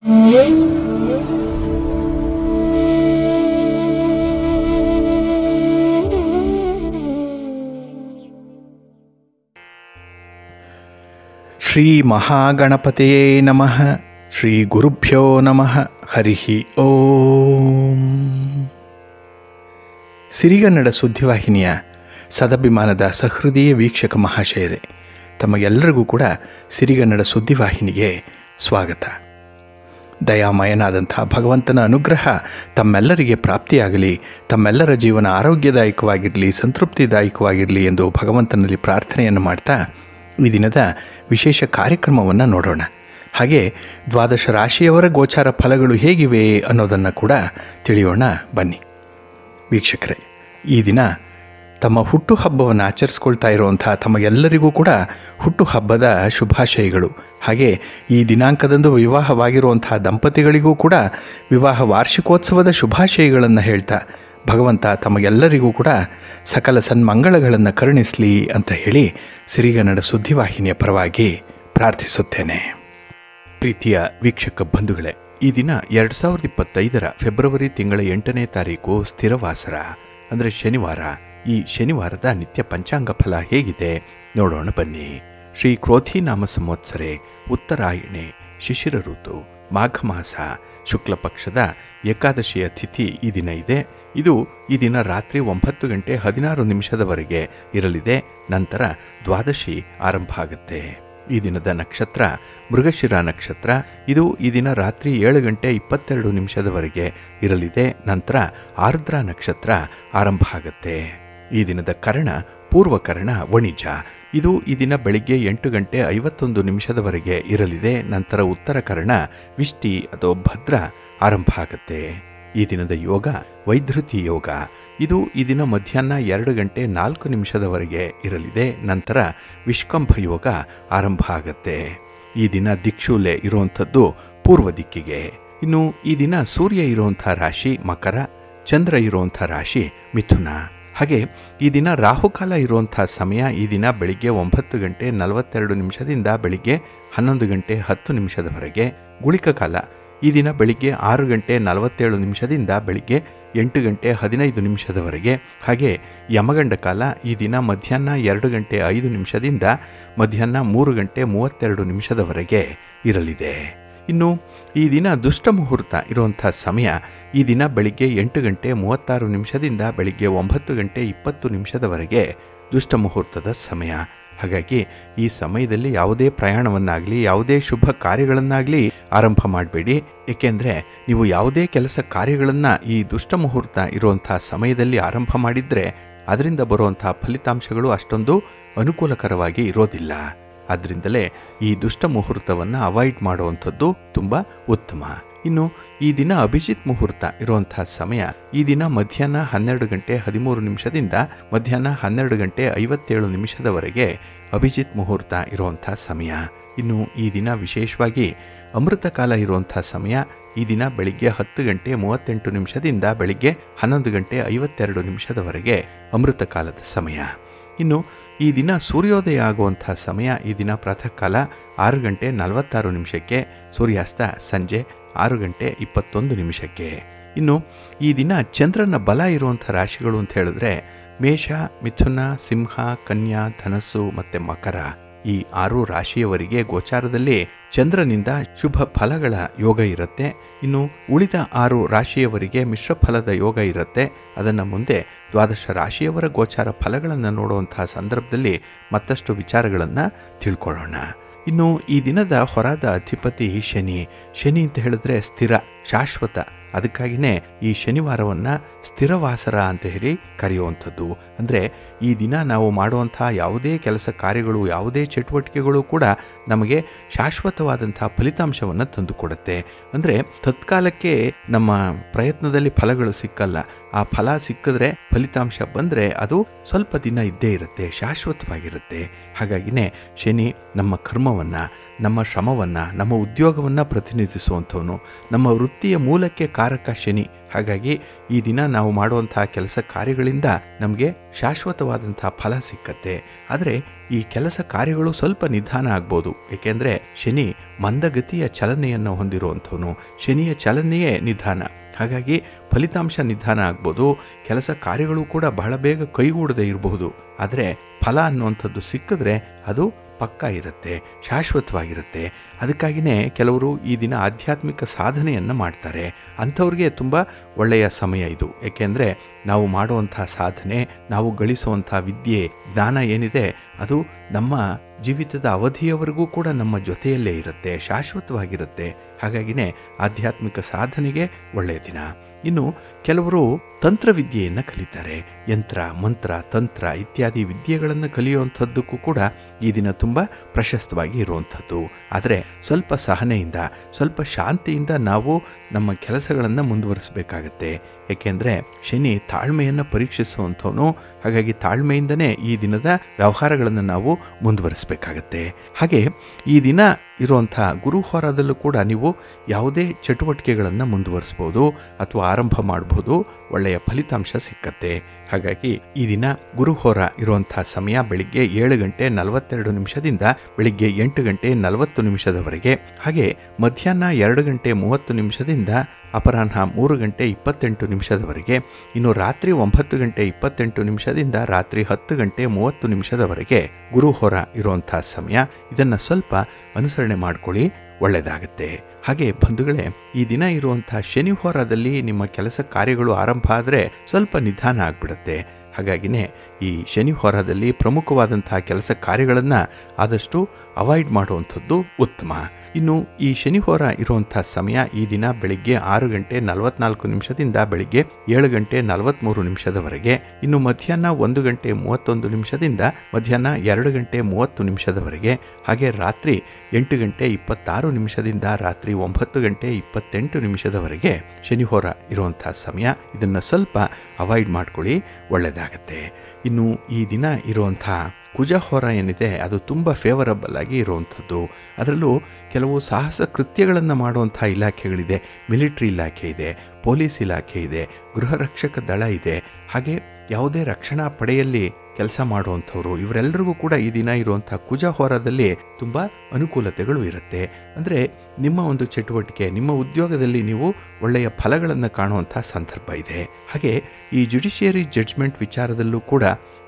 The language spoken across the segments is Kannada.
ಶ್ರೀ ಮಹಾಗಣಪತಿಯೇ ನಮಃ. ಶ್ರೀ ಗುರುಭ್ಯೋ ನಮಃ. ಹರಿ ಓಂ. ಸಿರಿಗನ್ನಡ ಸುದ್ದಿವಾಹಿನಿಯ ಸದಭಿಮಾನದ ಸಹೃದಯ ವೀಕ್ಷಕ ಮಹಾಶಯರೇ, ತಮಗೆಲ್ಲರಿಗೂ ಕೂಡ ಸಿರಿಗನ್ನಡ ಸುದ್ದಿವಾಹಿನಿಗೆ ಸ್ವಾಗತ. ದಯಾಮಯನಾದಂಥ ಭಗವಂತನ ಅನುಗ್ರಹ ತಮ್ಮೆಲ್ಲರಿಗೆ ಪ್ರಾಪ್ತಿಯಾಗಲಿ, ತಮ್ಮೆಲ್ಲರ ಜೀವನ ಆರೋಗ್ಯದಾಯಕವಾಗಿರಲಿ, ಸಂತೃಪ್ತಿದಾಯಕವಾಗಿರಲಿ ಎಂದು ಭಗವಂತನಲ್ಲಿ ಪ್ರಾರ್ಥನೆಯನ್ನು ಮಾಡ್ತಾ ಈ ದಿನದ ವಿಶೇಷ ಕಾರ್ಯಕ್ರಮವನ್ನು ನೋಡೋಣ. ಹಾಗೆ ದ್ವಾದಶ ರಾಶಿಯವರ ಗೋಚಾರ ಫಲಗಳು ಹೇಗಿವೆ ಅನ್ನೋದನ್ನು ಕೂಡ ತಿಳಿಯೋಣ ಬನ್ನಿ. ವೀಕ್ಷಕರೇ, ಈ ದಿನ ತಮ್ಮ ಹುಟ್ಟುಹಬ್ಬವನ್ನು ಆಚರಿಸ್ಕೊಳ್ತಾ ಇರುವಂಥ ತಮಗೆಲ್ಲರಿಗೂ ಕೂಡ ಹುಟ್ಟುಹಬ್ಬದ ಶುಭಾಶಯಗಳು. ಹಾಗೆ ಈ ದಿನಾಂಕದಂದು ವಿವಾಹವಾಗಿರುವಂಥ ದಂಪತಿಗಳಿಗೂ ಕೂಡ ವಿವಾಹ ವಾರ್ಷಿಕೋತ್ಸವದ ಶುಭಾಶಯಗಳನ್ನು ಹೇಳ್ತಾ ಭಗವಂತ ತಮಗೆಲ್ಲರಿಗೂ ಕೂಡ ಸಕಲ ಸನ್ಮಂಗಳಗಳನ್ನು ಕರುಣಿಸಲಿ ಅಂತ ಹೇಳಿ ಸಿರಿಗನ್ನಡ ಸುದ್ದಿವಾಹಿನಿಯ ಪರವಾಗಿ ಪ್ರಾರ್ಥಿಸುತ್ತೇನೆ. ಪ್ರೀತಿಯ ವೀಕ್ಷಕ ಬಂಧುಗಳೇ, ಈ ದಿನ 2025 ಫೆಬ್ರವರಿ ತಿಂಗಳ 8ನೇ ತಾರೀಕು ಸ್ಥಿರವಾಸರ ಅಂದರೆ ಶನಿವಾರ. ಈ ಶನಿವಾರದ ನಿತ್ಯ ಪಂಚಾಂಗ ಫಲ ಹೇಗಿದೆ ನೋಡೋಣ ಬನ್ನಿ. ಶ್ರೀ ಕ್ರೋಧಿ ನಾಮ ಸಂವತ್ಸರೆ, ಉತ್ತರಾಯಣೆ, ಶಿಶಿರ ಋತು, ಮಾಘ ಮಾಸ, ಶುಕ್ಲ ಪಕ್ಷದ ಏಕಾದಶಿಯ ತಿಥಿ ಈ ದಿನ ಇದೆ. ಇದು ಈ ದಿನ ರಾತ್ರಿ 9:16 ಇರಲಿದೆ. ನಂತರ ದ್ವಾದಶಿ ಆರಂಭ ಆಗುತ್ತೆ. ಈ ದಿನದ ನಕ್ಷತ್ರ ಮೃಗಶಿರ ನಕ್ಷತ್ರ. ಇದು ಈ ದಿನ ರಾತ್ರಿ 7:22 ಇರಲಿದೆ. ನಂತರ ಆರ್ದ್ರ ನಕ್ಷತ್ರ ಆರಂಭ ಆಗುತ್ತೆ. ಈ ದಿನದ ಕರ್ಣ ಪೂರ್ವಕರ್ಣ ವಣಿಜ. ಇದು ಈ ದಿನ ಬೆಳಿಗ್ಗೆ 8:51 ಇರಲಿದೆ. ನಂತರ ಉತ್ತರ ಕರ್ಣ ವಿಷ್ಟಿ ಅಥವಾ ಭದ್ರ ಆರಂಭ ಆಗುತ್ತೆ. ಈ ದಿನದ ಯೋಗ ವೈಧೃತಿ ಯೋಗ. ಇದು ಈ ದಿನ ಮಧ್ಯಾಹ್ನ 2:04 ಇರಲಿದೆ. ನಂತರ ವಿಷ್ಕಂಭ ಯೋಗ ಆರಂಭ ಆಗುತ್ತೆ. ಈ ದಿನ ದಿಕ್ಷೂಲೆ ಇರುವಂಥದ್ದು ಪೂರ್ವ ದಿಕ್ಕಿಗೆ. ಇನ್ನು ಈ ದಿನ ಸೂರ್ಯ ಇರುವಂಥ ರಾಶಿ ಮಕರ, ಚಂದ್ರ ಇರುವಂಥ ರಾಶಿ ಮಿಥುನ. ಹಾಗೆ ಈ ದಿನ ರಾಹುಕಾಲ ಇರುವಂಥ ಸಮಯ ಈ ದಿನ ಬೆಳಿಗ್ಗೆ 9:42 ಬೆಳಿಗ್ಗೆ 11:10 ಗುಳಿಕ ಕಾಲ ಈ ದಿನ ಬೆಳಿಗ್ಗೆ 6:47 ಬೆಳಿಗ್ಗೆ 8:15 ಹಾಗೆ ಯಮಗಂಡ ಕಾಲ ಈ ದಿನ ಮಧ್ಯಾಹ್ನ 2:05 ಮಧ್ಯಾಹ್ನ 3:32 ಇರಲಿದೆ. ಇನ್ನು ಈ ದಿನ ದುಷ್ಟ ಮುಹೂರ್ತ ಇರುವಂಥ ಸಮಯ ಈ ದಿನ ಬೆಳಿಗ್ಗೆ 8:36 ಬೆಳಿಗ್ಗೆ 9:20 ದುಷ್ಟ ಮುಹೂರ್ತದ ಸಮಯ. ಹಾಗಾಗಿ ಈ ಸಮಯದಲ್ಲಿ ಯಾವುದೇ ಪ್ರಯಾಣವನ್ನಾಗಲಿ ಯಾವುದೇ ಶುಭ ಕಾರ್ಯಗಳನ್ನಾಗಲಿ ಆರಂಭ ಮಾಡಬೇಡಿ. ಏಕೆಂದರೆ ನೀವು ಯಾವುದೇ ಕೆಲಸ ಕಾರ್ಯಗಳನ್ನು ಈ ದುಷ್ಟ ಮುಹೂರ್ತ ಇರುವಂಥ ಸಮಯದಲ್ಲಿ ಆರಂಭ ಮಾಡಿದರೆ ಅದರಿಂದ ಬರುವಂಥ ಫಲಿತಾಂಶಗಳು ಅಷ್ಟೊಂದು ಅನುಕೂಲಕರವಾಗಿ ಇರೋದಿಲ್ಲ. ಆದ್ದರಿಂದಲೇ ಈ ದುಷ್ಟ ಮುಹೂರ್ತವನ್ನು ಅವಾಯ್ಡ್ ಮಾಡುವಂಥದ್ದು ತುಂಬ ಉತ್ತಮ. ಇನ್ನು ಈ ದಿನ ಅಭಿಜಿತ್ ಮುಹೂರ್ತ ಇರುವಂಥ ಸಮಯ ಈ ದಿನ ಮಧ್ಯಾಹ್ನ 12:13 ಮಧ್ಯಾಹ್ನ 12:57 ಅಭಿಜಿತ್ ಮುಹೂರ್ತ ಇರುವಂಥ ಸಮಯ. ಇನ್ನು ಈ ದಿನ ವಿಶೇಷವಾಗಿ ಅಮೃತ ಕಾಲ ಇರುವಂಥ ಸಮಯ ಈ ದಿನ ಬೆಳಿಗ್ಗೆ 10:38 ಬೆಳಿಗ್ಗೆ 11:52 ಅಮೃತ ಕಾಲದ ಸಮಯ. ಇನ್ನು ಈ ದಿನ ಸೂರ್ಯೋದಯ ಆಗುವಂಥ ಸಮಯ ಈ ದಿನ ಪ್ರಾತಃ ಕಾಲ 6:46 ಸೂರ್ಯಾಸ್ತ ಸಂಜೆ 6:21. ಇನ್ನು ಈ ದಿನ ಚಂದ್ರನ ಬಲ ಇರುವಂಥ ರಾಶಿಗಳು ಅಂತ ಹೇಳಿದ್ರೆ ಮೇಷ, ಮಿಥುನ, ಸಿಂಹ, ಕನ್ಯಾ, ಧನಸ್ಸು ಮತ್ತು ಮಕರ. ಈ 6 ರಾಶಿಯವರಿಗೆ ಗೋಚಾರದಲ್ಲಿ ಚಂದ್ರನಿಂದ ಶುಭ ಫಲಗಳ ಯೋಗ ಇರುತ್ತೆ. ಇನ್ನು ಉಳಿದ 6 ರಾಶಿಯವರಿಗೆ ಮಿಶ್ರ ಫಲದ ಯೋಗ ಇರುತ್ತೆ. ಅದನ್ನು ಮುಂದೆ ದ್ವಾದಶ ರಾಶಿಯವರ ಗೋಚಾರ ಫಲಗಳನ್ನು ನೋಡುವಂತಹ ಸಂದರ್ಭದಲ್ಲಿ ಮತ್ತಷ್ಟು ವಿಚಾರಗಳನ್ನು ತಿಳ್ಕೊಳ್ಳೋಣ. ಇನ್ನು ಈ ದಿನದ ಹೊರದ ಅಧಿಪತಿ ಶನಿ. ಶನಿ ಅಂತ ಹೇಳಿದ್ರೆ ಸ್ಥಿರ, ಶಾಶ್ವತ. ಅದಕ್ಕಾಗಿಯೇ ಈ ಶನಿವಾರವನ್ನು ಸ್ಥಿರವಾಸರ ಅಂತ ಹೇಳಿ ಕರೆಯುವಂಥದ್ದು. ಅಂದರೆ ಈ ದಿನ ನಾವು ಮಾಡುವಂಥ ಯಾವುದೇ ಕೆಲಸ ಕಾರ್ಯಗಳು ಯಾವುದೇ ಚಟುವಟಿಕೆಗಳು ಕೂಡ ನಮಗೆ ಶಾಶ್ವತವಾದಂಥ ಫಲಿತಾಂಶವನ್ನು ತಂದುಕೊಡುತ್ತೆ. ಅಂದರೆ ತತ್ಕಾಲಕ್ಕೆ ನಮ್ಮ ಪ್ರಯತ್ನದಲ್ಲಿ ಫಲಗಳು ಸಿಕ್ಕಲ್ಲ. ಆ ಫಲ ಸಿಕ್ಕಿದ್ರೆ ಫಲಿತಾಂಶ ಬಂದರೆ ಅದು ಸ್ವಲ್ಪ ದಿನ ಇದ್ದೇ ಇರುತ್ತೆ, ಶಾಶ್ವತವಾಗಿರುತ್ತೆ. ಹಾಗಾಗಿನೇ ಶನಿ ನಮ್ಮ ಕರ್ಮವನ್ನು, ನಮ್ಮ ಶ್ರಮವನ್ನು, ನಮ್ಮ ಉದ್ಯೋಗವನ್ನು ಪ್ರತಿನಿಧಿಸುವಂಥವನು. ನಮ್ಮ ವೃತ್ತಿಯ ಮೂಲಕ್ಕೆ ಕಾರಕ ಶನಿ. ಹಾಗಾಗಿ ಈ ದಿನ ನಾವು ಮಾಡುವಂತಹ ಕೆಲಸ ಕಾರ್ಯಗಳಿಂದ ನಮಗೆ ಶಾಶ್ವತವಾದಂಥ ಫಲ ಸಿಕ್ಕತ್ತೆ. ಆದರೆ ಈ ಕೆಲಸ ಕಾರ್ಯಗಳು ಸ್ವಲ್ಪ ನಿಧಾನ ಆಗ್ಬೋದು. ಏಕೆಂದರೆ ಶನಿ ಮಂದಗತಿಯ ಚಲನೆಯನ್ನು ಹೊಂದಿರುವಂಥವನು. ಶನಿಯ ಚಲನೆಯೇ ನಿಧಾನ. ಹಾಗಾಗಿ ಫಲಿತಾಂಶ ನಿಧಾನ ಆಗ್ಬೋದು. ಕೆಲಸ ಕಾರ್ಯಗಳು ಕೂಡ ಬಹಳ ಬೇಗ ಕೈಗೂಡದೇ ಇರಬಹುದು. ಆದರೆ ಫಲ ಅನ್ನುವಂಥದ್ದು ಸಿಕ್ಕಿದ್ರೆ ಅದು ಪಕ್ಕಾ ಇರುತ್ತೆ, ಶಾಶ್ವತವಾಗಿರುತ್ತೆ. ಅದಕ್ಕಾಗಿಯೇ ಕೆಲವರು ಈ ದಿನ ಆಧ್ಯಾತ್ಮಿಕ ಸಾಧನೆಯನ್ನು ಮಾಡ್ತಾರೆ. ಅಂಥವ್ರಿಗೆ ತುಂಬ ಒಳ್ಳೆಯ ಸಮಯ ಇದು. ಏಕೆಂದರೆ ನಾವು ಮಾಡುವಂಥ ಸಾಧನೆ, ನಾವು ಗಳಿಸುವಂಥ ವಿದ್ಯೆ, ಜ್ಞಾನ ಏನಿದೆ ಅದು ನಮ್ಮ ಜೀವಿತದ ಅವಧಿಯವರೆಗೂ ಕೂಡ ನಮ್ಮ ಜೊತೆಯಲ್ಲೇ ಇರುತ್ತೆ, ಶಾಶ್ವತವಾಗಿರುತ್ತೆ. ಹಾಗಾಗಿನೇ ಆಧ್ಯಾತ್ಮಿಕ ಸಾಧನೆಗೆ ಒಳ್ಳೆಯ ದಿನ. ಇನ್ನು ಕೆಲವರು ತಂತ್ರವಿದ್ಯೆಯನ್ನು ಕಲಿತಾರೆ. ಯಂತ್ರ, ಮಂತ್ರ, ತಂತ್ರ ಇತ್ಯಾದಿ ವಿದ್ಯೆಗಳನ್ನು ಕಲಿಯುವಂಥದ್ದಕ್ಕೂ ಕೂಡ ಈ ದಿನ ತುಂಬ ಪ್ರಶಸ್ತವಾಗಿ ಇರುವಂಥದ್ದು. ಆದರೆ ಸ್ವಲ್ಪ ಸಹನೆಯಿಂದ, ಸ್ವಲ್ಪ ಶಾಂತಿಯಿಂದ ನಾವು ನಮ್ಮ ಕೆಲಸಗಳನ್ನು ಮುಂದುವರಿಸಬೇಕಾಗತ್ತೆ. ಏಕೆಂದರೆ ಶನಿ ತಾಳ್ಮೆಯನ್ನು ಪರೀಕ್ಷಿಸುವಂಥವನು. ಹಾಗಾಗಿ ತಾಳ್ಮೆಯಿಂದನೇ ಈ ದಿನದ ವ್ಯವಹಾರಗಳನ್ನು ನಾವು ಮುಂದುವರಿಸಬೇಕಾಗತ್ತೆ. ಹಾಗೆ ಈ ದಿನ ಇರುವಂಥ ಗುರುಹೋರಾದಲ್ಲೂ ಕೂಡ ನೀವು ಯಾವುದೇ ಚಟುವಟಿಕೆಗಳನ್ನು ಮುಂದುವರಿಸ್ಬೋದು ಅಥವಾ ಆರಂಭ ಮಾಡ್ಬೋದು. ಒಳ್ಳೆಯ ಫಲಿತಾಂಶ ಸಿಕ್ಕತ್ತೆ. ಹಾಗಾಗಿ ಈ ದಿನ ಗುರುಹೋರ ಇರುವಂಥ ಸಮಯ ಬೆಳಿಗ್ಗೆ 7 ಗಂಟೆ 42 ನಿಮಿಷದಿಂದ ಬೆಳಿಗ್ಗೆ 8 ಗಂಟೆ 40 ನಿಮಿಷದವರೆಗೆ. ಹಾಗೆ ಮಧ್ಯಾಹ್ನ 2 ಗಂಟೆ 30 ನಿಮಿಷದಿಂದ ಅಪರಾಹ್ನ 3 ಗಂಟೆ 28 ನಿಮಿಷದವರೆಗೆ. ಇನ್ನು ರಾತ್ರಿ 9 ಗಂಟೆ 28 ನಿಮಿಷದಿಂದ ರಾತ್ರಿ 10 ಗಂಟೆ 30 ನಿಮಿಷದವರೆಗೆ ಗುರುಹೋರ ಇರುವಂಥ ಸಮಯ. ಇದನ್ನು ಸ್ವಲ್ಪ ಅನುಸರಣೆ ಮಾಡ್ಕೊಳ್ಳಿ, ಒಳ್ಳೆಯದಾಗುತ್ತೆ. ಹಾಗೆ ಬಂಧುಗಳೇ, ಈ ದಿನ ಇರುವಂಥ ಶನಿ ಹೋರಾದಲ್ಲಿ ನಿಮ್ಮ ಕೆಲಸ ಕಾರ್ಯಗಳು ಆರಂಭ ಆದರೆ ಸ್ವಲ್ಪ ನಿಧಾನ ಆಗಿಬಿಡುತ್ತೆ. ಹಾಗಾಗಿನೇ ಈ ಶನಿ ಹೋರಾದಲ್ಲಿ ಪ್ರಮುಖವಾದಂಥ ಕೆಲಸ ಕಾರ್ಯಗಳನ್ನು ಆದಷ್ಟು ಅವಾಯ್ಡ್ ಮಾಡುವಂಥದ್ದು ಉತ್ತಮ. ಇನ್ನು ಈ ಶನಿ ಹೋರ ಇರುವಂಥ ಸಮಯ ಈ ದಿನ ಬೆಳಿಗ್ಗೆ 6 ಗಂಟೆ 44 ನಿಮಿಷದಿಂದ ಬೆಳಿಗ್ಗೆ 7 ಗಂಟೆ 43 ನಿಮಿಷದವರೆಗೆ. ಇನ್ನು ಮಧ್ಯಾಹ್ನ 1 ಗಂಟೆ 31 ನಿಮಿಷದಿಂದ ಮಧ್ಯಾಹ್ನ 2 ಗಂಟೆ 30 ನಿಮಿಷದವರೆಗೆ. ಹಾಗೆ ರಾತ್ರಿ 8 ಗಂಟೆ 26 ನಿಮಿಷದಿಂದ ರಾತ್ರಿ 9 ಗಂಟೆ 28 ನಿಮಿಷದವರೆಗೆ ಶನಿ ಹೋರ ಇರುವಂಥ ಸಮಯ. ಇದನ್ನು ಸ್ವಲ್ಪ ಅವಾಯ್ಡ್ ಮಾಡ್ಕೊಳ್ಳಿ, ಒಳ್ಳೆಯದಾಗತ್ತೆ. ಇನ್ನು ಈ ದಿನ ಇರುವಂಥ ಕುಜಹೋರ ಏನಿದೆ ಅದು ತುಂಬ ಫೇವರಬಲ್ ಆಗಿ ಇರುವಂಥದ್ದು. ಅದರಲ್ಲೂ ಕೆಲವು ಸಾಹಸ ಕೃತ್ಯಗಳನ್ನು ಮಾಡುವಂಥ ಇಲಾಖೆಗಳಿದೆ. ಮಿಲಿಟ್ರಿ ಇಲಾಖೆ ಇದೆ, ಪೊಲೀಸ್ ಇಲಾಖೆ ಇದೆ, ಗೃಹ ರಕ್ಷಕ ದಳ ಇದೆ. ಹಾಗೆ ಯಾವುದೇ ರಕ್ಷಣಾ ಪಡೆಯಲ್ಲಿ ಕೆಲಸ ಮಾಡುವಂಥವ್ರು, ಇವರೆಲ್ಲರಿಗೂ ಕೂಡ ಈ ದಿನ ಇರುವಂಥ ಕುಜಹೋರದಲ್ಲಿ ತುಂಬ ಅನುಕೂಲತೆಗಳು ಇರುತ್ತೆ. ಅಂದರೆ ನಿಮ್ಮ ಒಂದು ಚಟುವಟಿಕೆ, ನಿಮ್ಮ ಉದ್ಯೋಗದಲ್ಲಿ ನೀವು ಒಳ್ಳೆಯ ಫಲಗಳನ್ನು ಕಾಣುವಂಥ ಸಂದರ್ಭ ಇದೆ. ಹಾಗೆ ಈ ಜುಡಿಷಿಯರಿ ಜಡ್ಜ್ಮೆಂಟ್ ವಿಚಾರದಲ್ಲೂ ಕೂಡ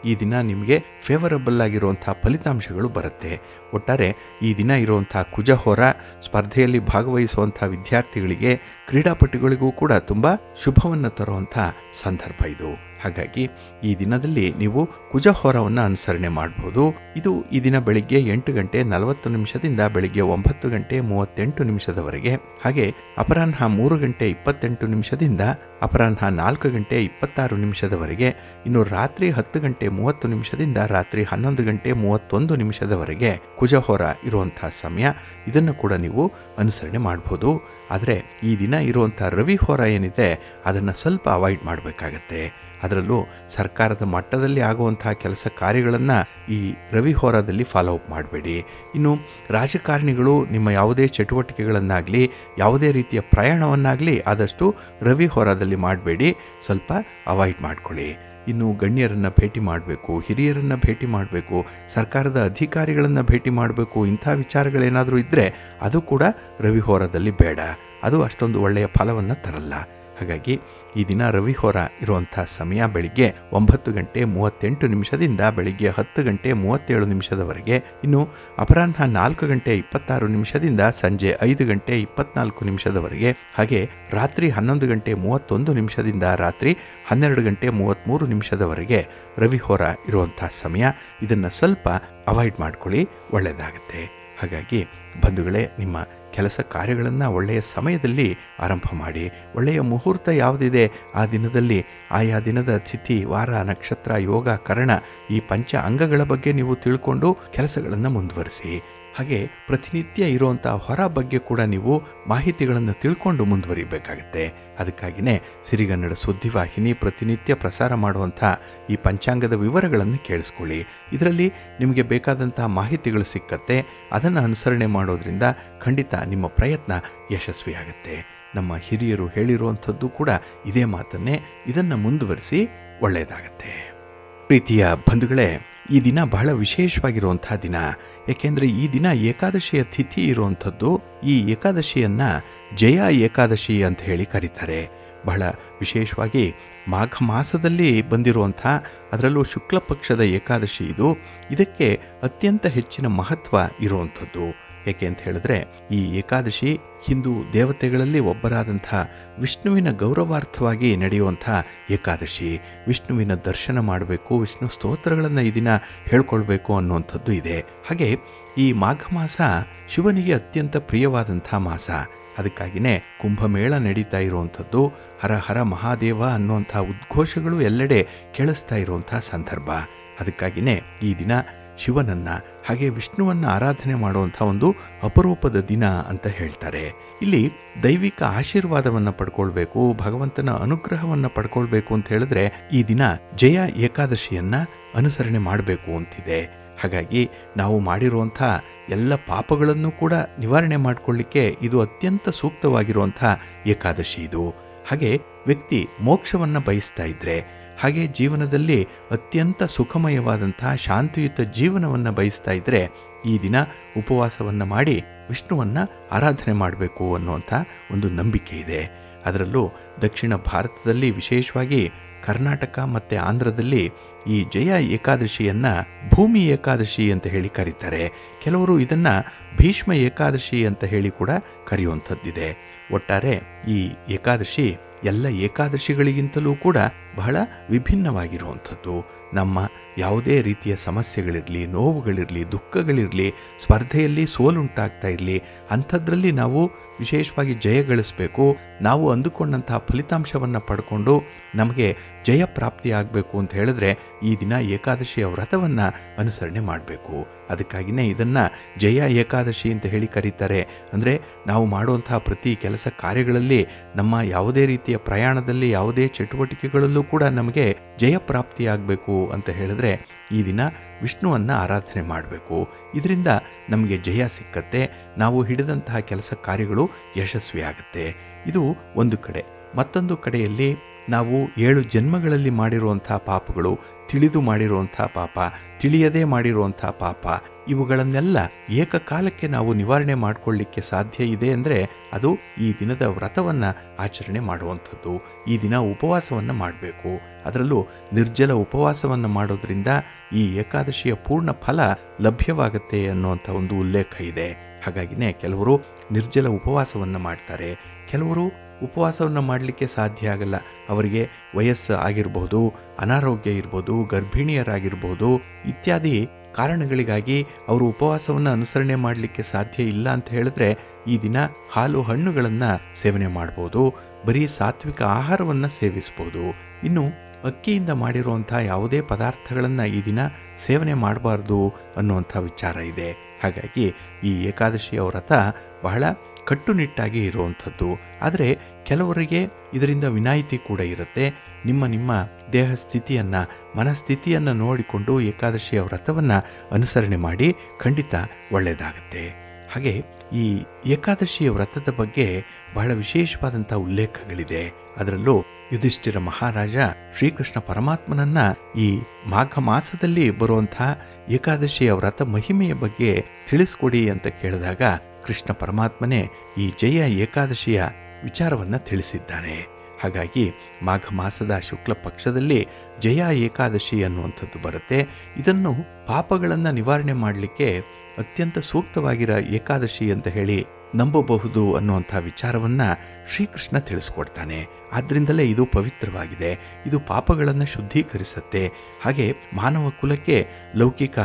ಈ ದಿನ ನಿಮಗೆ ಫೇವರಬಲ್ ಆಗಿರುವಂಥ ಫಲಿತಾಂಶಗಳು ಬರುತ್ತೆ. ಒಟ್ಟಾರೆ ಈ ದಿನ ಇರುವಂಥ ಕುಜಹೋರ ಸ್ಪರ್ಧೆಯಲ್ಲಿ ಭಾಗವಹಿಸುವಂಥ ವಿದ್ಯಾರ್ಥಿಗಳಿಗೆ, ಕ್ರೀಡಾಪಟುಗಳಿಗೂ ಕೂಡ ತುಂಬ ಶುಭವನ್ನು ತರುವಂಥ ಸಂದರ್ಭ ಇದು. ಹಾಗಾಗಿ ಈ ದಿನದಲ್ಲಿ ನೀವು ಕುಜಹೋರವನ್ನು ಅನುಸರಣೆ ಮಾಡ್ಬೋದು. ಇದು ಈ ದಿನ ಬೆಳಿಗ್ಗೆ 8 ಗಂಟೆ 40 ನಿಮಿಷದಿಂದ ಬೆಳಿಗ್ಗೆ 9 ಗಂಟೆ 38 ನಿಮಿಷದವರೆಗೆ. ಹಾಗೆ ಅಪರಾಹ್ನ 3 ಗಂಟೆ 28 ನಿಮಿಷದಿಂದ ಅಪರಾಹ್ನ 4 ಗಂಟೆ 26 ನಿಮಿಷದವರೆಗೆ. ಇನ್ನು ರಾತ್ರಿ 10 ಗಂಟೆ 30 ನಿಮಿಷದಿಂದ ರಾತ್ರಿ 11 ಗಂಟೆ 31 ನಿಮಿಷದವರೆಗೆ ಕುಜಹೋರ ಇರುವಂಥ ಸಮಯ. ಇದನ್ನು ಕೂಡ ನೀವು ಅನುಸರಣೆ ಮಾಡ್ಬೋದು. ಆದರೆ ಈ ದಿನ ಇರುವಂಥ ರವಿ ಹೋರ ಏನಿದೆ ಅದನ್ನು ಸ್ವಲ್ಪ ಅವಾಯ್ಡ್ ಮಾಡಬೇಕಾಗತ್ತೆ. ಅದರಲ್ಲೂ ಸರ್ಕಾರದ ಮಟ್ಟದಲ್ಲಿ ಆಗುವಂತಹ ಕೆಲಸ ಕಾರ್ಯಗಳನ್ನು ಈ ರವಿ ಹೋರಾದಲ್ಲಿ ಫಾಲೋ ಅಪ್ ಮಾಡಬೇಡಿ. ಇನ್ನು ರಾಜಕಾರಣಿಗಳು ನಿಮ್ಮ ಯಾವುದೇ ಚಟುವಟಿಕೆಗಳನ್ನಾಗಲಿ ಯಾವುದೇ ರೀತಿಯ ಪ್ರಯಾಣವನ್ನಾಗಲಿ ಆದಷ್ಟು ರವಿ ಹೋರಾದಲ್ಲಿ ಮಾಡಬೇಡಿ, ಸ್ವಲ್ಪ ಅವಾಯ್ಡ್ ಮಾಡ್ಕೊಳ್ಳಿ. ಇನ್ನು ಗಣ್ಯರನ್ನು ಭೇಟಿ ಮಾಡಬೇಕು, ಹಿರಿಯರನ್ನು ಭೇಟಿ ಮಾಡಬೇಕು, ಸರ್ಕಾರದ ಅಧಿಕಾರಿಗಳನ್ನು ಭೇಟಿ ಮಾಡಬೇಕು, ಇಂಥ ವಿಚಾರಗಳೇನಾದರೂ ಇದ್ದರೆ ಅದು ಕೂಡ ರವಿ ಹೋರಾದಲ್ಲಿ ಬೇಡ. ಅದು ಅಷ್ಟೊಂದು ಒಳ್ಳೆಯ ಫಲವನ್ನು ತರಲ್ಲ. ಹಾಗಾಗಿ ಈ ದಿನ ರವಿ ಹೋರ ಇರುವಂಥ ಸಮಯ ಬೆಳಿಗ್ಗೆ 9 ಗಂಟೆ 38 ನಿಮಿಷದಿಂದ ಬೆಳಿಗ್ಗೆ 10 ಗಂಟೆ 37 ನಿಮಿಷದವರೆಗೆ. ಇನ್ನು ಅಪರಾಹ್ನ 4 ಗಂಟೆ 26 ನಿಮಿಷದಿಂದ ಸಂಜೆ 5 ಗಂಟೆ 24 ನಿಮಿಷದವರೆಗೆ. ಹಾಗೆ ರಾತ್ರಿ 11 ಗಂಟೆ 31 ನಿಮಿಷದಿಂದ ರಾತ್ರಿ 12 ಗಂಟೆ 33 ನಿಮಿಷದವರೆಗೆ ರವಿ ಹೋರ ಇರುವಂಥ ಸಮಯ. ಇದನ್ನು ಸ್ವಲ್ಪ ಅವಾಯ್ಡ್ ಮಾಡ್ಕೊಳ್ಳಿ, ಒಳ್ಳೆಯದಾಗುತ್ತೆ. ಹಾಗಾಗಿ ಬಂಧುಗಳೇ, ನಿಮ್ಮ ಕೆಲಸ ಕಾರ್ಯಗಳನ್ನು ಒಳ್ಳೆಯ ಸಮಯದಲ್ಲಿ ಆರಂಭ ಮಾಡಿ. ಒಳ್ಳೆಯ ಮುಹೂರ್ತ ಯಾವುದಿದೆ ಆ ದಿನದಲ್ಲಿ ಆಯಾ ದಿನದ ತಿಥಿ, ವಾರ, ನಕ್ಷತ್ರ, ಯೋಗ, ಕರಣ ಈ ಪಂಚ ಅಂಗಗಳ ಬಗ್ಗೆ ನೀವು ತಿಳ್ಕೊಂಡು ಕೆಲಸಗಳನ್ನು ಮುಂದುವರಿಸಿ. ಹಾಗೆ ಪ್ರತಿನಿತ್ಯ ಇರುವಂಥ ಹೊರ ಬಗ್ಗೆ ಕೂಡ ನೀವು ಮಾಹಿತಿಗಳನ್ನು ತಿಳ್ಕೊಂಡು ಮುಂದುವರಿಬೇಕಾಗತ್ತೆ. ಅದಕ್ಕಾಗಿಯೇ ಸಿರಿಗನ್ನಡ ಸುದ್ದಿವಾಹಿನಿ ಪ್ರತಿನಿತ್ಯ ಪ್ರಸಾರ ಮಾಡುವಂಥ ಈ ಪಂಚಾಂಗದ ವಿವರಗಳನ್ನು ಕೇಳಿಸ್ಕೊಳ್ಳಿ. ಇದರಲ್ಲಿ ನಿಮಗೆ ಬೇಕಾದಂಥ ಮಾಹಿತಿಗಳು ಸಿಕ್ಕತ್ತೆ. ಅದನ್ನು ಅನುಸರಣೆ ಮಾಡೋದ್ರಿಂದ ಖಂಡಿತ ನಿಮ್ಮ ಪ್ರಯತ್ನ ಯಶಸ್ವಿಯಾಗುತ್ತೆ. ನಮ್ಮ ಹಿರಿಯರು ಹೇಳಿರುವಂಥದ್ದು ಕೂಡ ಇದೇ ಮಾತನ್ನೇ. ಇದನ್ನು ಮುಂದುವರಿಸಿ ಒಳ್ಳೆಯದಾಗತ್ತೆ. ಪ್ರೀತಿಯ ಬಂಧುಗಳೇ, ಈ ದಿನ ಬಹಳ ವಿಶೇಷವಾಗಿರುವಂಥ ದಿನ. ಏಕೆಂದರೆ ಈ ದಿನ ಏಕಾದಶಿಯ ತಿಥಿ ಇರುವಂಥದ್ದು. ಈ ಏಕಾದಶಿಯನ್ನು ಜಯ ಏಕಾದಶಿ ಅಂತ ಹೇಳಿ ಕರೀತಾರೆ. ಬಹಳ ವಿಶೇಷವಾಗಿ ಮಾಘ ಮಾಸದಲ್ಲಿ ಬಂದಿರುವಂಥ, ಅದರಲ್ಲೂ ಶುಕ್ಲ ಪಕ್ಷದ ಏಕಾದಶಿ ಇದು. ಇದಕ್ಕೆ ಅತ್ಯಂತ ಹೆಚ್ಚಿನ ಮಹತ್ವ ಇರುವಂಥದ್ದು. ಏಕೆ ಅಂತ ಹೇಳಿದ್ರೆ, ಈ ಏಕಾದಶಿ ಹಿಂದೂ ದೇವತೆಗಳಲ್ಲಿ ಒಬ್ಬರಾದಂಥ ವಿಷ್ಣುವಿನ ಗೌರವಾರ್ಥವಾಗಿ ನಡೆಯುವಂಥ ಏಕಾದಶಿ. ವಿಷ್ಣುವಿನ ದರ್ಶನ ಮಾಡಬೇಕು, ವಿಷ್ಣು ಸ್ತೋತ್ರಗಳನ್ನು ಈ ದಿನ ಹೇಳ್ಕೊಳ್ಬೇಕು ಅನ್ನುವಂಥದ್ದು ಇದೆ. ಹಾಗೆ ಈ ಮಾಘ ಮಾಸ ಶಿವನಿಗೆ ಅತ್ಯಂತ ಪ್ರಿಯವಾದಂಥ ಮಾಸ. ಅದಕ್ಕಾಗಿಯೇ ಕುಂಭಮೇಳ ನಡೀತಾ ಇರುವಂಥದ್ದು. ಹರ ಹರ ಮಹಾದೇವ ಅನ್ನುವಂಥ ಉದ್ಘೋಷಗಳು ಎಲ್ಲೆಡೆ ಕೇಳಿಸ್ತಾ ಇರುವಂಥ ಸಂದರ್ಭ. ಅದಕ್ಕಾಗಿಯೇ ಈ ದಿನ ಶಿವನನ್ನು ಹಾಗೆ ವಿಷ್ಣುವನ್ನು ಆರಾಧನೆ ಮಾಡುವಂಥ ಒಂದು ಅಪರೂಪದ ದಿನ ಅಂತ ಹೇಳ್ತಾರೆ. ಇಲ್ಲಿ ದೈವಿಕ ಆಶೀರ್ವಾದವನ್ನು ಪಡ್ಕೊಳ್ಬೇಕು, ಭಗವಂತನ ಅನುಗ್ರಹವನ್ನು ಪಡ್ಕೊಳ್ಬೇಕು ಅಂತ ಹೇಳಿದ್ರೆ ಈ ದಿನ ಜಯ ಏಕಾದಶಿಯನ್ನು ಅನುಸರಣೆ ಮಾಡಬೇಕು ಅಂತಿದೆ. ಹಾಗಾಗಿ ನಾವು ಮಾಡಿರುವಂಥ ಎಲ್ಲ ಪಾಪಗಳನ್ನು ಕೂಡ ನಿವಾರಣೆ ಮಾಡಿಕೊಳ್ಳಿಕ್ಕೆ ಇದು ಅತ್ಯಂತ ಸೂಕ್ತವಾಗಿರುವಂಥ ಏಕಾದಶಿ ಇದು. ಹಾಗೆ ವ್ಯಕ್ತಿ ಮೋಕ್ಷವನ್ನು ಬಯಸ್ತಾ ಇದ್ದರೆ, ಹಾಗೆ ಜೀವನದಲ್ಲಿ ಅತ್ಯಂತ ಸುಖಮಯವಾದಂಥ ಶಾಂತಿಯುತ ಜೀವನವನ್ನು ಬಯಸ್ತಾ ಇದ್ದರೆ ಈ ದಿನ ಉಪವಾಸವನ್ನು ಮಾಡಿ ವಿಷ್ಣುವನ್ನು ಆರಾಧನೆ ಮಾಡಬೇಕು ಅನ್ನುವಂಥ ಒಂದು ನಂಬಿಕೆ ಇದೆ. ಅದರಲ್ಲೂ ದಕ್ಷಿಣ ಭಾರತದಲ್ಲಿ, ವಿಶೇಷವಾಗಿ ಕರ್ನಾಟಕ ಮತ್ತು ಆಂಧ್ರದಲ್ಲಿ ಈ ಜಯ ಏಕಾದಶಿಯನ್ನು ಭೂಮಿ ಏಕಾದಶಿ ಅಂತ ಹೇಳಿ ಕರೀತಾರೆ. ಕೆಲವರು ಇದನ್ನು ಭೀಷ್ಮ ಏಕಾದಶಿ ಅಂತ ಹೇಳಿ ಕೂಡ ಕರೆಯುವಂಥದ್ದಿದೆ. ಒಟ್ಟಾರೆ ಈ ಏಕಾದಶಿ ಎಲ್ಲ ಏಕಾದಶಿಗಳಿಗಿಂತಲೂ ಕೂಡ ಬಹಳ ವಿಭಿನ್ನವಾಗಿರುವಂಥದ್ದು. ನಮ್ಮ ಯಾವುದೇ ರೀತಿಯ ಸಮಸ್ಯೆಗಳಿರಲಿ, ನೋವುಗಳಿರಲಿ, ದುಃಖಗಳಿರಲಿ, ಸ್ಪರ್ಧೆಯಲ್ಲಿ ಸೋಲುಂಟಾಗ್ತಾ ಇರಲಿ, ಅಂಥದ್ರಲ್ಲಿ ನಾವು ವಿಶೇಷವಾಗಿ ಜಯ ಗಳಿಸಬೇಕು. ನಾವು ಅಂದುಕೊಂಡಂತಹ ಫಲಿತಾಂಶವನ್ನು ಪಡ್ಕೊಂಡು ನಮಗೆ ಜಯ ಪ್ರಾಪ್ತಿಯಾಗಬೇಕು ಅಂತ ಹೇಳಿದ್ರೆ ಈ ದಿನ ಏಕಾದಶಿಯ ವ್ರತವನ್ನು ಅನುಸರಣೆ ಮಾಡಬೇಕು. ಅದಕ್ಕಾಗಿಯೇ ಇದನ್ನು ಜಯ ಏಕಾದಶಿ ಅಂತ ಹೇಳಿ ಕರೀತಾರೆ. ಅಂದರೆ ನಾವು ಮಾಡುವಂತಹ ಪ್ರತಿ ಕೆಲಸ ಕಾರ್ಯಗಳಲ್ಲಿ, ನಮ್ಮ ಯಾವುದೇ ರೀತಿಯ ಪ್ರಯಾಣದಲ್ಲಿ, ಯಾವುದೇ ಚಟುವಟಿಕೆಗಳಲ್ಲೂ ಕೂಡ ನಮಗೆ ಜಯ ಪ್ರಾಪ್ತಿಯಾಗಬೇಕು ಅಂತ ಹೇಳಿದ್ರೆ ಈ ದಿನ ವಿಷ್ಣುವನ್ನು ಆರಾಧನೆ ಮಾಡಬೇಕು. ಇದರಿಂದ ನಮಗೆ ಜಯ ಸಿಕ್ಕತ್ತೆ, ನಾವು ಹಿಡಿದಂತಹ ಕೆಲಸ ಕಾರ್ಯಗಳು ಯಶಸ್ವಿಯಾಗುತ್ತೆ. ಇದು ಒಂದು ಕಡೆ. ಮತ್ತೊಂದು ಕಡೆಯಲ್ಲಿ ನಾವು 7 ಜನ್ಮಗಳಲ್ಲಿ ಮಾಡಿರುವಂಥ ಪಾಪಗಳು, ತಿಳಿದು ಮಾಡಿರುವಂಥ ಪಾಪ, ತಿಳಿಯದೇ ಮಾಡಿರುವಂಥ ಪಾಪ, ಇವುಗಳನ್ನೆಲ್ಲ ಏಕಕಾಲಕ್ಕೆ ನಾವು ನಿವಾರಣೆ ಮಾಡಿಕೊಳ್ಳಿಕ್ಕೆ ಸಾಧ್ಯ ಇದೆ ಅಂದರೆ ಅದು ಈ ದಿನದ ವ್ರತವನ್ನು ಆಚರಣೆ ಮಾಡುವಂಥದ್ದು. ಈ ದಿನ ಉಪವಾಸವನ್ನು ಮಾಡಬೇಕು. ಅದರಲ್ಲೂ ನಿರ್ಜಲ ಉಪವಾಸವನ್ನು ಮಾಡೋದ್ರಿಂದ ಈ ಏಕಾದಶಿಯ ಪೂರ್ಣ ಫಲ ಲಭ್ಯವಾಗುತ್ತೆ ಅನ್ನುವಂಥ ಒಂದು ಉಲ್ಲೇಖ ಇದೆ. ಹಾಗಾಗಿನೇ ಕೆಲವರು ನಿರ್ಜಲ ಉಪವಾಸವನ್ನು ಮಾಡ್ತಾರೆ. ಕೆಲವರು ಉಪವಾಸವನ್ನು ಮಾಡಲಿಕ್ಕೆ ಸಾಧ್ಯ ಆಗಲ್ಲ. ಅವರಿಗೆ ವಯಸ್ಸು ಆಗಿರಬಹುದು, ಅನಾರೋಗ್ಯ ಇರ್ಬೋದು, ಗರ್ಭಿಣಿಯರಾಗಿರ್ಬೋದು, ಇತ್ಯಾದಿ ಕಾರಣಗಳಿಗಾಗಿ ಅವರು ಉಪವಾಸವನ್ನು ಅನುಸರಣೆ ಮಾಡಲಿಕ್ಕೆ ಸಾಧ್ಯ ಇಲ್ಲ ಅಂತ ಹೇಳಿದ್ರೆ ಈ ದಿನ ಹಾಲು ಹಣ್ಣುಗಳನ್ನು ಸೇವನೆ ಮಾಡ್ಬೋದು, ಬರೀ ಸಾತ್ವಿಕ ಆಹಾರವನ್ನು ಸೇವಿಸ್ಬೋದು. ಇನ್ನು ಅಕ್ಕಿಯಿಂದ ಮಾಡಿರುವಂಥ ಯಾವುದೇ ಪದಾರ್ಥಗಳನ್ನು ಈ ದಿನ ಸೇವನೆ ಮಾಡಬಾರ್ದು ಅನ್ನುವಂಥ ವಿಚಾರ ಇದೆ. ಹಾಗಾಗಿ ಈ ಏಕಾದಶಿಯ ವ್ರತ ಬಹಳ ಕಟ್ಟುನಿಟ್ಟಾಗಿ ಇರುವಂಥದ್ದು. ಆದರೆ ಕೆಲವರಿಗೆ ಇದರಿಂದ ವಿನಾಯಿತಿ ಕೂಡ ಇರುತ್ತೆ. ನಿಮ್ಮ ದೇಹ ಸ್ಥಿತಿಯನ್ನು, ಮನಸ್ಥಿತಿಯನ್ನು ನೋಡಿಕೊಂಡು ಏಕಾದಶಿಯ ವ್ರತವನ್ನು ಅನುಸರಣೆ ಮಾಡಿ, ಖಂಡಿತ ಒಳ್ಳೆಯದಾಗುತ್ತೆ. ಹಾಗೆ ಈ ಏಕಾದಶಿಯ ವ್ರತದ ಬಗ್ಗೆ ಬಹಳ ವಿಶೇಷವಾದಂಥ ಉಲ್ಲೇಖಗಳಿದೆ. ಅದರಲ್ಲೂ ಯುಧಿಷ್ಠಿರ ಮಹಾರಾಜ ಶ್ರೀಕೃಷ್ಣ ಪರಮಾತ್ಮನನ್ನ ಈ ಮಾಘ ಮಾಸದಲ್ಲಿ ಬರುವಂಥ ಏಕಾದಶಿಯ ವ್ರತ ಮಹಿಮೆಯ ಬಗ್ಗೆ ತಿಳಿಸ್ಕೊಡಿ ಅಂತ ಕೇಳಿದಾಗ ಕೃಷ್ಣ ಪರಮಾತ್ಮನೇ ಈ ಜಯ ಏಕಾದಶಿಯ ವಿಚಾರವನ್ನು ತಿಳಿಸಿದ್ದಾನೆ. ಹಾಗಾಗಿ ಮಾಘ ಮಾಸದ ಶುಕ್ಲ ಪಕ್ಷದಲ್ಲಿ ಜಯ ಏಕಾದಶಿ ಅನ್ನುವಂಥದ್ದು ಬರುತ್ತೆ. ಇದನ್ನು ಪಾಪಗಳನ್ನು ನಿವಾರಣೆ ಮಾಡಲಿಕ್ಕೆ ಅತ್ಯಂತ ಸೂಕ್ತವಾಗಿರೋ ಏಕಾದಶಿ ಅಂತ ಹೇಳಿ ನಂಬಬಹುದು ಅನ್ನುವಂಥ ವಿಚಾರವನ್ನು ಶ್ರೀಕೃಷ್ಣ ತಿಳಿಸ್ಕೊಡ್ತಾನೆ. ಆದ್ದರಿಂದಲೇ ಇದು ಪವಿತ್ರವಾಗಿದೆ. ಇದು ಪಾಪಗಳನ್ನು ಶುದ್ಧೀಕರಿಸುತ್ತೆ. ಹಾಗೆ ಮಾನವ ಕುಲಕ್ಕೆ ಲೌಕಿಕ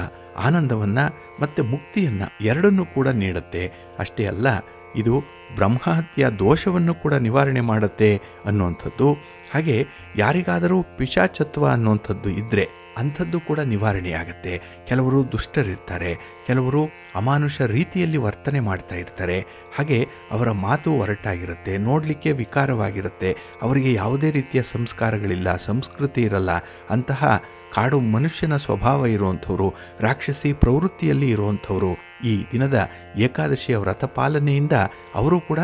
ಆನಂದವನ್ನು ಮತ್ತು ಮುಕ್ತಿಯನ್ನು ಎರಡನ್ನೂ ಕೂಡ ನೀಡುತ್ತೆ. ಅಷ್ಟೇ ಅಲ್ಲ, ಇದು ಬ್ರಹ್ಮಹತ್ಯ ದೋಷವನ್ನು ಕೂಡ ನಿವಾರಣೆ ಮಾಡುತ್ತೆ ಅನ್ನುವಂಥದ್ದು. ಹಾಗೆ ಯಾರಿಗಾದರೂ ಪಿಶಾಚತ್ವ ಅನ್ನುವಂಥದ್ದು ಇದ್ದರೆ ಅಂಥದ್ದು ಕೂಡ ನಿವಾರಣೆಯಾಗುತ್ತೆ. ಕೆಲವರು ದುಷ್ಟರಿರ್ತಾರೆ, ಕೆಲವರು ಅಮಾನುಷ ರೀತಿಯಲ್ಲಿ ವರ್ತನೆ ಮಾಡ್ತಾ ಇರ್ತಾರೆ. ಹಾಗೆ ಅವರ ಮಾತು ಒರಟಾಗಿರುತ್ತೆ, ನೋಡಲಿಕ್ಕೆ ವಿಕಾರವಾಗಿರುತ್ತೆ, ಅವರಿಗೆ ಯಾವುದೇ ರೀತಿಯ ಸಂಸ್ಕಾರಗಳಿಲ್ಲ, ಸಂಸ್ಕೃತಿ ಇರಲ್ಲ. ಅಂತಹ ಕಾಡು ಮನುಷ್ಯನ ಸ್ವಭಾವ ಇರುವಂಥವರು, ರಾಕ್ಷಸಿ ಪ್ರವೃತ್ತಿಯಲ್ಲಿ ಇರುವಂಥವರು ಈ ದಿನದ ಏಕಾದಶಿಯ ವ್ರತ ಪಾಲನೆಯಿಂದ ಅವರು ಕೂಡ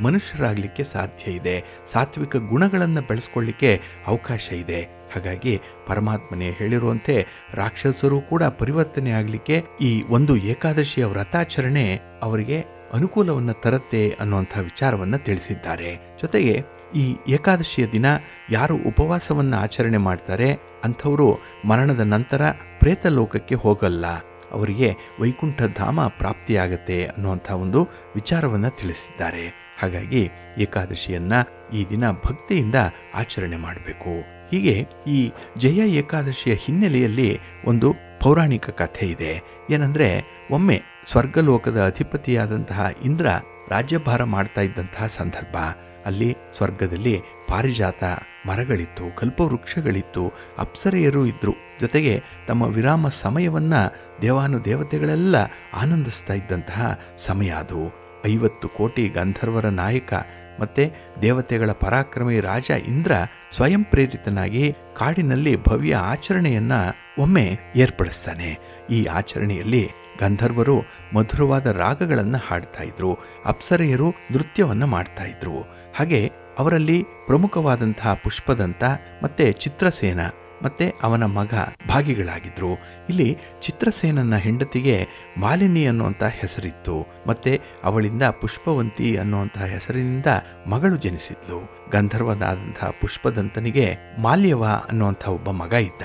ಮನುಷ್ಯರಾಗಲಿಕ್ಕೆ ಸಾಧ್ಯ ಇದೆ, ಸಾತ್ವಿಕ ಗುಣಗಳನ್ನು ಬೆಳೆಸ್ಕೊಳ್ಳಿಕ್ಕೆ ಅವಕಾಶ ಇದೆ. ಹಾಗಾಗಿ ಪರಮಾತ್ಮನೇ ಹೇಳಿರುವಂತೆ ರಾಕ್ಷಸರು ಕೂಡ ಪರಿವರ್ತನೆ ಆಗಲಿಕ್ಕೆ ಈ ಒಂದು ಏಕಾದಶಿಯ ವ್ರತಾಚರಣೆ ಅವರಿಗೆ ಅನುಕೂಲವನ್ನು ತರುತ್ತೆ ಅನ್ನುವಂಥ ವಿಚಾರವನ್ನು ತಿಳಿಸಿದ್ದಾರೆ. ಜೊತೆಗೆ ಈ ಏಕಾದಶಿಯ ದಿನ ಯಾರು ಉಪವಾಸವನ್ನು ಆಚರಣೆ ಮಾಡ್ತಾರೆ ಅಂಥವರು ಮರಣದ ನಂತರ ಪ್ರೇತ ಲೋಕಕ್ಕೆ ಹೋಗಲ್ಲ, ಅವರಿಗೆ ವೈಕುಂಠ ಧಾಮ ಪ್ರಾಪ್ತಿಯಾಗತ್ತೆ ಅನ್ನುವಂಥ ಒಂದು ವಿಚಾರವನ್ನು ತಿಳಿಸಿದ್ದಾರೆ. ಹಾಗಾಗಿ ಏಕಾದಶಿಯನ್ನು ಈ ದಿನ ಭಕ್ತಿಯಿಂದ ಆಚರಣೆ ಮಾಡಬೇಕು. ಹೀಗೆ ಈ ಜಯ ಏಕಾದಶಿಯ ಹಿನ್ನೆಲೆಯಲ್ಲಿ ಒಂದು ಪೌರಾಣಿಕ ಕಥೆ ಇದೆ. ಏನಂದರೆ, ಒಮ್ಮೆ ಸ್ವರ್ಗಲೋಕದ ಅಧಿಪತಿಯಾದಂತಹ ಇಂದ್ರ ರಾಜ್ಯಭಾರ ಮಾಡ್ತಾ ಇದ್ದಂತಹ ಸಂದರ್ಭ. ಅಲ್ಲಿ ಸ್ವರ್ಗದಲ್ಲಿ ಪಾರಿಜಾತ ಮರಗಳಿತ್ತು, ಕಲ್ಪವೃಕ್ಷಗಳಿತ್ತು, ಅಪ್ಸರೆಯರು ಇದ್ದರು. ಜೊತೆಗೆ ತಮ್ಮ ವಿರಾಮ ಸಮಯವನ್ನು ದೇವಾನುದೇವತೆಗಳೆಲ್ಲ ಆನಂದಿಸ್ತಾ ಇದ್ದಂತಹ ಸಮಯ ಅದು. 50 ಕೋಟಿ ಗಂಧರ್ವರ ನಾಯಕ ಮತ್ತು ದೇವತೆಗಳ ಪರಾಕ್ರಮಿ ರಾಜ ಇಂದ್ರ ಸ್ವಯಂ ಪ್ರೇರಿತನಾಗಿ ಕಾಡಿನಲ್ಲಿ ಭವ್ಯ ಆಚರಣೆಯನ್ನು ಒಮ್ಮೆ ಏರ್ಪಡಿಸ್ತಾನೆ. ಈ ಆಚರಣೆಯಲ್ಲಿ ಗಂಧರ್ವರು ಮಧುರವಾದ ರಾಗಗಳನ್ನು ಹಾಡ್ತಾ ಇದ್ರು, ಅಪ್ಸರೆಯರು ನೃತ್ಯವನ್ನು ಮಾಡ್ತಾ ಇದ್ರು. ಹಾಗೆ ಅವರಲ್ಲಿ ಪ್ರಮುಖವಾದಂತಹ ಪುಷ್ಪದಂತ ಮತ್ತು ಚಿತ್ರಸೇನ ಮತ್ತು ಅವನ ಮಗ ಭಾಗಿಗಳಾಗಿದ್ದರು. ಇಲ್ಲಿ ಚಿತ್ರಸೇನನ ಹೆಂಡತಿಗೆ ಮಾಲಿನಿ ಅನ್ನುವಂಥ ಹೆಸರಿತ್ತು ಮತ್ತು ಅವಳಿಂದ ಪುಷ್ಪವಂತಿ ಅನ್ನುವಂಥ ಹೆಸರಿನಿಂದ ಮಗಳು ಜನಿಸಿದ್ಲು. ಗಂಧರ್ವನಾದಂತಹ ಪುಷ್ಪದಂತನಿಗೆ ಮಾಲ್ಯವ ಅನ್ನುವಂಥ ಒಬ್ಬ ಮಗ ಇದ್ದ.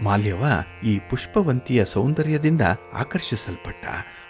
ಮಾಲ್ಯವ ಈ ಪುಷ್ಪವಂತಿಯ ಸೌಂದರ್ಯದಿಂದ ಆಕರ್ಷಿಸಲ್ಪಟ್ಟ.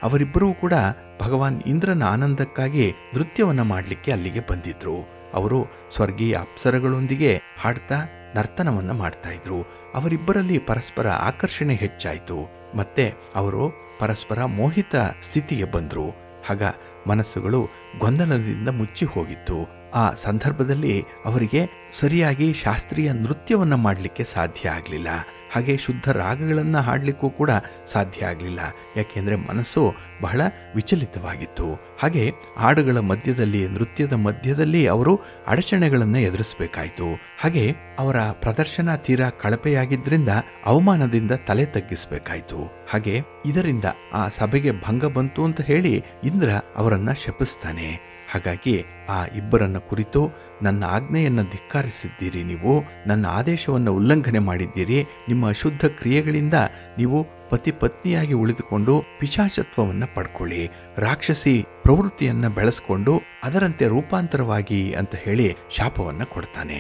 ಅವರಿಬ್ಬರೂ ಕೂಡ ಭಗವಾನ್ ಇಂದ್ರನ ಆನಂದಕ್ಕಾಗಿ ನೃತ್ಯವನ್ನು ಮಾಡಲಿಕ್ಕೆ ಅಲ್ಲಿಗೆ ಬಂದಿದ್ರು. ಅವರು ಸ್ವರ್ಗೀಯ ಅಪ್ಸರಗಳೊಂದಿಗೆ ಹಾಡ್ತಾ ನರ್ತನವನ್ನು ಮಾಡ್ತಾ ಇದ್ರು. ಅವರಿಬ್ಬರಲ್ಲಿ ಪರಸ್ಪರ ಆಕರ್ಷಣೆ ಹೆಚ್ಚಾಯಿತು. ಮತ್ತೆ ಅವರು ಪರಸ್ಪರ ಮೋಹಿತ ಸ್ಥಿತಿಗೆ ಬಂದರು. ಆಗ ಮನಸ್ಸುಗಳು ಗೊಂದಲದಿಂದ ಮುಚ್ಚಿ ಹೋಗಿತ್ತು. ಆ ಸಂದರ್ಭದಲ್ಲಿ ಅವರಿಗೆ ಸರಿಯಾಗಿ ಶಾಸ್ತ್ರೀಯ ನೃತ್ಯವನ್ನು ಮಾಡಲಿಕ್ಕೆ ಸಾಧ್ಯ ಆಗಲಿಲ್ಲ. ಹಾಗೆ ಶುದ್ಧ ರಾಗಗಳನ್ನು ಹಾಡಲಿಕ್ಕೂ ಕೂಡ ಸಾಧ್ಯ ಆಗಲಿಲ್ಲ. ಯಾಕೆಂದರೆ ಮನಸ್ಸು ಬಹಳ ವಿಚಲಿತವಾಗಿತ್ತು. ಹಾಗೆ ಹಾಡುಗಳ ಮಧ್ಯದಲ್ಲಿ, ನೃತ್ಯದ ಮಧ್ಯದಲ್ಲಿ ಅವರು ಅಡಚಣೆಗಳನ್ನು ಎದುರಿಸಬೇಕಾಯಿತು. ಹಾಗೆ ಅವರ ಪ್ರದರ್ಶನ ತೀರಾ ಕಳಪೆಯಾಗಿದ್ದರಿಂದ ಅವಮಾನದಿಂದ ತಲೆ ತಗ್ಗಿಸಬೇಕಾಯಿತು. ಹಾಗೆ ಇದರಿಂದ ಆ ಸಭೆಗೆ ಭಂಗ ಬಂತು ಅಂತ ಹೇಳಿ ಇಂದ್ರ ಅವರನ್ನು ಶಪಿಸ್ತಾನೆ. ಹಾಗಾಗಿ ಆ ಇಬ್ಬರನ್ನ ಕುರಿತು, ನನ್ನ ಆಜ್ಞೆಯನ್ನು ಧಿಕ್ಕಾರಿಸಿದ್ದೀರಿ, ನೀವು ನನ್ನ ಆದೇಶವನ್ನು ಉಲ್ಲಂಘನೆ ಮಾಡಿದ್ದೀರಿ, ನಿಮ್ಮ ಅಶುದ್ಧ ಕ್ರಿಯೆಗಳಿಂದ ನೀವು ಪತಿ ಪತ್ನಿಯಾಗಿ ಉಳಿದುಕೊಂಡು ಪಿಶಾಚತ್ವವನ್ನು ಪಡ್ಕೊಳ್ಳಿ, ರಾಕ್ಷಸಿ ಪ್ರವೃತ್ತಿಯನ್ನು ಬೆಳೆಸ್ಕೊಂಡು ಅದರಂತೆ ರೂಪಾಂತರವಾಗಿ ಅಂತ ಹೇಳಿ ಶಾಪವನ್ನು ಕೊಡ್ತಾನೆ.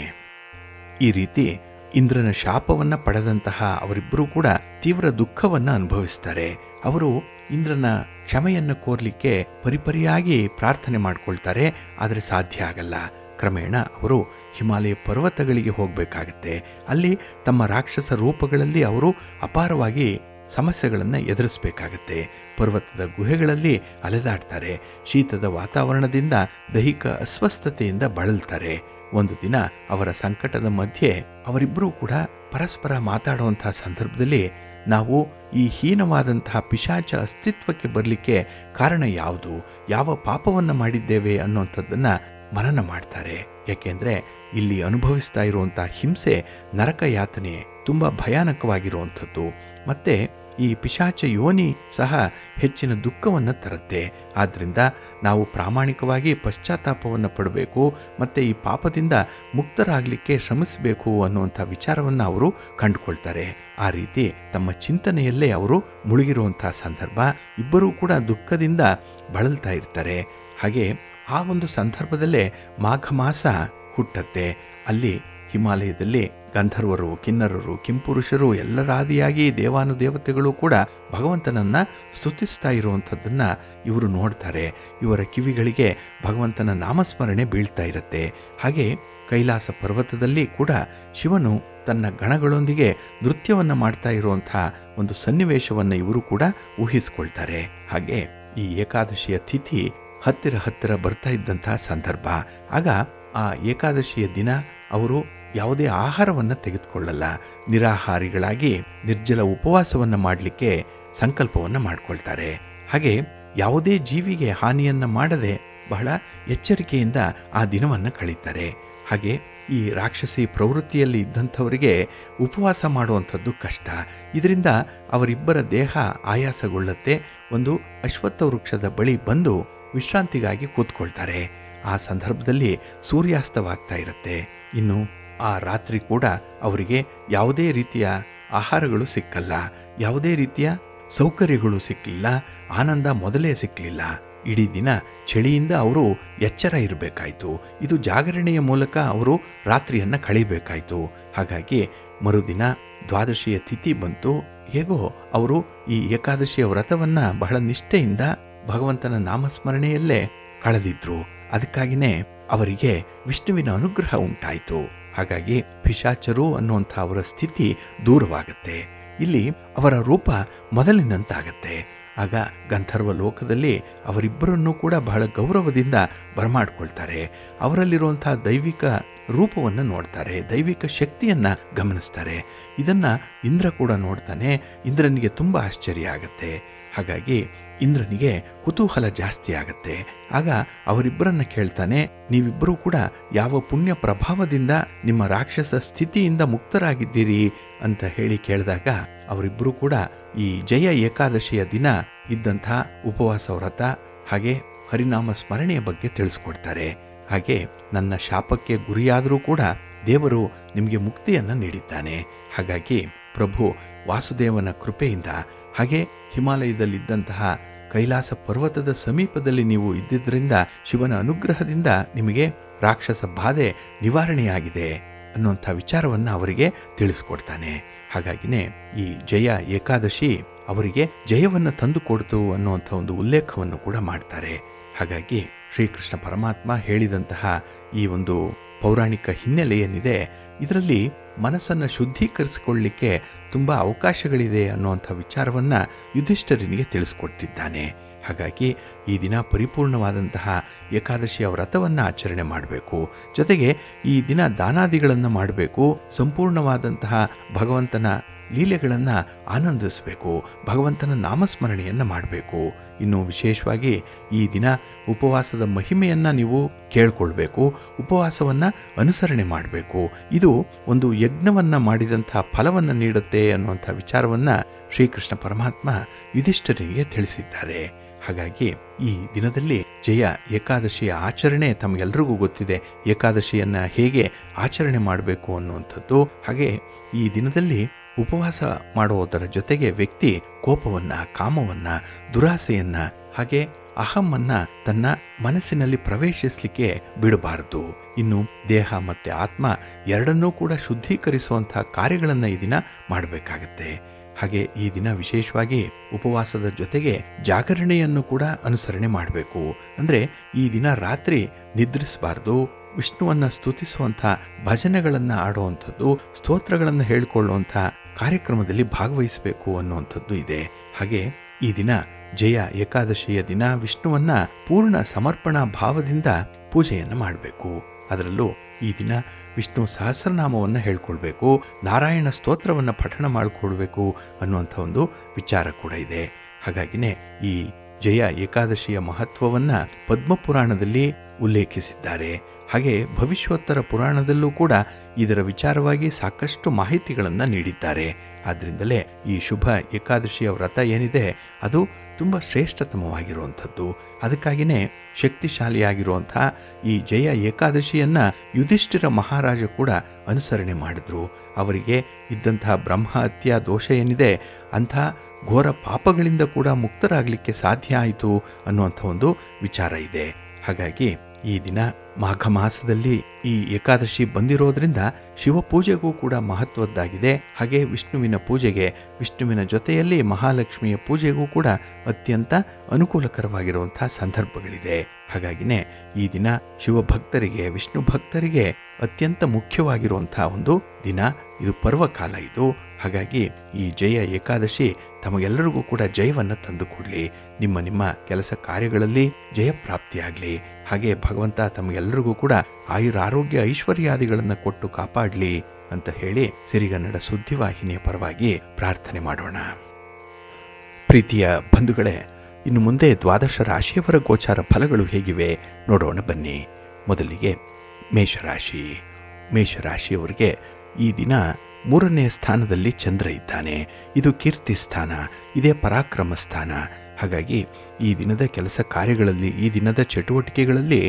ಈ ರೀತಿ ಇಂದ್ರನ ಶಾಪವನ್ನು ಪಡೆದಂತಹ ಅವರಿಬ್ಬರೂ ಕೂಡ ತೀವ್ರ ದುಃಖವನ್ನು ಅನುಭವಿಸ್ತಾರೆ. ಅವರು ಇಂದ್ರನ ಕ್ಷಮೆಯನ್ನು ಕೋರ್ಲಿಕ್ಕೆ ಪರಿಪರಿಯಾಗಿ ಪ್ರಾರ್ಥನೆ ಮಾಡ್ಕೊಳ್ತಾರೆ, ಆದರೆ ಸಾಧ್ಯ ಆಗಲ್ಲ. ಕ್ರಮೇಣ ಅವರು ಹಿಮಾಲಯ ಪರ್ವತಗಳಿಗೆ ಹೋಗಬೇಕಾಗತ್ತೆ. ಅಲ್ಲಿ ತಮ್ಮ ರಾಕ್ಷಸ ರೂಪಗಳಲ್ಲಿ ಅವರು ಅಪಾರವಾಗಿ ಸಮಸ್ಯೆಗಳನ್ನು ಎದುರಿಸಬೇಕಾಗತ್ತೆ. ಪರ್ವತದ ಗುಹೆಗಳಲ್ಲಿ ಅಲೆದಾಡ್ತಾರೆ. ಶೀತದ ವಾತಾವರಣದಿಂದ ದೈಹಿಕ ಅಸ್ವಸ್ಥತೆಯಿಂದ ಬಳಲ್ತಾರೆ. ಒಂದು ದಿನ ಅವರ ಸಂಕಟದ ಮಧ್ಯೆ ಅವರಿಬ್ಬರೂ ಕೂಡ ಪರಸ್ಪರ ಮಾತಾಡುವಂತಹ ಸಂದರ್ಭದಲ್ಲಿ, ನಾವು ಈ ಹೀನವಾದಂತಹ ಪಿಶಾಚ ಅಸ್ತಿತ್ವಕ್ಕೆ ಬರಲಿಕ್ಕೆ ಕಾರಣ ಯಾವುದು, ಯಾವ ಪಾಪವನ್ನು ಮಾಡಿದ್ದೇವೆ ಅನ್ನುವಂಥದ್ದನ್ನು ಮನನ ಮಾಡ್ತಾರೆ. ಯಾಕೆಂದರೆ ಇಲ್ಲಿ ಅನುಭವಿಸ್ತಾ ಇರುವಂಥ ಹಿಂಸೆ, ನರಕ ಯಾತನೆ ತುಂಬ ಭಯಾನಕವಾಗಿರುವಂಥದ್ದು. ಮತ್ತು ಈ ಪಿಶಾಚ ಯೋನಿ ಸಹ ಹೆಚ್ಚಿನ ದುಃಖವನ್ನು ತರುತ್ತೆ. ಆದ್ದರಿಂದ ನಾವು ಪ್ರಾಮಾಣಿಕವಾಗಿ ಪಶ್ಚಾತ್ತಾಪವನ್ನು ಪಡಬೇಕು ಮತ್ತು ಈ ಪಾಪದಿಂದ ಮುಕ್ತರಾಗಲಿಕ್ಕೆ ಶ್ರಮಿಸಬೇಕು ಅನ್ನುವಂಥ ವಿಚಾರವನ್ನು ಅವರು ಕಂಡುಕೊಳ್ತಾರೆ. ಆ ರೀತಿ ತಮ್ಮ ಚಿಂತನೆಯಲ್ಲೇ ಅವರು ಮುಳುಗಿರುವಂಥ ಸಂದರ್ಭ. ಇಬ್ಬರೂ ಕೂಡ ದುಃಖದಿಂದ ಬಳಲ್ತಾ ಇರ್ತಾರೆ. ಹಾಗೆ ಆ ಒಂದು ಸಂದರ್ಭದಲ್ಲೇ ಮಾಘ ಮಾಸ ಹುಟ್ಟತ್ತೆ. ಅಲ್ಲಿ ಹಿಮಾಲಯದಲ್ಲಿ ಗಂಧರ್ವರು, ಕಿನ್ನರರು, ಕಿಂಪುರುಷರು ಎಲ್ಲರಾದಿಯಾಗಿ ದೇವಾನುದೇವತೆಗಳು ಕೂಡ ಭಗವಂತನನ್ನು ಸ್ತುತಿಸ್ತಾ ಇರುವಂಥದ್ದನ್ನು ಇವರು ನೋಡ್ತಾರೆ. ಇವರ ಕಿವಿಗಳಿಗೆ ಭಗವಂತನ ನಾಮಸ್ಮರಣೆ ಬೀಳ್ತಾ ಇರುತ್ತೆ. ಹಾಗೆ ಕೈಲಾಸ ಪರ್ವತದಲ್ಲಿ ಕೂಡ ಶಿವನು ತನ್ನ ಗಣಗಳೊಂದಿಗೆ ನೃತ್ಯವನ್ನು ಮಾಡ್ತಾ ಇರುವಂಥ ಒಂದು ಸನ್ನಿವೇಶವನ್ನು ಇವರು ಕೂಡ ಊಹಿಸ್ಕೊಳ್ತಾರೆ. ಹಾಗೆ ಈ ಏಕಾದಶಿಯ ತಿಥಿ ಹತ್ತಿರ ಬರ್ತಾ ಇದ್ದಂತಹ ಸಂದರ್ಭ. ಆಗ ಆ ಏಕಾದಶಿಯ ದಿನ ಅವರು ಯಾವುದೇ ಆಹಾರವನ್ನು ತೆಗೆದುಕೊಳ್ಳಲ್ಲ. ನಿರಾಹಾರಿಗಳಾಗಿ ನಿರ್ಜಲ ಉಪವಾಸವನ್ನು ಮಾಡಲಿಕ್ಕೆ ಸಂಕಲ್ಪವನ್ನು ಮಾಡಿಕೊಳ್ತಾರೆ. ಹಾಗೆ ಯಾವುದೇ ಜೀವಿಗೆ ಹಾನಿಯನ್ನು ಮಾಡದೆ ಬಹಳ ಎಚ್ಚರಿಕೆಯಿಂದ ಆ ದಿನವನ್ನು ಕಳೀತಾರೆ. ಹಾಗೆ ಈ ರಾಕ್ಷಸಿ ಪ್ರವೃತ್ತಿಯಲ್ಲಿ ಇದ್ದಂಥವರಿಗೆ ಉಪವಾಸ ಮಾಡುವಂಥದ್ದು ಕಷ್ಟ. ಇದರಿಂದ ಅವರಿಬ್ಬರ ದೇಹ ಆಯಾಸಗೊಳ್ಳುತ್ತೆ. ಒಂದು ಅಶ್ವತ್ಥ ವೃಕ್ಷದ ಬಳಿ ಬಂದು ವಿಶ್ರಾಂತಿಗಾಗಿ ಕೂತ್ಕೊಳ್ತಾರೆ. ಆ ಸಂದರ್ಭದಲ್ಲಿ ಸೂರ್ಯಾಸ್ತವಾಗ್ತಾ ಇರುತ್ತೆ. ಇನ್ನು ಆ ರಾತ್ರಿ ಕೂಡ ಅವರಿಗೆ ಯಾವುದೇ ರೀತಿಯ ಆಹಾರಗಳು ಸಿಕ್ಕಲ್ಲ, ಯಾವುದೇ ರೀತಿಯ ಸೌಕರ್ಯಗಳು ಸಿಕ್ಕಲಿಲ್ಲ, ಆನಂದ ಮೊದಲೇ ಸಿಕ್ಕಲಿಲ್ಲ. ಇಡೀ ದಿನ ಚಳಿಯಿಂದ ಅವರು ಎಚ್ಚರ ಇರಬೇಕಾಯಿತು. ಇದು ಜಾಗರಣೆಯ ಮೂಲಕ ಅವರು ರಾತ್ರಿಯನ್ನು ಕಳೀಬೇಕಾಯಿತು. ಹಾಗಾಗಿ ಮರುದಿನ ದ್ವಾದಶಿಯ ತಿಥಿ ಬಂತು. ಹೇಗೋ ಅವರು ಈ ಏಕಾದಶಿಯ ವ್ರತವನ್ನು ಬಹಳ ನಿಷ್ಠೆಯಿಂದ ಭಗವಂತನ ನಾಮಸ್ಮರಣೆಯಲ್ಲೇ ಕಳೆದಿದ್ರು. ಅದಕ್ಕಾಗಿಯೇ ಅವರಿಗೆ ವಿಷ್ಣುವಿನ ಅನುಗ್ರಹ ಉಂಟಾಯಿತು. ಹಾಗಾಗಿ ಪಿಶಾಚರು ಅನ್ನುವಂಥ ಅವರ ಸ್ಥಿತಿ ದೂರವಾಗುತ್ತೆ. ಇಲ್ಲಿ ಅವರ ರೂಪ ಮೊದಲಿನಂತಾಗತ್ತೆ. ಆಗ ಗಂಧರ್ವ ಲೋಕದಲ್ಲಿ ಅವರಿಬ್ಬರನ್ನೂ ಕೂಡ ಬಹಳ ಗೌರವದಿಂದ ಬರಮಾಡ್ಕೊಳ್ತಾರೆ. ಅವರಲ್ಲಿರುವಂಥ ದೈವಿಕ ರೂಪವನ್ನು ನೋಡ್ತಾರೆ, ದೈವಿಕ ಶಕ್ತಿಯನ್ನು ಗಮನಿಸ್ತಾರೆ. ಇದನ್ನು ಇಂದ್ರ ಕೂಡ ನೋಡ್ತಾನೆ. ಇಂದ್ರನಿಗೆ ತುಂಬ ಆಶ್ಚರ್ಯ ಆಗುತ್ತೆ. ಹಾಗಾಗಿ ಇಂದ್ರನಿಗೆ ಕುತೂಹಲ ಜಾಸ್ತಿ ಆಗುತ್ತೆ. ಆಗ ಅವರಿಬ್ಬರನ್ನ ಕೇಳ್ತಾನೆ, ನೀವಿಬ್ಬರೂ ಕೂಡ ಯಾವ ಪುಣ್ಯ ಪ್ರಭಾವದಿಂದ ನಿಮ್ಮ ರಾಕ್ಷಸ ಸ್ಥಿತಿಯಿಂದ ಮುಕ್ತರಾಗಿದ್ದೀರಿ ಅಂತ ಹೇಳಿ ಕೇಳಿದಾಗ ಅವರಿಬ್ಬರೂ ಕೂಡ ಈ ಜಯ ಏಕಾದಶಿಯ ದಿನ ಇದ್ದಂಥ ಉಪವಾಸ ವ್ರತ ಹಾಗೆ ಹರಿನಾಮ ಸ್ಮರಣೆಯ ಬಗ್ಗೆ ತಿಳಿಸ್ಕೊಡ್ತಾರೆ. ಹಾಗೆ ನನ್ನ ಶಾಪಕ್ಕೆ ಗುರಿಯಾದರೂ ಕೂಡ ದೇವರು ನಿಮಗೆ ಮುಕ್ತಿಯನ್ನು ನೀಡಿದ್ದಾನೆ. ಹಾಗಾಗಿ ಪ್ರಭು ವಾಸುದೇವನ ಕೃಪೆಯಿಂದ ಹಾಗೆ ಹಿಮಾಲಯದಲ್ಲಿದ್ದಂತಹ ಕೈಲಾಸ ಪರ್ವತದ ಸಮೀಪದಲ್ಲಿ ನೀವು ಇದ್ದಿದ್ದರಿಂದ ಶಿವನ ಅನುಗ್ರಹದಿಂದ ನಿಮಗೆ ರಾಕ್ಷಸ ಬಾಧೆ ನಿವಾರಣೆಯಾಗಿದೆ ಅನ್ನುವಂಥ ವಿಚಾರವನ್ನು ಅವರಿಗೆ ತಿಳಿಸ್ಕೊಡ್ತಾನೆ. ಹಾಗಾಗಿನೇ ಈ ಜಯ ಏಕಾದಶಿ ಅವರಿಗೆ ಜಯವನ್ನು ತಂದುಕೊಡ್ತು ಅನ್ನುವಂಥ ಒಂದು ಉಲ್ಲೇಖವನ್ನು ಕೂಡ ಮಾಡ್ತಾರೆ. ಹಾಗಾಗಿ ಶ್ರೀಕೃಷ್ಣ ಪರಮಾತ್ಮ ಹೇಳಿದಂತಹ ಈ ಒಂದು ಪೌರಾಣಿಕ ಹಿನ್ನೆಲೆ ಏನಿದೆ, ಇದರಲ್ಲಿ ಮನಸ್ಸನ್ನು ಶುದ್ಧೀಕರಿಸಿಕೊಳ್ಳಲಿಕ್ಕೆ ತುಂಬ ಅವಕಾಶಗಳಿದೆ ಅನ್ನುವಂಥ ವಿಚಾರವನ್ನು ಯುಧಿಷ್ಠಿರನಿಗೆ ತಿಳಿಸ್ಕೊಟ್ಟಿದ್ದಾನೆ. ಹಾಗಾಗಿ ಈ ದಿನ ಪರಿಪೂರ್ಣವಾದಂತಹ ಏಕಾದಶಿಯ ವ್ರತವನ್ನು ಆಚರಣೆ ಮಾಡಬೇಕು. ಜೊತೆಗೆ ಈ ದಿನ ದಾನಾದಿಗಳನ್ನು ಮಾಡಬೇಕು. ಸಂಪೂರ್ಣವಾದಂತಹ ಭಗವಂತನ ಲೀಲೆಗಳನ್ನು ಆನಂದಿಸಬೇಕು. ಭಗವಂತನ ನಾಮಸ್ಮರಣೆಯನ್ನು ಮಾಡಬೇಕು. ಇನ್ನು ವಿಶೇಷವಾಗಿ ಈ ದಿನ ಉಪವಾಸದ ಮಹಿಮೆಯನ್ನು ನೀವು ಕೇಳ್ಕೊಳ್ಬೇಕು. ಉಪವಾಸವನ್ನು ಅನುಸರಣೆ ಮಾಡಬೇಕು. ಇದು ಒಂದು ಯಜ್ಞವನ್ನು ಮಾಡಿದಂಥ ಫಲವನ್ನು ನೀಡುತ್ತೆ ಅನ್ನುವಂಥ ವಿಚಾರವನ್ನು ಶ್ರೀಕೃಷ್ಣ ಪರಮಾತ್ಮ ಯುಧಿಷ್ಠಿರನಿಗೆ ತಿಳಿಸಿದ್ದಾರೆ. ಹಾಗಾಗಿ ಈ ದಿನದಲ್ಲಿ ಜಯ ಏಕಾದಶಿಯ ಆಚರಣೆ ತಮಗೆಲ್ಲರಿಗೂ ಗೊತ್ತಿದೆ. ಏಕಾದಶಿಯನ್ನು ಹೇಗೆ ಆಚರಣೆ ಮಾಡಬೇಕು ಅನ್ನುವಂಥದ್ದು. ಹಾಗೆ ಈ ದಿನದಲ್ಲಿ ಉಪವಾಸ ಮಾಡುವುದರ ಜೊತೆಗೆ ವ್ಯಕ್ತಿ ಕೋಪವನ್ನು, ಕಾಮವನ್ನು, ದುರಾಸೆಯನ್ನು ಹಾಗೆ ಅಹಮ್ಮನ್ನು ತನ್ನ ಮನಸ್ಸಿನಲ್ಲಿ ಪ್ರವೇಶಿಸಲಿಕ್ಕೆ ಬಿಡಬಾರದು. ಇನ್ನು ದೇಹ ಮತ್ತು ಆತ್ಮ ಎರಡನ್ನೂ ಕೂಡ ಶುದ್ಧೀಕರಿಸುವಂಥ ಕಾರ್ಯಗಳನ್ನು ಈ ದಿನ ಮಾಡಬೇಕಾಗತ್ತೆ. ಹಾಗೆ ಈ ದಿನ ವಿಶೇಷವಾಗಿ ಉಪವಾಸದ ಜೊತೆಗೆ ಜಾಗರಣೆಯನ್ನು ಕೂಡ ಅನುಸರಣೆ ಮಾಡಬೇಕು. ಅಂದರೆ ಈ ದಿನ ರಾತ್ರಿ ನಿದ್ರಿಸಬಾರ್ದು. ವಿಷ್ಣುವನ್ನು ಸ್ತುತಿಸುವಂಥ ಭಜನೆಗಳನ್ನು ಆಡುವಂಥದ್ದು, ಸ್ತೋತ್ರಗಳನ್ನು ಹೇಳಿಕೊಳ್ಳುವಂಥ ಕಾರ್ಯಕ್ರಮದಲ್ಲಿ ಭಾಗವಹಿಸಬೇಕು ಅನ್ನುವಂಥದ್ದು ಇದೆ. ಹಾಗೆ ಈ ದಿನ ಜಯ ಏಕಾದಶಿಯ ದಿನ ವಿಷ್ಣುವನ್ನು ಪೂರ್ಣ ಸಮರ್ಪಣಾ ಭಾವದಿಂದ ಪೂಜೆಯನ್ನು ಮಾಡಬೇಕು. ಅದರಲ್ಲೂ ಈ ದಿನ ವಿಷ್ಣು ಸಹಸ್ರನಾಮವನ್ನು ಹೇಳ್ಕೊಳ್ಬೇಕು, ನಾರಾಯಣ ಸ್ತೋತ್ರವನ್ನು ಪಠಣ ಮಾಡಿಕೊಳ್ಬೇಕು ಅನ್ನುವಂಥ ಒಂದು ವಿಚಾರ ಕೂಡ ಇದೆ. ಹಾಗಾಗಿನೇ ಈ ಜಯ ಏಕಾದಶಿಯ ಮಹತ್ವವನ್ನು ಪದ್ಮಪುರಾಣದಲ್ಲಿ ಉಲ್ಲೇಖಿಸಿದ್ದಾರೆ. ಹಾಗೆ ಭವಿಷ್ಯೋತ್ತರ ಪುರಾಣದಲ್ಲೂ ಕೂಡ ಇದರ ವಿಚಾರವಾಗಿ ಸಾಕಷ್ಟು ಮಾಹಿತಿಗಳನ್ನು ನೀಡಿದ್ದಾರೆ. ಆದ್ದರಿಂದಲೇ ಈ ಶುಭ ಏಕಾದಶಿಯ ವ್ರತ ಏನಿದೆ ಅದು ತುಂಬ ಶ್ರೇಷ್ಠತಮವಾಗಿರುವಂಥದ್ದು. ಅದಕ್ಕಾಗಿಯೇ ಶಕ್ತಿಶಾಲಿಯಾಗಿರುವಂಥ ಈ ಜಯ ಏಕಾದಶಿಯನ್ನು ಯುಧಿಷ್ಠಿರ ಮಹಾರಾಜ ಕೂಡ ಅನುಸರಣೆ ಮಾಡಿದ್ರು. ಅವರಿಗೆ ಇದ್ದಂತಹ ಬ್ರಹ್ಮಹತ್ಯಾ ದೋಷ ಏನಿದೆ ಅಂಥ ಘೋರ ಪಾಪಗಳಿಂದ ಕೂಡ ಮುಕ್ತರಾಗಲಿಕ್ಕೆ ಸಾಧ್ಯ ಆಯಿತು ಅನ್ನುವಂಥ ಒಂದು ವಿಚಾರ ಇದೆ. ಹಾಗಾಗಿ ಈ ದಿನ ಮಾಘ ಮಾಸದಲ್ಲಿ ಈ ಏಕಾದಶಿ ಬಂದಿರೋದ್ರಿಂದ ಶಿವಪೂಜೆಗೂ ಕೂಡ ಮಹತ್ವದ್ದಾಗಿದೆ. ಹಾಗೆ ವಿಷ್ಣುವಿನ ಪೂಜೆಗೆ, ವಿಷ್ಣುವಿನ ಜೊತೆಯಲ್ಲಿ ಮಹಾಲಕ್ಷ್ಮಿಯ ಪೂಜೆಗೂ ಕೂಡ ಅತ್ಯಂತ ಅನುಕೂಲಕರವಾಗಿರುವಂಥ ಸಂದರ್ಭಗಳಿದೆ. ಹಾಗಾಗಿನೇ ಈ ದಿನ ಶಿವಭಕ್ತರಿಗೆ, ವಿಷ್ಣು ಭಕ್ತರಿಗೆ ಅತ್ಯಂತ ಮುಖ್ಯವಾಗಿರುವಂಥ ಒಂದು ದಿನ. ಇದು ಪರ್ವಕಾಲ ಇದು. ಹಾಗಾಗಿ ಈ ಜಯ ಏಕಾದಶಿ ತಮಗೆಲ್ಲರಿಗೂ ಕೂಡ ಜಯವನ್ನು ತಂದುಕೊಡಲಿ. ನಿಮ್ಮ ನಿಮ್ಮ ಕೆಲಸ ಕಾರ್ಯಗಳಲ್ಲಿ ಜಯಪ್ರಾಪ್ತಿಯಾಗಲಿ. ಹಾಗೆ ಭಗವಂತ ತಮಗೆಲ್ಲರಿಗೂ ಕೂಡ ಆಯುರಾರೋಗ್ಯ ಐಶ್ವರ್ಯಾದಿಗಳನ್ನು ಕೊಟ್ಟು ಕಾಪಾಡಲಿ ಅಂತ ಹೇಳಿ ಸಿರಿಗನ್ನಡ ಸುದ್ದಿವಾಹಿನಿಯ ಪರವಾಗಿ ಪ್ರಾರ್ಥನೆ ಮಾಡೋಣ. ಪ್ರೀತಿಯ ಬಂಧುಗಳೇ, ಇನ್ನು ಮುಂದೆ ದ್ವಾದಶ ರಾಶಿಯವರ ಗೋಚಾರ ಫಲಗಳು ಹೇಗಿವೆ ನೋಡೋಣ ಬನ್ನಿ. ಮೊದಲಿಗೆ ಮೇಷರಾಶಿ. ಮೇಷರಾಶಿಯವರಿಗೆ ಈ ದಿನ 3ನೇ ಸ್ಥಾನದಲ್ಲಿ ಚಂದ್ರ ಇದ್ದಾನೆ. ಇದು ಕೀರ್ತಿ ಸ್ಥಾನ, ಇದೇ ಪರಾಕ್ರಮ ಸ್ಥಾನ. ಹಾಗಾಗಿ ಈ ದಿನದ ಕೆಲಸ ಕಾರ್ಯಗಳಲ್ಲಿ, ಈ ದಿನದ ಚಟುವಟಿಕೆಗಳಲ್ಲಿ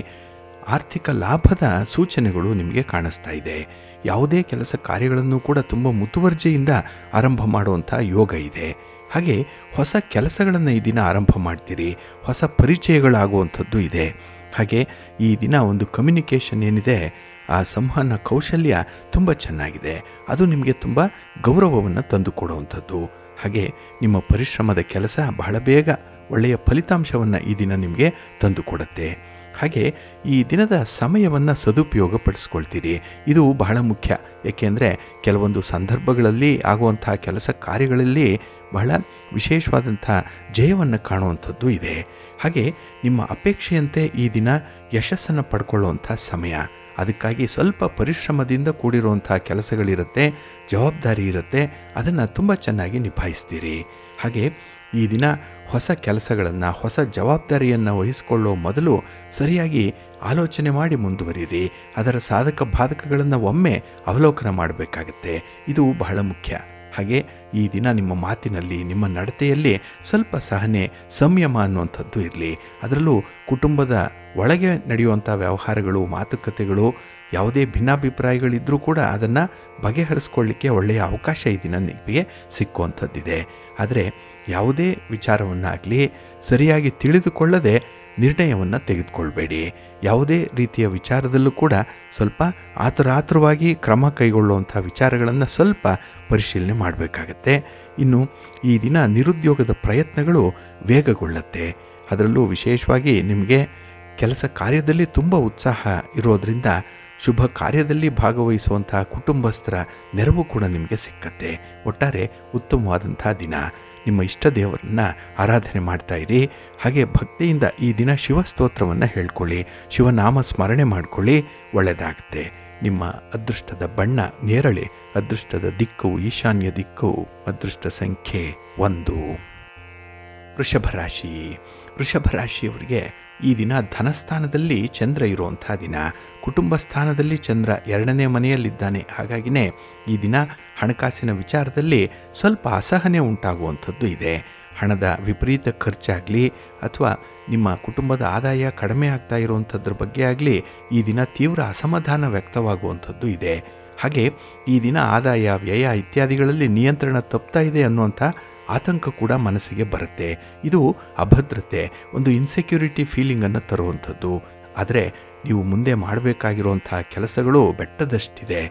ಆರ್ಥಿಕ ಲಾಭದ ಸೂಚನೆಗಳು ನಿಮಗೆ ಕಾಣಿಸ್ತಾ ಇದೆ. ಯಾವುದೇ ಕೆಲಸ ಕಾರ್ಯಗಳನ್ನು ಕೂಡ ತುಂಬ ಮುತುವರ್ಜಿಯಿಂದ ಆರಂಭ ಮಾಡುವಂಥ ಯೋಗ ಇದೆ. ಹಾಗೆ ಹೊಸ ಕೆಲಸಗಳನ್ನು ಈ ದಿನ ಆರಂಭ ಮಾಡ್ತೀರಿ. ಹೊಸ ಪರಿಚಯಗಳಾಗುವಂಥದ್ದು ಇದೆ. ಹಾಗೆ ಈ ದಿನ ಒಂದು ಕಮ್ಯುನಿಕೇಷನ್ ಏನಿದೆ, ಆ ಸಂವಹನ ಕೌಶಲ್ಯ ತುಂಬ ಚೆನ್ನಾಗಿದೆ. ಅದು ನಿಮಗೆ ತುಂಬ ಗೌರವವನ್ನು ತಂದುಕೊಡುವಂಥದ್ದು. ಹಾಗೆ ನಿಮ್ಮ ಪರಿಶ್ರಮದ ಕೆಲಸ ಬಹಳ ಬೇಗ ಒಳ್ಳೆಯ ಫಲಿತಾಂಶವನ್ನು ಈ ದಿನ ನಿಮಗೆ ತಂದುಕೊಡುತ್ತೆ. ಹಾಗೆ ಈ ದಿನದ ಸಮಯವನ್ನು ಸದುಪಯೋಗಪಡಿಸ್ಕೊಳ್ತೀರಿ. ಇದು ಬಹಳ ಮುಖ್ಯ. ಏಕೆಂದರೆ ಕೆಲವೊಂದು ಸಂದರ್ಭಗಳಲ್ಲಿ ಆಗುವಂಥ ಕೆಲಸ ಕಾರ್ಯಗಳಲ್ಲಿ ಬಹಳ ವಿಶೇಷವಾದಂಥ ಜಯವನ್ನು ಕಾಣುವಂಥದ್ದು ಇದೆ. ಹಾಗೆ ನಿಮ್ಮ ಅಪೇಕ್ಷೆಯಂತೆ ಈ ದಿನ ಯಶಸ್ಸನ್ನು ಪಡ್ಕೊಳ್ಳುವಂಥ ಸಮಯ. ಅದಕ್ಕಾಗಿ ಸ್ವಲ್ಪ ಪರಿಶ್ರಮದಿಂದ ಕೂಡಿರುವಂಥ ಕೆಲಸಗಳಿರುತ್ತೆ, ಜವಾಬ್ದಾರಿ ಇರುತ್ತೆ. ಅದನ್ನು ತುಂಬ ಚೆನ್ನಾಗಿ ನಿಭಾಯಿಸ್ತೀರಿ. ಹಾಗೆ ಈ ದಿನ ಹೊಸ ಕೆಲಸಗಳನ್ನು, ಹೊಸ ಜವಾಬ್ದಾರಿಯನ್ನು ವಹಿಸಿಕೊಳ್ಳೋ ಮೊದಲು ಸರಿಯಾಗಿ ಆಲೋಚನೆ ಮಾಡಿ ಮುಂದುವರಿಯಿರಿ. ಅದರ ಸಾಧಕ ಬಾಧಕಗಳನ್ನು ಒಮ್ಮೆ ಅವಲೋಕನ ಮಾಡಬೇಕಾಗತ್ತೆ. ಇದು ಬಹಳ ಮುಖ್ಯ. ಹಾಗೆ ಈ ದಿನ ನಿಮ್ಮ ಮಾತಿನಲ್ಲಿ, ನಿಮ್ಮ ನಡತೆಯಲ್ಲಿ ಸ್ವಲ್ಪ ಸಹನೆ, ಸಂಯಮ ಅನ್ನುವಂಥದ್ದು ಇರಲಿ. ಅದರಲ್ಲೂ ಕುಟುಂಬದ ಒಳಗೆ ನಡೆಯುವಂಥ ವ್ಯವಹಾರಗಳು, ಮಾತುಕತೆಗಳು, ಯಾವುದೇ ಭಿನ್ನಾಭಿಪ್ರಾಯಗಳಿದ್ದರೂ ಕೂಡ ಅದನ್ನು ಬಗೆಹರಿಸ್ಕೊಳ್ಳಿಕ್ಕೆ ಒಳ್ಳೆಯ ಅವಕಾಶ ಈ ದಿನ ನಿಮಗೆ ಸಿಕ್ಕುವಂಥದ್ದಿದೆ. ಆದರೆ ಯಾವುದೇ ವಿಚಾರವನ್ನಾಗಲಿ ಸರಿಯಾಗಿ ತಿಳಿದುಕೊಳ್ಳದೆ ನಿರ್ಣಯವನ್ನು ತೆಗೆದುಕೊಳ್ಬೇಡಿ. ಯಾವುದೇ ರೀತಿಯ ವಿಚಾರದಲ್ಲೂ ಕೂಡ ಸ್ವಲ್ಪ ಆತುರಾತುರವಾಗಿ ಕ್ರಮ ಕೈಗೊಳ್ಳುವಂಥ ವಿಚಾರಗಳನ್ನು ಸ್ವಲ್ಪ ಪರಿಶೀಲನೆ ಮಾಡಬೇಕಾಗತ್ತೆ. ಇನ್ನು ಈ ದಿನ ನಿರುದ್ಯೋಗದ ಪ್ರಯತ್ನಗಳು ವೇಗಗೊಳ್ಳುತ್ತೆ. ಅದರಲ್ಲೂ ವಿಶೇಷವಾಗಿ ನಿಮಗೆ ಕೆಲಸ ಕಾರ್ಯದಲ್ಲಿ ತುಂಬ ಉತ್ಸಾಹ ಇರೋದರಿಂದ ಶುಭ ಕಾರ್ಯದಲ್ಲಿ ಭಾಗವಹಿಸುವಂಥ ಕುಟುಂಬಸ್ಥರ ನೆರವು ಕೂಡ ನಿಮಗೆ ಸಿಕ್ಕತ್ತೆ. ಒಟ್ಟಾರೆ ಉತ್ತಮವಾದಂಥ ದಿನ. ನಿಮ್ಮ ಇಷ್ಟ ದೇವರನ್ನು ಆರಾಧನೆ ಮಾಡ್ತಾ ಇರಿ. ಹಾಗೆ ಭಕ್ತಿಯಿಂದ ಈ ದಿನ ಶಿವಸ್ತೋತ್ರವನ್ನು ಹೇಳ್ಕೊಳ್ಳಿ, ಶಿವನಾಮ ಸ್ಮರಣೆ ಮಾಡಿಕೊಳ್ಳಿ. ಒಳ್ಳೆಯದಾಗುತ್ತೆ. ನಿಮ್ಮ ಅದೃಷ್ಟದ ಬಣ್ಣ ನೇರಳೆ, ಅದೃಷ್ಟದ ದಿಕ್ಕು ಈಶಾನ್ಯ ದಿಕ್ಕು, ಅದೃಷ್ಟ ಸಂಖ್ಯೆ 1. ವೃಷಭ ರಾಶಿ. ವೃಷಭ ರಾಶಿಯವರಿಗೆ ಈ ದಿನ ಧನಸ್ಥಾನದಲ್ಲಿ ಚಂದ್ರ ಇರುವಂಥ ದಿನ. ಕುಟುಂಬ ಸ್ಥಾನದಲ್ಲಿ ಚಂದ್ರ 2ನೇ ಮನೆಯಲ್ಲಿದ್ದಾನೆ. ಹಾಗಾಗಿನೇ ಈ ದಿನ ಹಣಕಾಸಿನ ವಿಚಾರದಲ್ಲಿ ಸ್ವಲ್ಪ ಅಸಹನೆ ಉಂಟಾಗುವಂಥದ್ದು ಇದೆ. ಹಣದ ವಿಪರೀತ ಖರ್ಚಾಗಲಿ ಅಥವಾ ನಿಮ್ಮ ಕುಟುಂಬದ ಆದಾಯ ಕಡಿಮೆ ಆಗ್ತಾ ಇರುವಂಥದ್ರ ಬಗ್ಗೆ ಆಗಲಿ ಈ ದಿನ ತೀವ್ರ ಅಸಮಾಧಾನ ವ್ಯಕ್ತವಾಗುವಂಥದ್ದು ಇದೆ. ಹಾಗೆ ಈ ದಿನ ಆದಾಯ, ವ್ಯಯ ಇತ್ಯಾದಿಗಳಲ್ಲಿ ನಿಯಂತ್ರಣ ತಪ್ತಾ ಇದೆ ಅನ್ನುವಂಥ ಆತಂಕ ಕೂಡ ಮನಸ್ಸಿಗೆ ಬರುತ್ತೆ. ಇದು ಅಭದ್ರತೆ, ಒಂದು ಇನ್ಸೆಕ್ಯೂರಿಟಿ ಫೀಲಿಂಗನ್ನು ತರುವಂಥದ್ದು. ಆದರೆ ನೀವು ಮುಂದೆ ಮಾಡಬೇಕಾಗಿರುವಂಥ ಕೆಲಸಗಳು ಬೆಟ್ಟದಷ್ಟಿದೆ.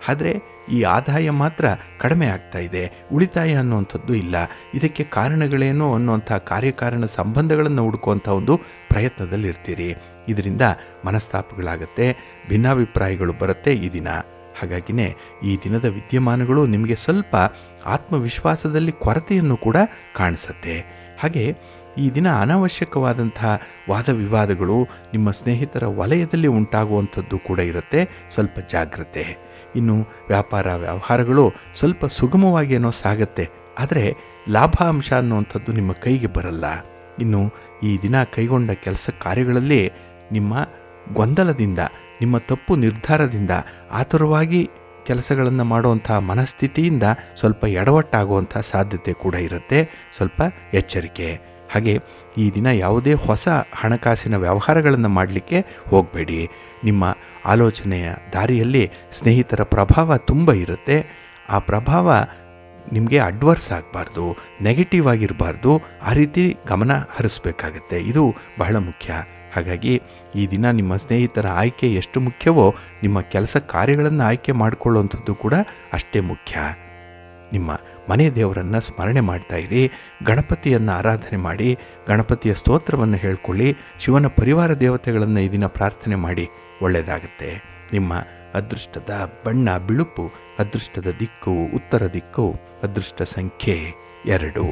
ಆದರೆ ಈ ಆದಾಯ ಮಾತ್ರ ಕಡಿಮೆ ಆಗ್ತಾ ಇದೆ, ಉಳಿತಾಯ ಅನ್ನುವಂಥದ್ದು ಇಲ್ಲ. ಇದಕ್ಕೆ ಕಾರಣಗಳೇನು ಅನ್ನುವಂಥ ಕಾರ್ಯಕಾರಣ ಸಂಬಂಧಗಳನ್ನು ಹುಡುಕುವಂಥ ಒಂದು ಪ್ರಯತ್ನದಲ್ಲಿರ್ತೀರಿ. ಇದರಿಂದ ಮನಸ್ತಾಪಗಳಾಗತ್ತೆ, ಭಿನ್ನಾಭಿಪ್ರಾಯಗಳು ಬರುತ್ತೆ ಈ ದಿನ. ಹಾಗಾಗಿನೇ ಈ ದಿನದ ವಿದ್ಯಮಾನಗಳು ನಿಮಗೆ ಸ್ವಲ್ಪ ಆತ್ಮವಿಶ್ವಾಸದಲ್ಲಿ ಕೊರತೆಯನ್ನು ಕೂಡ ಕಾಣಿಸುತ್ತೆ. ಹಾಗೆ ಈ ದಿನ ಅನಾವಶ್ಯಕವಾದಂಥ ವಾದ ವಿವಾದಗಳು ನಿಮ್ಮ ಸ್ನೇಹಿತರ ವಲಯದಲ್ಲಿ ಉಂಟಾಗುವಂಥದ್ದು ಕೂಡ ಇರುತ್ತೆ. ಸ್ವಲ್ಪ ಜಾಗ್ರತೆ. ಇನ್ನು ವ್ಯಾಪಾರ ವ್ಯವಹಾರಗಳು ಸ್ವಲ್ಪ ಸುಗಮವಾಗಿ ಏನೋ ಸಾಗತ್ತೆ, ಆದರೆ ಲಾಭಾಂಶ ಅನ್ನುವಂಥದ್ದು ನಿಮ್ಮ ಕೈಗೆ ಬರಲ್ಲ. ಇನ್ನು ಈ ದಿನ ಕೈಗೊಂಡ ಕೆಲಸ ಕಾರ್ಯಗಳಲ್ಲಿ ನಿಮ್ಮ ಗೊಂದಲದಿಂದ, ನಿಮ್ಮ ತಪ್ಪು ನಿರ್ಧಾರದಿಂದ, ಆತುರವಾಗಿ ಕೆಲಸಗಳನ್ನು ಮಾಡುವಂಥ ಮನಸ್ಥಿತಿಯಿಂದ ಸ್ವಲ್ಪ ಎಡವಟ್ಟಾಗುವಂಥ ಸಾಧ್ಯತೆ ಕೂಡ ಇರುತ್ತೆ. ಸ್ವಲ್ಪ ಎಚ್ಚರಿಕೆ. ಹಾಗೆ ಈ ದಿನ ಯಾವುದೇ ಹೊಸ ಹಣಕಾಸಿನ ವ್ಯವಹಾರಗಳನ್ನು ಮಾಡಲಿಕ್ಕೆ ಹೋಗಬೇಡಿ. ನಿಮ್ಮ ಆಲೋಚನೆಯ ದಾರಿಯಲ್ಲಿ ಸ್ನೇಹಿತರ ಪ್ರಭಾವ ತುಂಬ ಇರುತ್ತೆ. ಆ ಪ್ರಭಾವ ನಿಮಗೆ ಅಡ್ವರ್ಸ್ ಆಗಬಾರ್ದು, ನೆಗೆಟಿವ್ ಆಗಿರಬಾರ್ದು. ಆ ರೀತಿ ಗಮನ ಹರಿಸಬೇಕಾಗತ್ತೆ. ಇದು ಬಹಳ ಮುಖ್ಯ. ಹಾಗಾಗಿ ಈ ದಿನ ನಿಮ್ಮ ಸ್ನೇಹಿತರ ಆಯ್ಕೆ ಎಷ್ಟು ಮುಖ್ಯವೋ ನಿಮ್ಮ ಕೆಲಸ ಕಾರ್ಯಗಳನ್ನು ಆಯ್ಕೆ ಮಾಡಿಕೊಳ್ಳುವಂಥದ್ದು ಕೂಡ ಅಷ್ಟೇ ಮುಖ್ಯ. ನಿಮ್ಮ ಮನೆ ದೇವರನ್ನು ಸ್ಮರಣೆ ಮಾಡ್ತಾ ಇರಿ. ಗಣಪತಿಯನ್ನು ಆರಾಧನೆ ಮಾಡಿ, ಗಣಪತಿಯ ಸ್ತೋತ್ರವನ್ನು ಹೇಳ್ಕೊಳ್ಳಿ. ಶಿವನ ಪರಿವಾರ ದೇವತೆಗಳನ್ನು ಈ ದಿನ ಪ್ರಾರ್ಥನೆ ಮಾಡಿ. ಒಳ್ಳೆಯದಾಗುತ್ತೆ. ನಿಮ್ಮ ಅದೃಷ್ಟದ ಬಣ್ಣ ಬಿಳುಪು, ಅದೃಷ್ಟದ ದಿಕ್ಕು ಉತ್ತರ ದಿಕ್ಕು, ಅದೃಷ್ಟ ಸಂಖ್ಯೆ 2.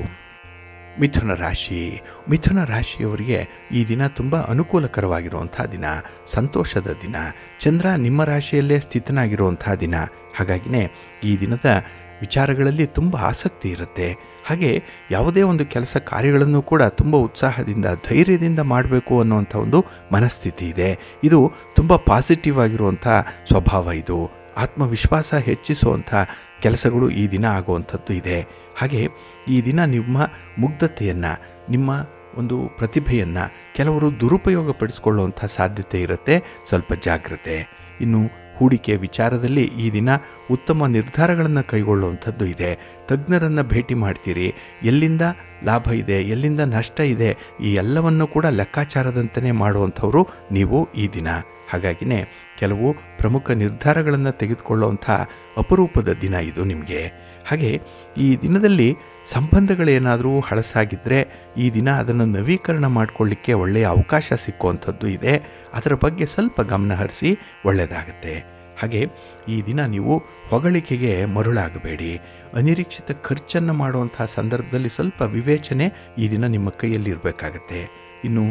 ಮಿಥುನ ರಾಶಿ. ಮಿಥುನ ರಾಶಿಯವರಿಗೆ ಈ ದಿನ ತುಂಬ ಅನುಕೂಲಕರವಾಗಿರುವಂಥ ದಿನ, ಸಂತೋಷದ ದಿನ. ಚಂದ್ರ ನಿಮ್ಮ ರಾಶಿಯಲ್ಲೇ ಸ್ಥಿತನಾಗಿರುವಂಥ ದಿನ. ಹಾಗಾಗಿನೇ ಈ ದಿನದ ವಿಚಾರಗಳಲ್ಲಿ ತುಂಬ ಆಸಕ್ತಿ ಇರುತ್ತೆ. ಹಾಗೆ ಯಾವುದೇ ಒಂದು ಕೆಲಸ ಕಾರ್ಯಗಳನ್ನು ಕೂಡ ತುಂಬ ಉತ್ಸಾಹದಿಂದ, ಧೈರ್ಯದಿಂದ ಮಾಡಬೇಕು ಅನ್ನುವಂಥ ಒಂದು ಮನಸ್ಥಿತಿ ಇದೆ. ಇದು ತುಂಬ ಪಾಸಿಟಿವ್ ಆಗಿರುವಂಥ ಸ್ವಭಾವ. ಇದು ಆತ್ಮವಿಶ್ವಾಸ ಹೆಚ್ಚಿಸುವಂಥ ಕೆಲಸಗಳು ಈ ದಿನ ಆಗುವಂಥದ್ದು ಇದೆ. ಹಾಗೆ ಈ ದಿನ ನಿಮ್ಮ ಮುಗ್ಧತೆಯನ್ನು, ನಿಮ್ಮ ಒಂದು ಪ್ರತಿಭೆಯನ್ನು ಕೆಲವರು ದುರುಪಯೋಗ ಪಡಿಸ್ಕೊಳ್ಳುವಂಥ ಸಾಧ್ಯತೆ ಇರುತ್ತೆ. ಸ್ವಲ್ಪ ಜಾಗ್ರತೆ. ಇನ್ನು ಹೂಡಿಕೆ ವಿಚಾರದಲ್ಲಿ ಈ ದಿನ ಉತ್ತಮ ನಿರ್ಧಾರಗಳನ್ನು ಕೈಗೊಳ್ಳುವಂಥದ್ದು ಇದೆ. ತಜ್ಞರನ್ನು ಭೇಟಿ ಮಾಡ್ತೀರಿ. ಎಲ್ಲಿಂದ ಲಾಭ ಇದೆ, ಎಲ್ಲಿಂದ ನಷ್ಟ ಇದೆ, ಈ ಎಲ್ಲವನ್ನು ಕೂಡ ಲೆಕ್ಕಾಚಾರದಂತೆಯೇ ಮಾಡುವಂಥವರು ನೀವು ಈ ದಿನ. ಹಾಗಾಗಿನೇ ಕೆಲವು ಪ್ರಮುಖ ನಿರ್ಧಾರಗಳನ್ನು ತೆಗೆದುಕೊಳ್ಳುವಂಥ ಅಪರೂಪದ ದಿನ ಇದು ನಿಮಗೆ. ಹಾಗೆ ಈ ದಿನದಲ್ಲಿ ಸಂಬಂಧಗಳೇನಾದರೂ ಹಳಸಾಗಿದ್ದರೆ ಈ ದಿನ ಅದನ್ನು ನವೀಕರಣ ಮಾಡಿಕೊಳ್ಳಿಕ್ಕೆ ಒಳ್ಳೆಯ ಅವಕಾಶ ಸಿಕ್ಕುವಂಥದ್ದು ಇದೆ. ಅದರ ಬಗ್ಗೆ ಸ್ವಲ್ಪ ಗಮನ ಹರಿಸಿ ಒಳ್ಳೆಯದಾಗುತ್ತೆ. ಹಾಗೆ ಈ ದಿನ ನೀವು ಹೊಗಳಿಕೆಗೆ ಮರುಳಾಗಬೇಡಿ. ಅನಿರೀಕ್ಷಿತ ಖರ್ಚನ್ನು ಮಾಡುವಂತಹ ಸಂದರ್ಭದಲ್ಲಿ ಸ್ವಲ್ಪ ವಿವೇಚನೆ ಈ ದಿನ ನಿಮ್ಮ ಕೈಯಲ್ಲಿ ಇರಬೇಕಾಗತ್ತೆ. ಇನ್ನು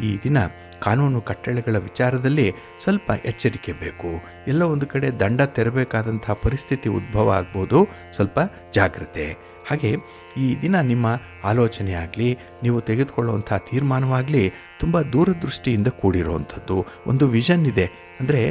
ಈ ದಿನ ಕಾನೂನು ಕಟ್ಟಳೆಗಳ ವಿಚಾರದಲ್ಲಿ ಸ್ವಲ್ಪ ಎಚ್ಚರಿಕೆ ಬೇಕು. ಎಲ್ಲ ಒಂದು ಕಡೆ ದಂಡ ತೆರಬೇಕಾದಂಥ ಪರಿಸ್ಥಿತಿ ಉದ್ಭವ ಆಗ್ಬೋದು. ಸ್ವಲ್ಪ ಜಾಗ್ರತೆ. ಹಾಗೆ ಈ ದಿನ ನಿಮ್ಮ ಆಲೋಚನೆ ಆಗಲಿ, ನೀವು ತೆಗೆದುಕೊಳ್ಳುವಂಥ ತೀರ್ಮಾನವಾಗಲಿ ತುಂಬ ದೂರದೃಷ್ಟಿಯಿಂದ ಕೂಡಿರುವಂಥದ್ದು. ಒಂದು ವಿಷನ್ ಇದೆ, ಅಂದರೆ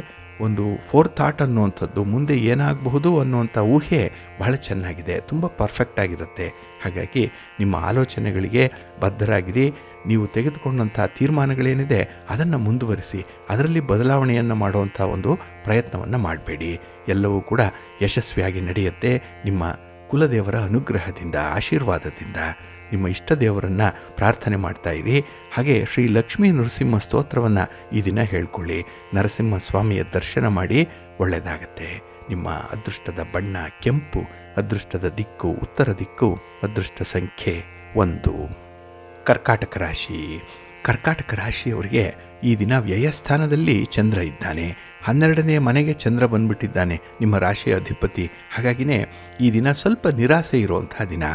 ಒಂದು ಫೋರ್ ಥಾಟ್ ಅನ್ನುವಂಥದ್ದು, ಮುಂದೆ ಏನಾಗಬಹುದು ಅನ್ನುವಂಥ ಊಹೆ ಬಹಳ ಚೆನ್ನಾಗಿದೆ, ತುಂಬ ಪರ್ಫೆಕ್ಟಾಗಿರುತ್ತೆ. ಹಾಗಾಗಿ ನಿಮ್ಮ ಆಲೋಚನೆಗಳಿಗೆ ಬದ್ಧರಾಗಿರಿ. ನೀವು ತೆಗೆದುಕೊಂಡಂಥ ತೀರ್ಮಾನಗಳೇನಿದೆ ಅದನ್ನು ಮುಂದುವರಿಸಿ, ಅದರಲ್ಲಿ ಬದಲಾವಣೆಯನ್ನು ಮಾಡುವಂಥ ಒಂದು ಪ್ರಯತ್ನವನ್ನು ಮಾಡಬೇಡಿ. ಎಲ್ಲವೂ ಕೂಡ ಯಶಸ್ವಿಯಾಗಿ ನಡೆಯುತ್ತೆ. ನಿಮ್ಮ ಕುಲದೇವರ ಅನುಗ್ರಹದಿಂದ, ಆಶೀರ್ವಾದದಿಂದ. ನಿಮ್ಮ ಇಷ್ಟ ದೇವರನ್ನು ಪ್ರಾರ್ಥನೆ ಮಾಡ್ತಾ ಇರಿ. ಹಾಗೆ ಶ್ರೀ ಲಕ್ಷ್ಮೀ ನರಸಿಂಹ ಸ್ತೋತ್ರವನ್ನು ಈ ದಿನ ಹೇಳ್ಕೊಳ್ಳಿ. ನರಸಿಂಹ ಸ್ವಾಮಿಯ ದರ್ಶನ ಮಾಡಿ, ಒಳ್ಳೆಯದಾಗತ್ತೆ. ನಿಮ್ಮ ಅದೃಷ್ಟದ ಬಣ್ಣ ಕೆಂಪು, ಅದೃಷ್ಟದ ದಿಕ್ಕು ಉತ್ತರ ದಿಕ್ಕು, ಅದೃಷ್ಟ ಸಂಖ್ಯೆ 1. ಕರ್ಕಾಟಕ ರಾಶಿ. ಕರ್ಕಾಟಕ ರಾಶಿಯವರಿಗೆ ಈ ದಿನ ವ್ಯಯಸ್ಥಾನದಲ್ಲಿ ಚಂದ್ರ ಇದ್ದಾನೆ. 12ನೇ ಮನೆಗೆ ಚಂದ್ರ ಬಂದುಬಿಟ್ಟಿದ್ದಾನೆ, ನಿಮ್ಮ ರಾಶಿಯ ಅಧಿಪತಿ. ಹಾಗಾಗಿನೇ ಈ ದಿನ ಸ್ವಲ್ಪ ನಿರಾಸೆ ಇರುವಂಥ ದಿನ.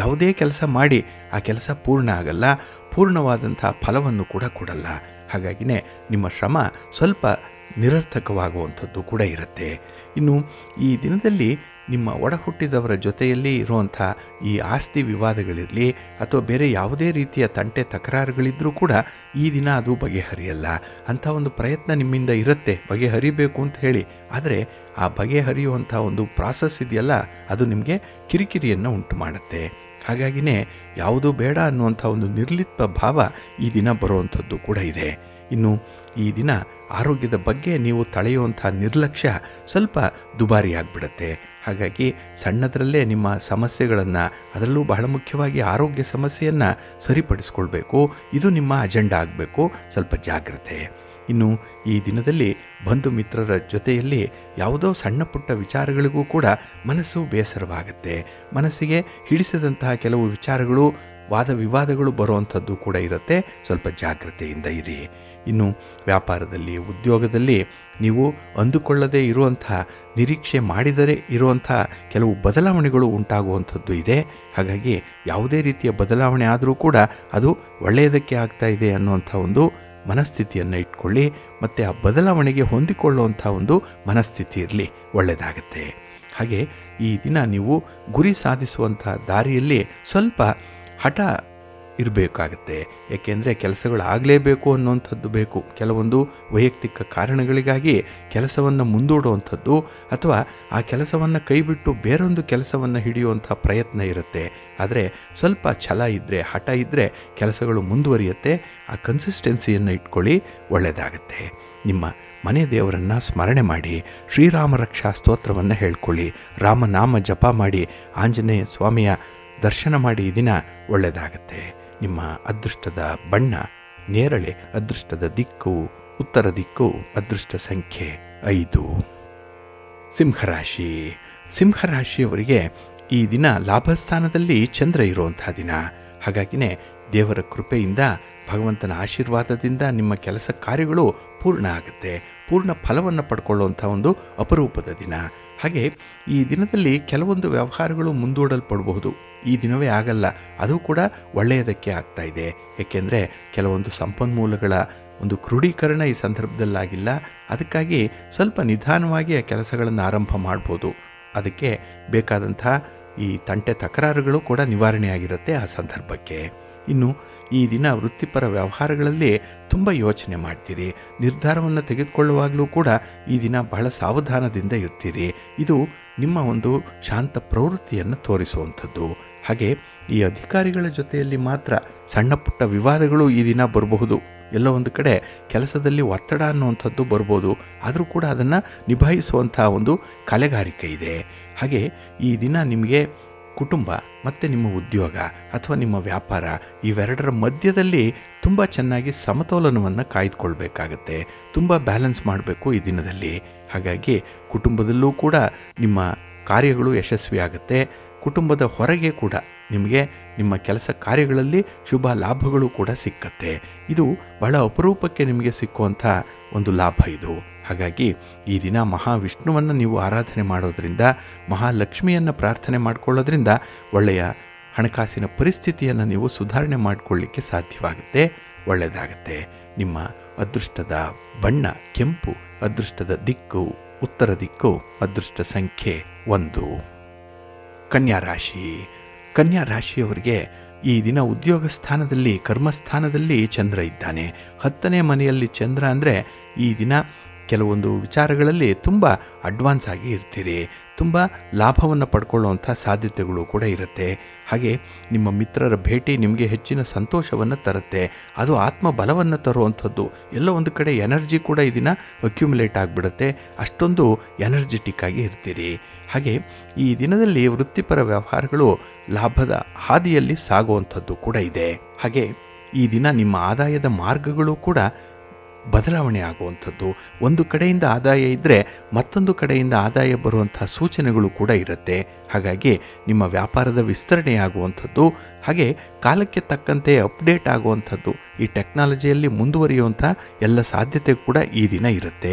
ಯಾವುದೇ ಕೆಲಸ ಮಾಡಿ ಆ ಕೆಲಸ ಪೂರ್ಣ ಆಗಲ್ಲ, ಪೂರ್ಣವಾದಂಥ ಫಲವನ್ನು ಕೂಡ ಕೊಡಲ್ಲ. ಹಾಗಾಗಿನೇ ನಿಮ್ಮ ಶ್ರಮ ಸ್ವಲ್ಪ ನಿರರ್ಥಕವಾಗುವಂಥದ್ದು ಕೂಡ ಇರುತ್ತೆ. ಇನ್ನು ಈ ದಿನದಲ್ಲಿ ನಿಮ್ಮ ಒಡ ಹುಟ್ಟಿದವರ ಜೊತೆಯಲ್ಲಿ ಇರುವಂಥ ಈ ಆಸ್ತಿ ವಿವಾದಗಳಿರಲಿ ಅಥವಾ ಬೇರೆ ಯಾವುದೇ ರೀತಿಯ ತಂಟೆ ತಕರಾರುಗಳಿದ್ದರೂ ಕೂಡ ಈ ದಿನ ಅದು ಬಗೆಹರಿಯಲ್ಲ. ಅಂಥ ಒಂದು ಪ್ರಯತ್ನ ನಿಮ್ಮಿಂದ ಇರುತ್ತೆ ಬಗೆಹರಿಬೇಕು ಅಂತ ಹೇಳಿ. ಆದರೆ ಆ ಬಗೆಹರಿಯುವಂಥ ಒಂದು ಪ್ರಾಸೆಸ್ ಇದೆಯಲ್ಲ, ಅದು ನಿಮಗೆ ಕಿರಿಕಿರಿಯನ್ನು ಉಂಟು ಮಾಡುತ್ತೆ. ಹಾಗಾಗಿನೇ ಯಾವುದೂ ಬೇಡ ಅನ್ನುವಂಥ ಒಂದು ನಿರ್ಲಿಪ್ತ ಭಾವ ಈ ದಿನ ಬರುವಂಥದ್ದು ಕೂಡ ಇದೆ. ಇನ್ನು ಈ ದಿನ ಆರೋಗ್ಯದ ಬಗ್ಗೆ ನೀವು ತಳೆಯುವಂಥ ನಿರ್ಲಕ್ಷ್ಯ ಸ್ವಲ್ಪ ದುಬಾರಿಯಾಗಿಬಿಡುತ್ತೆ. ಹಾಗಾಗಿ ಸಣ್ಣದರಲ್ಲೇ ನಿಮ್ಮ ಸಮಸ್ಯೆಗಳನ್ನು, ಅದರಲ್ಲೂ ಬಹಳ ಮುಖ್ಯವಾಗಿ ಆರೋಗ್ಯ ಸಮಸ್ಯೆಯನ್ನು ಸರಿಪಡಿಸ್ಕೊಳ್ಬೇಕು. ಇದು ನಿಮ್ಮ ಅಜೆಂಡಾ ಆಗಬೇಕು. ಸ್ವಲ್ಪ ಜಾಗ್ರತೆ. ಇನ್ನು ಈ ದಿನದಲ್ಲಿ ಬಂಧು ಮಿತ್ರರ ಜೊತೆಯಲ್ಲಿ ಯಾವುದೋ ಸಣ್ಣ ಪುಟ್ಟ ವಿಚಾರಗಳಿಗೂ ಕೂಡ ಮನಸ್ಸು ಬೇಸರವಾಗುತ್ತೆ. ಮನಸ್ಸಿಗೆ ಹಿಡಿಸಿದಂತಹ ಕೆಲವು ವಿಚಾರಗಳು, ವಾದ ವಿವಾದಗಳು ಬರುವಂಥದ್ದು ಕೂಡ ಇರುತ್ತೆ. ಸ್ವಲ್ಪ ಜಾಗ್ರತೆಯಿಂದ ಇರಿ. ಇನ್ನು ವ್ಯಾಪಾರದಲ್ಲಿ, ಉದ್ಯೋಗದಲ್ಲಿ ನೀವು ಅಂದುಕೊಳ್ಳದೇ ಇರುವಂಥ, ನಿರೀಕ್ಷೆ ಮಾಡಿದರೆ ಇರುವಂಥ ಕೆಲವು ಬದಲಾವಣೆಗಳು ಉಂಟಾಗುವಂಥದ್ದು ಇದೆ. ಹಾಗಾಗಿ ಯಾವುದೇ ರೀತಿಯ ಬದಲಾವಣೆ ಆದರೂ ಕೂಡ ಅದು ಒಳ್ಳೆಯದಕ್ಕೆ ಆಗ್ತಾ ಇದೆ ಅನ್ನುವಂಥ ಒಂದು ಮನಸ್ಥಿತಿಯನ್ನು ಇಟ್ಕೊಳ್ಳಿ. ಮತ್ತು ಆ ಬದಲಾವಣೆಗೆ ಹೊಂದಿಕೊಳ್ಳುವಂಥ ಒಂದು ಮನಸ್ಥಿತಿ ಇರಲಿ, ಒಳ್ಳೆಯದಾಗತ್ತೆ. ಹಾಗೆ ಈ ದಿನ ನೀವು ಗುರಿ ಸಾಧಿಸುವಂಥ ದಾರಿಯಲ್ಲಿ ಸ್ವಲ್ಪ ಹಠ ಇರಬೇಕಾಗತ್ತೆ. ಏಕೆಂದರೆ ಕೆಲಸಗಳು ಆಗಲೇಬೇಕು ಅನ್ನುವಂಥದ್ದು ಬೇಕು. ಕೆಲವೊಂದು ವೈಯಕ್ತಿಕ ಕಾರಣಗಳಿಗಾಗಿ ಕೆಲಸವನ್ನು ಮುಂದೂಡುವಂಥದ್ದು ಅಥವಾ ಆ ಕೆಲಸವನ್ನು ಕೈಬಿಟ್ಟು ಬೇರೊಂದು ಕೆಲಸವನ್ನು ಹಿಡಿಯುವಂಥ ಪ್ರಯತ್ನ ಇರುತ್ತೆ. ಆದರೆ ಸ್ವಲ್ಪ ಛಲ ಇದ್ದರೆ, ಹಠ ಇದ್ದರೆ ಕೆಲಸಗಳು ಮುಂದುವರಿಯುತ್ತೆ. ಆ ಕನ್ಸಿಸ್ಟೆನ್ಸಿಯನ್ನು ಇಟ್ಕೊಳ್ಳಿ, ಒಳ್ಳೆಯದಾಗತ್ತೆ. ನಿಮ್ಮ ಮನೆ ದೇವರನ್ನು ಸ್ಮರಣೆ ಮಾಡಿ, ಶ್ರೀರಾಮ ರಕ್ಷಾ ಸ್ತೋತ್ರವನ್ನು ಹೇಳ್ಕೊಳ್ಳಿ, ರಾಮನಾಮ ಜಪ ಮಾಡಿ, ಆಂಜನೇಯ ಸ್ವಾಮಿಯ ದರ್ಶನ ಮಾಡಿ. ಈ ದಿನ ಒಳ್ಳೆಯದಾಗತ್ತೆ. ನಿಮ್ಮ ಅದೃಷ್ಟದ ಬಣ್ಣ ನೇರಳೆ, ಅದೃಷ್ಟದ ದಿಕ್ಕು ಉತ್ತರ ದಿಕ್ಕು, ಅದೃಷ್ಟ ಸಂಖ್ಯೆ 5. ಸಿಂಹರಾಶಿ. ಸಿಂಹರಾಶಿಯವರಿಗೆ ಈ ದಿನ ಲಾಭಸ್ಥಾನದಲ್ಲಿ ಚಂದ್ರ ಇರುವಂಥ ದಿನ. ಹಾಗಾಗಿನೇ ದೇವರ ಕೃಪೆಯಿಂದ, ಭಗವಂತನ ಆಶೀರ್ವಾದದಿಂದ ನಿಮ್ಮ ಕೆಲಸ ಕಾರ್ಯಗಳು ಪೂರ್ಣ ಆಗುತ್ತೆ. ಪೂರ್ಣ ಫಲವನ್ನು ಪಡ್ಕೊಳ್ಳುವಂಥ ಒಂದು ಅಪರೂಪದ ದಿನ. ಹಾಗೆ ಈ ದಿನದಲ್ಲಿ ಕೆಲವೊಂದು ವ್ಯವಹಾರಗಳು ಮುಂದೂಡಲ್ಪಡಬಹುದು. ಈ ದಿನವೇ ಆಗಲ್ಲ, ಅದು ಕೂಡ ಒಳ್ಳೆಯದಕ್ಕೆ ಆಗ್ತಾ ಇದೆ. ಏಕೆಂದರೆ ಕೆಲವೊಂದು ಸಂಪನ್ಮೂಲಗಳ ಒಂದು ಕ್ರೋಢೀಕರಣ ಈ ಸಂದರ್ಭದಲ್ಲಾಗಿಲ್ಲ. ಅದಕ್ಕಾಗಿ ಸ್ವಲ್ಪ ನಿಧಾನವಾಗಿ ಆ ಕೆಲಸಗಳನ್ನು ಆರಂಭ ಮಾಡ್ಬೋದು. ಅದಕ್ಕೆ ಬೇಕಾದಂಥ ಈ ತಂಟೆ ತಕರಾರುಗಳು ಕೂಡ ನಿವಾರಣೆಯಾಗಿರುತ್ತೆ ಆ ಸಂದರ್ಭಕ್ಕೆ. ಇನ್ನು ಈ ದಿನ ವೃತ್ತಿಪರ ವ್ಯವಹಾರಗಳಲ್ಲಿ ತುಂಬ ಯೋಚನೆ ಮಾಡ್ತೀರಿ. ನಿರ್ಧಾರವನ್ನು ತೆಗೆದುಕೊಳ್ಳುವಾಗಲೂ ಕೂಡ ಈ ದಿನ ಬಹಳ ಸಾವಧಾನದಿಂದ ಇರ್ತೀರಿ. ಇದು ನಿಮ್ಮ ಒಂದು ಶಾಂತ ಪ್ರವೃತ್ತಿಯನ್ನು ತೋರಿಸುವಂಥದ್ದು. ಹಾಗೆ ಈ ಅಧಿಕಾರಿಗಳ ಜೊತೆಯಲ್ಲಿ ಮಾತ್ರ ಸಣ್ಣ ಪುಟ್ಟ ವಿವಾದಗಳು ಈ ದಿನ ಬರಬಹುದು. ಎಲ್ಲೋ ಒಂದು ಕಡೆ ಕೆಲಸದಲ್ಲಿ ಒತ್ತಡ ಅನ್ನುವಂಥದ್ದು ಬರ್ಬೋದು. ಆದರೂ ಕೂಡ ಅದನ್ನು ನಿಭಾಯಿಸುವಂಥ ಒಂದು ಕಲೆಗಾರಿಕೆ ಇದೆ. ಹಾಗೆ ಈ ದಿನ ನಿಮಗೆ ಕುಟುಂಬ ಮತ್ತು ನಿಮ್ಮ ಉದ್ಯೋಗ ಅಥವಾ ನಿಮ್ಮ ವ್ಯಾಪಾರ ಇವೆರಡರ ಮಧ್ಯದಲ್ಲಿ ತುಂಬ ಚೆನ್ನಾಗಿ ಸಮತೋಲನವನ್ನು ಕಾಯ್ದುಕೊಳ್ಬೇಕಾಗತ್ತೆ. ತುಂಬ ಬ್ಯಾಲೆನ್ಸ್ ಮಾಡಬೇಕು ಈ ದಿನದಲ್ಲಿ. ಹಾಗಾಗಿ ಕುಟುಂಬದಲ್ಲೂ ಕೂಡ ನಿಮ್ಮ ಕಾರ್ಯಗಳು ಯಶಸ್ವಿಯಾಗುತ್ತೆ. ಕುಟುಂಬದ ಹೊರಗೆ ಕೂಡ ನಿಮಗೆ ನಿಮ್ಮ ಕೆಲಸ ಕಾರ್ಯಗಳಲ್ಲಿ ಶುಭ ಲಾಭಗಳು ಕೂಡ ಸಿಕ್ಕತ್ತೆ. ಇದು ಬಹಳ ಅಪರೂಪಕ್ಕೆ ನಿಮಗೆ ಸಿಕ್ಕುವಂಥ ಒಂದು ಲಾಭ ಇದು. ಹಾಗಾಗಿ ಈ ದಿನ ಮಹಾವಿಷ್ಣುವನ್ನು ನೀವು ಆರಾಧನೆ ಮಾಡೋದ್ರಿಂದ, ಮಹಾಲಕ್ಷ್ಮಿಯನ್ನು ಪ್ರಾರ್ಥನೆ ಮಾಡಿಕೊಳ್ಳೋದ್ರಿಂದ ಒಳ್ಳೆಯ ಹಣಕಾಸಿನ ಪರಿಸ್ಥಿತಿಯನ್ನು ನೀವು ಸುಧಾರಣೆ ಮಾಡಿಕೊಳ್ಳಿಕ್ಕೆ ಸಾಧ್ಯವಾಗುತ್ತೆ, ಒಳ್ಳೆಯದಾಗತ್ತೆ. ನಿಮ್ಮ ಅದೃಷ್ಟದ ಬಣ್ಣ ಕೆಂಪು, ಅದೃಷ್ಟದ ದಿಕ್ಕು ಉತ್ತರ ದಿಕ್ಕು, ಅದೃಷ್ಟ ಸಂಖ್ಯೆ 1. ಕನ್ಯಾ ರಾಶಿ. ಕನ್ಯಾ ರಾಶಿಯವರಿಗೆ ಈ ದಿನ ಉದ್ಯೋಗ ಸ್ಥಾನದಲ್ಲಿ, ಕರ್ಮಸ್ಥಾನದಲ್ಲಿ ಚಂದ್ರ ಇದ್ದಾನೆ. 10ನೇ ಮನೆಯಲ್ಲಿ ಚಂದ್ರ ಅಂದರೆ ಈ ದಿನ ಕೆಲವೊಂದು ವಿಚಾರಗಳಲ್ಲಿ ತುಂಬ ಅಡ್ವಾನ್ಸ್ ಆಗಿ ಇರ್ತೀರಿ. ತುಂಬ ಲಾಭವನ್ನು ಪಡ್ಕೊಳ್ಳುವಂಥ ಸಾಧ್ಯತೆಗಳು ಕೂಡ ಇರುತ್ತೆ. ಹಾಗೆ ನಿಮ್ಮ ಮಿತ್ರರ ಭೇಟಿ ನಿಮಗೆ ಹೆಚ್ಚಿನ ಸಂತೋಷವನ್ನು ತರುತ್ತೆ. ಅದು ಆತ್ಮಬಲವನ್ನು ತರುವಂಥದ್ದು. ಎಲ್ಲ ಒಂದು ಕಡೆ ಎನರ್ಜಿ ಕೂಡ ಈ ದಿನ ಅಕ್ಯುಮುಲೇಟ್ ಆಗಿಬಿಡುತ್ತೆ. ಅಷ್ಟೊಂದು ಎನರ್ಜೆಟಿಕ್ ಆಗಿ ಇರ್ತೀರಿ. ಹಾಗೆ ಈ ದಿನದಲ್ಲಿ ವೃತ್ತಿಪರ ವ್ಯವಹಾರಗಳು ಲಾಭದ ಹಾದಿಯಲ್ಲಿ ಸಾಗುವಂಥದ್ದು ಕೂಡ ಇದೆ. ಹಾಗೆ ಈ ದಿನ ನಿಮ್ಮ ಆದಾಯದ ಮಾರ್ಗಗಳು ಕೂಡ ಬದಲಾವಣೆ ಆಗುವಂಥದ್ದು. ಒಂದು ಕಡೆಯಿಂದ ಆದಾಯ ಇದ್ದರೆ ಮತ್ತೊಂದು ಕಡೆಯಿಂದ ಆದಾಯ ಬರುವಂಥ ಸೂಚನೆಗಳು ಕೂಡ ಇರುತ್ತೆ. ಹಾಗಾಗಿ ನಿಮ್ಮ ವ್ಯಾಪಾರದ ವಿಸ್ತರಣೆಯಾಗುವಂಥದ್ದು, ಹಾಗೆ ಕಾಲಕ್ಕೆ ತಕ್ಕಂತೆ ಅಪ್ಡೇಟ್ ಆಗುವಂಥದ್ದು, ಈ ಟೆಕ್ನಾಲಜಿಯಲ್ಲಿ ಮುಂದುವರಿಯುವಂಥ ಎಲ್ಲ ಸಾಧ್ಯತೆ ಕೂಡ ಈ ದಿನ ಇರುತ್ತೆ.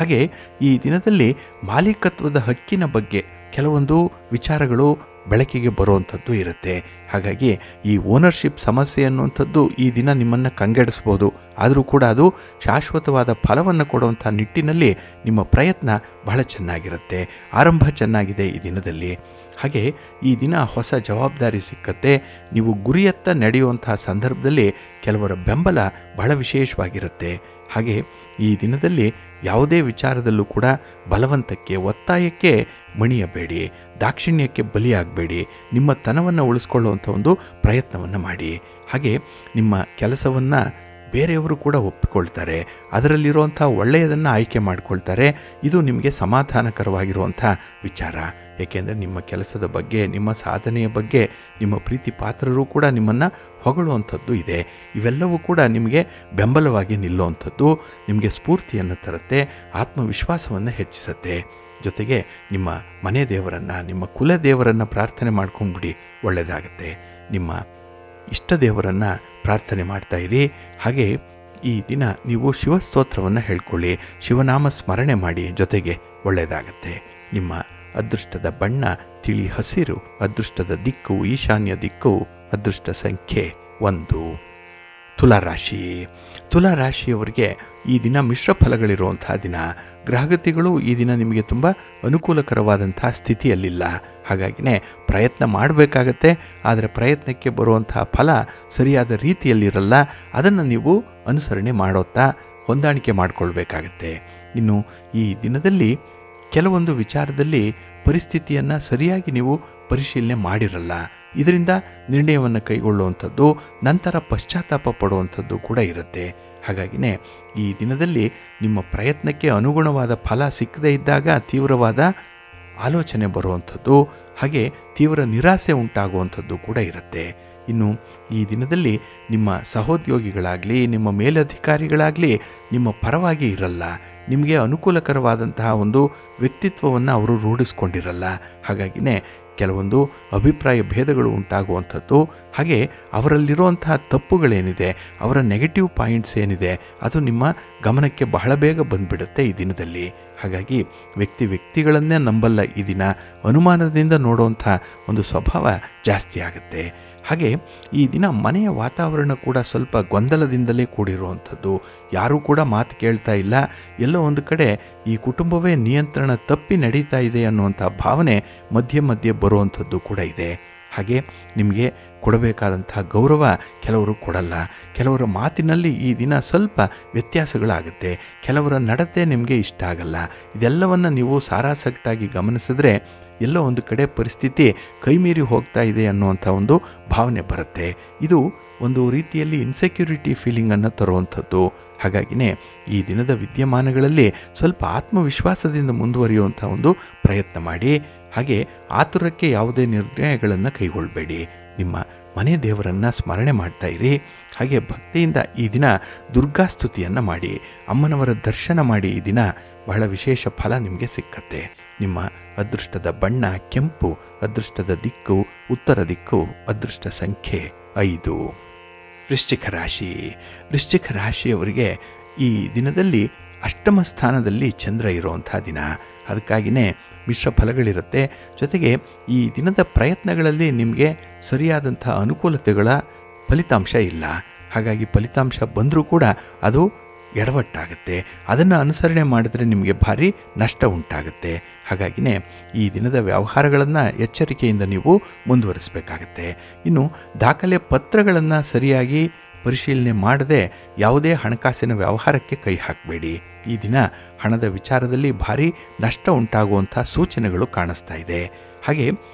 ಹಾಗೆ ಈ ದಿನದಲ್ಲಿ ಮಾಲೀಕತ್ವದ ಹಕ್ಕಿನ ಬಗ್ಗೆ ಕೆಲವೊಂದು ವಿಚಾರಗಳು ಬೆಳಕಿಗೆ ಬರುವಂಥದ್ದು ಇರುತ್ತೆ. ಹಾಗಾಗಿ ಈ ಓನರ್ಶಿಪ್ ಸಮಸ್ಯೆ ಅನ್ನುವಂಥದ್ದು ಈ ದಿನ ನಿಮ್ಮನ್ನು ಕಂಗೆಡಿಸ್ಬೋದು. ಆದರೂ ಕೂಡ ಅದು ಶಾಶ್ವತವಾದ ಫಲವನ್ನು ಕೊಡುವಂಥ ನಿಟ್ಟಿನಲ್ಲಿ ನಿಮ್ಮ ಪ್ರಯತ್ನ ಬಹಳ ಚೆನ್ನಾಗಿರುತ್ತೆ. ಆರಂಭ ಚೆನ್ನಾಗಿದೆ ಈ ದಿನದಲ್ಲಿ. ಹಾಗೆ ಈ ದಿನ ಹೊಸ ಜವಾಬ್ದಾರಿ ಸಿಕ್ಕತ್ತೆ. ನೀವು ಗುರಿಯತ್ತ ನಡೆಯುವಂಥ ಸಂದರ್ಭದಲ್ಲಿ ಕೆಲವರ ಬೆಂಬಲ ಬಹಳ ವಿಶೇಷವಾಗಿರುತ್ತೆ. ಹಾಗೆ ಈ ದಿನದಲ್ಲಿ ಯಾವುದೇ ವಿಚಾರದಲ್ಲೂ ಕೂಡ ಬಲವಂತಕ್ಕೆ, ಒತ್ತಾಯಕ್ಕೆ ಮಣಿಯಬೇಡಿ, ದಾಕ್ಷಿಣ್ಯಕ್ಕೆ ಬಲಿಯಾಗಬೇಡಿ. ನಿಮ್ಮ ತನವನ್ನು ಉಳಿಸ್ಕೊಳ್ಳುವಂಥ ಒಂದು ಪ್ರಯತ್ನವನ್ನು ಮಾಡಿ. ಹಾಗೆ ನಿಮ್ಮ ಕೆಲಸವನ್ನು ಬೇರೆಯವರು ಕೂಡ ಒಪ್ಪಿಕೊಳ್ತಾರೆ, ಅದರಲ್ಲಿರುವಂಥ ಒಳ್ಳೆಯದನ್ನು ಆಯ್ಕೆ ಮಾಡಿಕೊಳ್ತಾರೆ. ಇದು ನಿಮಗೆ ಸಮಾಧಾನಕರವಾಗಿರುವಂಥ ವಿಚಾರ. ಏಕೆಂದರೆ ನಿಮ್ಮ ಕೆಲಸದ ಬಗ್ಗೆ, ನಿಮ್ಮ ಸಾಧನೆಯ ಬಗ್ಗೆ ನಿಮ್ಮ ಪ್ರೀತಿ ಪಾತ್ರರು ಕೂಡ ನಿಮ್ಮನ್ನು ಹೊಗಳುವಂಥದ್ದು ಇದೆ. ಇವೆಲ್ಲವೂ ಕೂಡ ನಿಮಗೆ ಬೆಂಬಲವಾಗಿ ನಿಲ್ಲುವಂಥದ್ದು, ನಿಮಗೆ ಸ್ಫೂರ್ತಿಯನ್ನು ತರುತ್ತೆ, ಆತ್ಮವಿಶ್ವಾಸವನ್ನು ಹೆಚ್ಚಿಸುತ್ತೆ. ಜೊತೆಗೆ ನಿಮ್ಮ ಮನೆ ದೇವರನ್ನು, ನಿಮ್ಮ ಕುಲ ದೇವರನ್ನು ಪ್ರಾರ್ಥನೆ ಮಾಡ್ಕೊಂಡ್ಬಿಡಿ, ಒಳ್ಳೆಯದಾಗತ್ತೆ. ನಿಮ್ಮ ಇಷ್ಟ ದೇವರನ್ನು ಪ್ರಾರ್ಥನೆ ಮಾಡ್ತಾ ಇರಿ. ಹಾಗೆ ಈ ದಿನ ನೀವು ಶಿವಸ್ತೋತ್ರವನ್ನು ಹೇಳ್ಕೊಳ್ಳಿ, ಶಿವನಾಮ ಸ್ಮರಣೆ ಮಾಡಿ, ಜೊತೆಗೆ ಒಳ್ಳೆಯದಾಗತ್ತೆ. ನಿಮ್ಮ ಅದೃಷ್ಟದ ಬಣ್ಣ ತಿಳಿ ಹಸಿರು, ಅದೃಷ್ಟದ ದಿಕ್ಕು ಈಶಾನ್ಯ ದಿಕ್ಕು, ಅದೃಷ್ಟ ಸಂಖ್ಯೆ 1. ತುಲಾರಾಶಿ. ತುಲಾರಾಶಿಯವರಿಗೆ ಈ ದಿನ ಮಿಶ್ರ ಫಲಗಳಿರುವಂಥ ದಿನ. ಗ್ರಹಗತಿಗಳು ಈ ದಿನ ನಿಮಗೆ ತುಂಬ ಅನುಕೂಲಕರವಾದಂಥ ಸ್ಥಿತಿಯಲ್ಲಿಲ್ಲ. ಹಾಗಾಗಿನೇ ಪ್ರಯತ್ನ ಮಾಡಬೇಕಾಗತ್ತೆ. ಆದರೆ ಪ್ರಯತ್ನಕ್ಕೆ ಬರುವಂಥ ಫಲ ಸರಿಯಾದ ರೀತಿಯಲ್ಲಿರಲ್ಲ. ಅದನ್ನು ನೀವು ಅನುಸರಣೆ ಮಾಡುತ್ತಾ ಹೊಂದಾಣಿಕೆ ಮಾಡಿಕೊಳ್ಬೇಕಾಗತ್ತೆ. ಇನ್ನು ಈ ದಿನದಲ್ಲಿ ಕೆಲವೊಂದು ವಿಚಾರದಲ್ಲಿ ಪರಿಸ್ಥಿತಿಯನ್ನು ಸರಿಯಾಗಿ ನೀವು ಪರಿಶೀಲನೆ ಮಾಡಿರಲ್ಲ. ಇದರಿಂದ ನಿರ್ಣಯವನ್ನು ಕೈಗೊಳ್ಳುವಂಥದ್ದು, ನಂತರ ಪಶ್ಚಾತ್ತಾಪ ಪಡುವಂಥದ್ದು ಕೂಡ ಇರುತ್ತೆ. ಹಾಗಾಗಿನೇ ಈ ದಿನದಲ್ಲಿ ನಿಮ್ಮ ಪ್ರಯತ್ನಕ್ಕೆ ಅನುಗುಣವಾದ ಫಲ ಸಿಕ್ಕದೇ ಇದ್ದಾಗ ತೀವ್ರವಾದ ಆಲೋಚನೆ ಬರುವಂಥದ್ದು, ಹಾಗೆ ತೀವ್ರ ನಿರಾಸೆ ಉಂಟಾಗುವಂಥದ್ದು ಕೂಡ ಇರುತ್ತೆ. ಇನ್ನು ಈ ದಿನದಲ್ಲಿ ನಿಮ್ಮ ಸಹೋದ್ಯೋಗಿಗಳಾಗಲಿ, ನಿಮ್ಮ ಮೇಲಧಿಕಾರಿಗಳಾಗಲಿ ನಿಮ್ಮ ಪರವಾಗಿ ಇರಲ್ಲ. ನಿಮಗೆ ಅನುಕೂಲಕರವಾದಂತಹ ಒಂದು ವ್ಯಕ್ತಿತ್ವವನ್ನು ಅವರು ರೂಢಿಸ್ಕೊಂಡಿರಲ್ಲ. ಹಾಗಾಗಿನೇ ಕೆಲವೊಂದು ಅಭಿಪ್ರಾಯ ಭೇದಗಳು ಉಂಟಾಗುವಂಥದ್ದು, ಹಾಗೆ ಅವರಲ್ಲಿರುವಂತಹ ತಪ್ಪುಗಳೇನಿದೆ, ಅವರ ನೆಗೆಟಿವ್ ಪಾಯಿಂಟ್ಸ್ ಏನಿದೆ, ಅದು ನಿಮ್ಮ ಗಮನಕ್ಕೆ ಬಹಳ ಬೇಗ ಬಂದುಬಿಡುತ್ತೆ ಈ ದಿನದಲ್ಲಿ. ಹಾಗಾಗಿ ವ್ಯಕ್ತಿಗಳನ್ನೇ ನಂಬಲ್ಲ ಈ ದಿನ. ಅನುಮಾನದಿಂದ ನೋಡುವಂಥ ಒಂದು ಸ್ವಭಾವ ಜಾಸ್ತಿ ಆಗುತ್ತೆ. ಹಾಗೆ ಈ ದಿನ ಮನೆಯ ವಾತಾವರಣ ಕೂಡ ಸ್ವಲ್ಪ ಗೊಂದಲದಿಂದಲೇ ಕೂಡಿರುವಂಥದ್ದು. ಯಾರೂ ಕೂಡ ಮಾತು ಕೇಳ್ತಾ ಇಲ್ಲ. ಎಲ್ಲೋ ಒಂದು ಕಡೆ ಈ ಕುಟುಂಬವೇ ನಿಯಂತ್ರಣ ತಪ್ಪಿ ನಡೀತಾ ಇದೆ ಅನ್ನುವಂಥ ಭಾವನೆ ಮಧ್ಯೆ ಮಧ್ಯೆ ಬರುವಂಥದ್ದು ಕೂಡ ಇದೆ. ಹಾಗೆ ನಿಮಗೆ ಕೊಡಬೇಕಾದಂಥ ಗೌರವ ಕೆಲವರು ಕೊಡಲ್ಲ. ಕೆಲವರ ಮಾತಿನಲ್ಲಿ ಈ ದಿನ ಸ್ವಲ್ಪ ವ್ಯತ್ಯಾಸಗಳಾಗುತ್ತೆ. ಕೆಲವರ ನಡತೆ ನಿಮಗೆ ಇಷ್ಟ ಆಗಲ್ಲ. ಇದೆಲ್ಲವನ್ನು ನೀವು ಸಾರಾಸಗಟಾಗಿ ಗಮನಿಸಿದ್ರೆ ಎಲ್ಲೋ ಒಂದು ಕಡೆ ಪರಿಸ್ಥಿತಿ ಕೈಮೀರಿ ಹೋಗ್ತಾ ಇದೆ ಅನ್ನುವಂಥ ಒಂದು ಭಾವನೆ ಬರುತ್ತೆ. ಇದು ಒಂದು ರೀತಿಯಲ್ಲಿ ಇನ್ಸೆಕ್ಯೂರಿಟಿ ಫೀಲಿಂಗನ್ನು ತರುವಂಥದ್ದು. ಹಾಗಾಗಿನೇ ಈ ದಿನದ ವಿದ್ಯಮಾನಗಳಲ್ಲಿ ಸ್ವಲ್ಪ ಆತ್ಮವಿಶ್ವಾಸದಿಂದ ಮುಂದುವರಿಯುವಂಥ ಒಂದು ಪ್ರಯತ್ನ ಮಾಡಿ. ಹಾಗೆ ಆತುರಕ್ಕೆ ಯಾವುದೇ ನಿರ್ಣಯಗಳನ್ನು ಕೈಗೊಳ್ಳಬೇಡಿ. ನಿಮ್ಮ ಮನೆ ದೇವರನ್ನು ಸ್ಮರಣೆ ಮಾಡ್ತಾ ಇರಿ. ಹಾಗೆ ಭಕ್ತಿಯಿಂದ ಈ ದಿನ ದುರ್ಗಾಸ್ತುತಿಯನ್ನು ಮಾಡಿ, ಅಮ್ಮನವರ ದರ್ಶನ ಮಾಡಿ. ಈ ದಿನ ಬಹಳ ವಿಶೇಷ ಫಲ ನಿಮಗೆ ಸಿಕ್ಕತ್ತೆ. ನಿಮ್ಮ ಅದೃಷ್ಟದ ಬಣ್ಣ ಕೆಂಪು, ಅದೃಷ್ಟದ ದಿಕ್ಕು ಉತ್ತರ ದಿಕ್ಕು, ಅದೃಷ್ಟ ಸಂಖ್ಯೆ 5. ವೃಶ್ಚಿಕ ರಾಶಿ. ವೃಶ್ಚಿಕ ರಾಶಿಯವರಿಗೆ ಈ ದಿನದಲ್ಲಿ ಅಷ್ಟಮ ಸ್ಥಾನದಲ್ಲಿ ಚಂದ್ರ ಇರುವಂಥ ದಿನ. ಅದಕ್ಕಾಗಿಯೇ ಮಿಶ್ರ ಫಲಗಳಿರುತ್ತೆ. ಜೊತೆಗೆ ಈ ದಿನದ ಪ್ರಯತ್ನಗಳಲ್ಲಿ ನಿಮಗೆ ಸರಿಯಾದಂಥ ಅನುಕೂಲತೆಗಳ ಫಲಿತಾಂಶ ಇಲ್ಲ. ಹಾಗಾಗಿ ಫಲಿತಾಂಶ ಬಂದರೂ ಕೂಡ ಅದು ಎಡವಟ್ಟಾಗುತ್ತೆ. ಅದನ್ನು ಅನುಸರಣೆ ಮಾಡಿದ್ರೆ ನಿಮಗೆ ಭಾರಿ ನಷ್ಟ ಉಂಟಾಗುತ್ತೆ. ಹಾಗಾಗಿನೇ ಈ ದಿನದ ವ್ಯವಹಾರಗಳನ್ನು ಎಚ್ಚರಿಕೆಯಿಂದ ನೀವು ಮುಂದುವರಿಸಬೇಕಾಗತ್ತೆ. ಇನ್ನು ದಾಖಲೆ ಪತ್ರಗಳನ್ನು ಸರಿಯಾಗಿ ಪರಿಶೀಲನೆ ಮಾಡದೆ ಯಾವುದೇ ಹಣಕಾಸಿನ ವ್ಯವಹಾರಕ್ಕೆ ಕೈ ಹಾಕಬೇಡಿ. ಈ ದಿನ ಹಣದ ವಿಚಾರದಲ್ಲಿ ಭಾರಿ ನಷ್ಟ ಉಂಟಾಗುವಂಥ ಸೂಚನೆಗಳು ಕಾಣಿಸ್ತಾ ಇದೆ. ಹಾಗೆ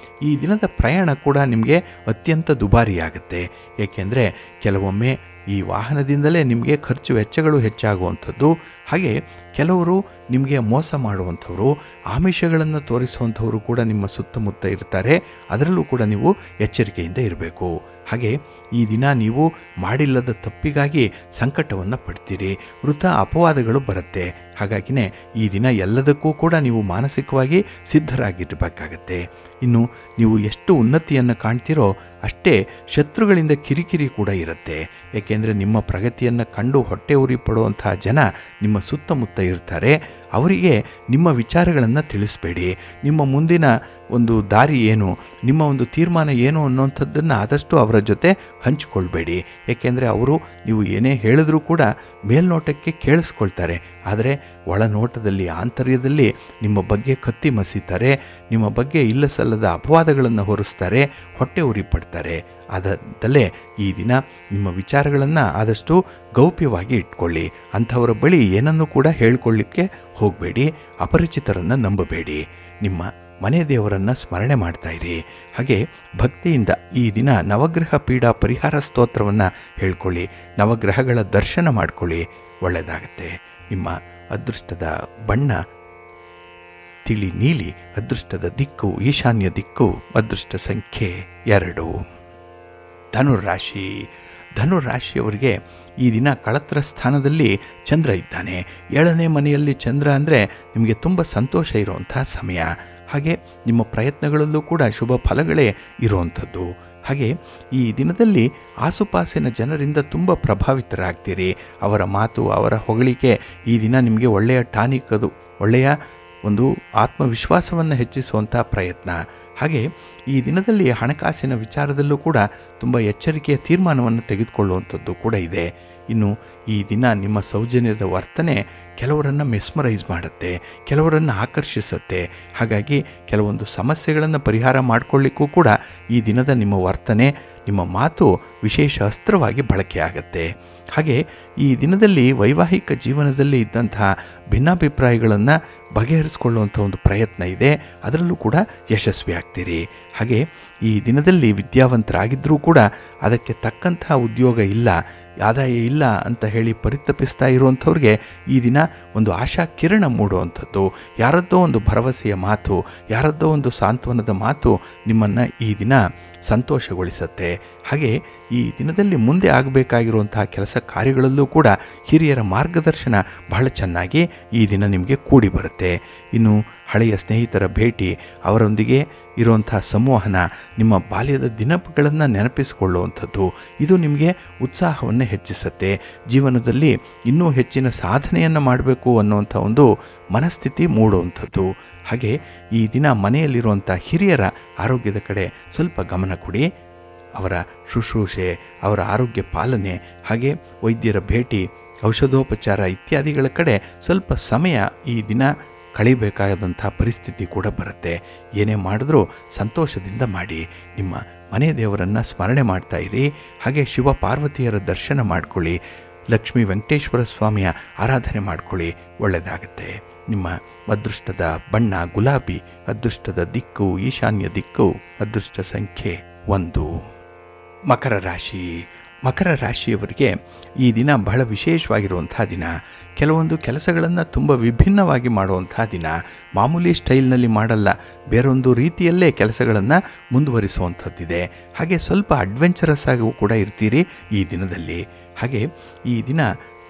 ಈ ದಿನದ ಪ್ರಯಾಣ ಕೂಡ ನಿಮಗೆ ಅತ್ಯಂತ ದುಬಾರಿಯಾಗುತ್ತೆ. ಏಕೆಂದರೆ ಕೆಲವೊಮ್ಮೆ ಈ ವಾಹನದಿಂದಲೇ ನಿಮಗೆ ಖರ್ಚು ವೆಚ್ಚಗಳು ಹೆಚ್ಚಾಗುವಂಥದ್ದು. ಹಾಗೆ ಕೆಲವರು ನಿಮಗೆ ಮೋಸ ಮಾಡುವಂಥವರು, ಆಮಿಷಗಳನ್ನು ತೋರಿಸುವಂಥವರು ಕೂಡ ನಿಮ್ಮ ಸುತ್ತಮುತ್ತ ಇರ್ತಾರೆ. ಅದರಲ್ಲೂ ಕೂಡ ನೀವು ಎಚ್ಚರಿಕೆಯಿಂದ ಇರಬೇಕು. ಹಾಗೆ ಈ ದಿನ ನೀವು ಮಾಡಿಲ್ಲದ ತಪ್ಪಿಗಾಗಿ ಸಂಕಟವನ್ನು ಪಡ್ತೀರಿ, ವೃಥಾ ಅಪವಾದಗಳು ಬರುತ್ತೆ. ಹಾಗಾಗಿನೇ ಈ ದಿನ ಎಲ್ಲದಕ್ಕೂ ಕೂಡ ನೀವು ಮಾನಸಿಕವಾಗಿ ಸಿದ್ಧರಾಗಿರಬೇಕಾಗತ್ತೆ. ಇನ್ನು ನೀವು ಎಷ್ಟು ಉನ್ನತಿಯನ್ನು ಕಾಣ್ತೀರೋ ಅಷ್ಟೇ ಶತ್ರುಗಳಿಂದ ಕಿರಿಕಿರಿ ಕೂಡ ಇರುತ್ತೆ. ಏಕೆಂದರೆ ನಿಮ್ಮ ಪ್ರಗತಿಯನ್ನು ಕಂಡು ಹೊಟ್ಟೆ ಉರಿ ಪಡುವಂತಹ ಜನ ನಿಮ್ಮ ಸುತ್ತಮುತ್ತ ಇರ್ತಾರೆ. ಅವರಿಗೆ ನಿಮ್ಮ ವಿಚಾರಗಳನ್ನು ತಿಳಿಸ್ಬೇಡಿ. ನಿಮ್ಮ ಮುಂದಿನ ಒಂದು ದಾರಿ ಏನು, ನಿಮ್ಮ ಒಂದು ತೀರ್ಮಾನ ಏನು ಅನ್ನೋಂಥದ್ದನ್ನು ಆದಷ್ಟು ಅವರ ಜೊತೆ ಹಂಚಿಕೊಳ್ಬೇಡಿ. ಏಕೆಂದರೆ ಅವರು ನೀವು ಏನೇ ಹೇಳಿದ್ರೂ ಕೂಡ ಮೇಲ್ನೋಟಕ್ಕೆ ಕೇಳಿಸ್ಕೊಳ್ತಾರೆ, ಆದರೆ ಒಳನೋಟದಲ್ಲಿ ಆಂತರ್ಯದಲ್ಲಿ ನಿಮ್ಮ ಬಗ್ಗೆ ಕತ್ತಿ ಮಸೀತಾರೆ, ನಿಮ್ಮ ಬಗ್ಗೆ ಇಲ್ಲ ಸಲ್ಲದ ಅಪವಾದಗಳನ್ನು ಹೊರಿಸ್ತಾರೆ, ಹೊಟ್ಟೆ ಉರಿ ಪಡ್ತಾರೆ. ಅದಲ್ಲದೆ ಈ ದಿನ ನಿಮ್ಮ ವಿಚಾರಗಳನ್ನು ಆದಷ್ಟು ಗೌಪ್ಯವಾಗಿ ಇಟ್ಕೊಳ್ಳಿ. ಅಂಥವರ ಬಳಿ ಏನನ್ನೂ ಕೂಡ ಹೇಳ್ಕೊಳ್ಳಿಕ್ಕೆ ಹೋಗಬೇಡಿ. ಅಪರಿಚಿತರನ್ನು ನಂಬಬೇಡಿ. ನಿಮ್ಮ ಮನೆ ದೇವರನ್ನು ಸ್ಮರಣೆ ಮಾಡ್ತಾ ಇರಿ. ಹಾಗೆ ಭಕ್ತಿಯಿಂದ ಈ ದಿನ ನವಗ್ರಹ ಪೀಡಾ ಪರಿಹಾರ ಸ್ತೋತ್ರವನ್ನು ಹೇಳ್ಕೊಳ್ಳಿ. ನವಗ್ರಹಗಳ ದರ್ಶನ ಮಾಡ್ಕೊಳ್ಳಿ, ಒಳ್ಳೆಯದಾಗತ್ತೆ. ನಿಮ್ಮ ಅದೃಷ್ಟದ ಬಣ್ಣ ತಿಳಿ ನೀಲಿ, ಅದೃಷ್ಟದ ದಿಕ್ಕು ಈಶಾನ್ಯ ದಿಕ್ಕು, ಅದೃಷ್ಟ ಸಂಖ್ಯೆ 2. ಧನುರಾಶಿ. ಧನುರಾಶಿಯವರಿಗೆ ಈ ದಿನ ಕಳತ್ರ ಸ್ಥಾನದಲ್ಲಿ ಚಂದ್ರ ಇದ್ದಾನೆ. 7ನೇ ಮನೆಯಲ್ಲಿ ಚಂದ್ರ ಅಂದರೆ ನಿಮಗೆ ತುಂಬ ಸಂತೋಷ ಇರುವಂಥ ಸಮಯ. ಹಾಗೆ ನಿಮ್ಮ ಪ್ರಯತ್ನಗಳಲ್ಲೂ ಕೂಡ ಶುಭ ಫಲಗಳೇ ಇರುವಂಥದ್ದು. ಹಾಗೆ ಈ ದಿನದಲ್ಲಿ ಆಸುಪಾಸಿನ ಜನರಿಂದ ತುಂಬ ಪ್ರಭಾವಿತರಾಗ್ತೀರಿ. ಅವರ ಮಾತು, ಅವರ ಹೊಗಳಿಕೆ ಈ ದಿನ ನಿಮಗೆ ಒಳ್ಳೆಯ ಟಾನಿಕ್, ಅದು ಒಳ್ಳೆಯ ಒಂದು ಆತ್ಮವಿಶ್ವಾಸವನ್ನು ಹೆಚ್ಚಿಸುವಂಥ ಪ್ರಯತ್ನ. ಹಾಗೆ ಈ ದಿನದಲ್ಲಿ ಹಣಕಾಸಿನ ವಿಚಾರದಲ್ಲೂ ಕೂಡ ತುಂಬ ಎಚ್ಚರಿಕೆಯ ತೀರ್ಮಾನವನ್ನು ತೆಗೆದುಕೊಳ್ಳುವಂಥದ್ದು ಕೂಡ ಇದೆ. ಇನ್ನು ಈ ದಿನ ನಿಮ್ಮ ಸೌಜನ್ಯದ ವರ್ತನೆ ಕೆಲವರನ್ನು ಮೆಸ್ಮರೈಸ್ ಮಾಡುತ್ತೆ, ಕೆಲವರನ್ನು ಆಕರ್ಷಿಸುತ್ತೆ. ಹಾಗಾಗಿ ಕೆಲವೊಂದು ಸಮಸ್ಯೆಗಳನ್ನು ಪರಿಹಾರ ಮಾಡಿಕೊಳ್ಳಿಕ್ಕೂ ಕೂಡ ಈ ದಿನದ ನಿಮ್ಮ ವರ್ತನೆ, ನಿಮ್ಮ ಮಾತು ವಿಶೇಷ ಅಸ್ತ್ರವಾಗಿ ಬಳಕೆಯಾಗತ್ತೆ. ಹಾಗೆ ಈ ದಿನದಲ್ಲಿ ವೈವಾಹಿಕ ಜೀವನದಲ್ಲಿ ಇದ್ದಂತಹ ಭಿನ್ನಾಭಿಪ್ರಾಯಗಳನ್ನು ಬಗೆಹರಿಸಿಕೊಳ್ಳುವಂಥ ಒಂದು ಪ್ರಯತ್ನ ಇದೆ. ಅದರಲ್ಲೂ ಕೂಡ ಯಶಸ್ವಿ ಆಗ್ತೀರಿ. ಹಾಗೆ ಈ ದಿನದಲ್ಲಿ ವಿದ್ಯಾವಂತರಾಗಿದ್ದರೂ ಕೂಡ ಅದಕ್ಕೆ ತಕ್ಕಂತಹ ಉದ್ಯೋಗ ಇಲ್ಲ, ಆದಾಯ ಇಲ್ಲ ಅಂತ ಹೇಳಿ ಪರಿತಪಿಸ್ತಾ ಇರುವಂಥವ್ರಿಗೆ ಈ ದಿನ ಒಂದು ಆಶಾ ಕಿರಣ ಮೂಡುವಂಥದ್ದು, ಯಾರದ್ದೋ ಒಂದು ಭರವಸೆಯ ಮಾತು, ಯಾರದ್ದೋ ಒಂದು ಸಾಂತ್ವನದ ಮಾತು ನಿಮ್ಮನ್ನು ಈ ದಿನ ಸಂತೋಷಗೊಳಿಸುತ್ತೆ. ಹಾಗೆ ಈ ದಿನದಲ್ಲಿ ಮುಂದೆ ಆಗಬೇಕಾಗಿರುವಂತಹ ಕೆಲಸ ಕಾರ್ಯಗಳಲ್ಲೂ ಕೂಡ ಹಿರಿಯರ ಮಾರ್ಗದರ್ಶನ ಬಹಳ ಚೆನ್ನಾಗಿ ಈ ದಿನ ನಿಮಗೆ ಕೂಡಿ ಬರುತ್ತೆ. ಇನ್ನು ಹಳೆಯ ಸ್ನೇಹಿತರ ಭೇಟಿ, ಅವರೊಂದಿಗೆ ಇರುವಂಥ ಸಂವಹನ, ನಿಮ್ಮ ಬಾಲ್ಯದ ದಿನಗಳನ್ನು ನೆನಪಿಸಿಕೊಳ್ಳುವಂಥದ್ದು, ಇದು ನಿಮಗೆ ಉತ್ಸಾಹವನ್ನು ಹೆಚ್ಚಿಸುತ್ತೆ. ಜೀವನದಲ್ಲಿ ಇನ್ನೂ ಹೆಚ್ಚಿನ ಸಾಧನೆಯನ್ನು ಮಾಡಬೇಕು ಅನ್ನುವಂಥ ಒಂದು ಮನಸ್ಥಿತಿ ಮೂಡುವಂಥದ್ದು. ಹಾಗೆ ಈ ದಿನ ಮನೆಯಲ್ಲಿರುವಂಥ ಹಿರಿಯರ ಆರೋಗ್ಯದ ಕಡೆ ಸ್ವಲ್ಪ ಗಮನ ಕೊಡಿ. ಅವರ ಶುಶ್ರೂಷೆ, ಅವರ ಆರೋಗ್ಯ ಪಾಲನೆ, ಹಾಗೆ ವೈದ್ಯರ ಭೇಟಿ, ಔಷಧೋಪಚಾರ ಇತ್ಯಾದಿಗಳ ಕಡೆ ಸ್ವಲ್ಪ ಸಮಯ ಈ ದಿನ ಕಳಿಬೇಕಾದಂಥ ಪರಿಸ್ಥಿತಿ ಕೂಡ ಬರುತ್ತೆ. ಏನೇ ಮಾಡಿದ್ರೂ ಸಂತೋಷದಿಂದ ಮಾಡಿ. ನಿಮ್ಮ ಮನೆ ದೇವರನ್ನು ಸ್ಮರಣೆ ಮಾಡ್ತಾ ಇರಿ. ಹಾಗೆ ಶಿವ ಪಾರ್ವತಿಯರ ದರ್ಶನ ಮಾಡ್ಕೊಳ್ಳಿ. ಲಕ್ಷ್ಮೀ ವೆಂಕಟೇಶ್ವರ ಸ್ವಾಮಿಯ ಆರಾಧನೆ ಮಾಡ್ಕೊಳ್ಳಿ, ಒಳ್ಳೆಯದಾಗುತ್ತೆ. ನಿಮ್ಮ ಅದೃಷ್ಟದ ಬಣ್ಣ ಗುಲಾಬಿ, ಅದೃಷ್ಟದ ದಿಕ್ಕು ಈಶಾನ್ಯ ದಿಕ್ಕು, ಅದೃಷ್ಟ ಸಂಖ್ಯೆ 1. ಮಕರ ರಾಶಿ. ಮಕರ ರಾಶಿಯವರಿಗೆ ಈ ದಿನ ಬಹಳ ವಿಶೇಷವಾಗಿರುವಂಥ ದಿನ. ಕೆಲವೊಂದು ಕೆಲಸಗಳನ್ನು ತುಂಬ ವಿಭಿನ್ನವಾಗಿ ಮಾಡುವಂಥ ದಿನ. ಮಾಮೂಲಿ ಸ್ಟೈಲ್ನಲ್ಲಿ ಮಾಡಲ್ಲ, ಬೇರೊಂದು ರೀತಿಯಲ್ಲೇ ಕೆಲಸಗಳನ್ನು ಮುಂದುವರಿಸುವಂಥದ್ದಿದೆ. ಹಾಗೆ ಸ್ವಲ್ಪ ಅಡ್ವೆಂಚರಸ್ ಆಗೂ ಕೂಡ ಇರ್ತೀರಿ ಈ ದಿನದಲ್ಲಿ. ಹಾಗೆ ಈ ದಿನ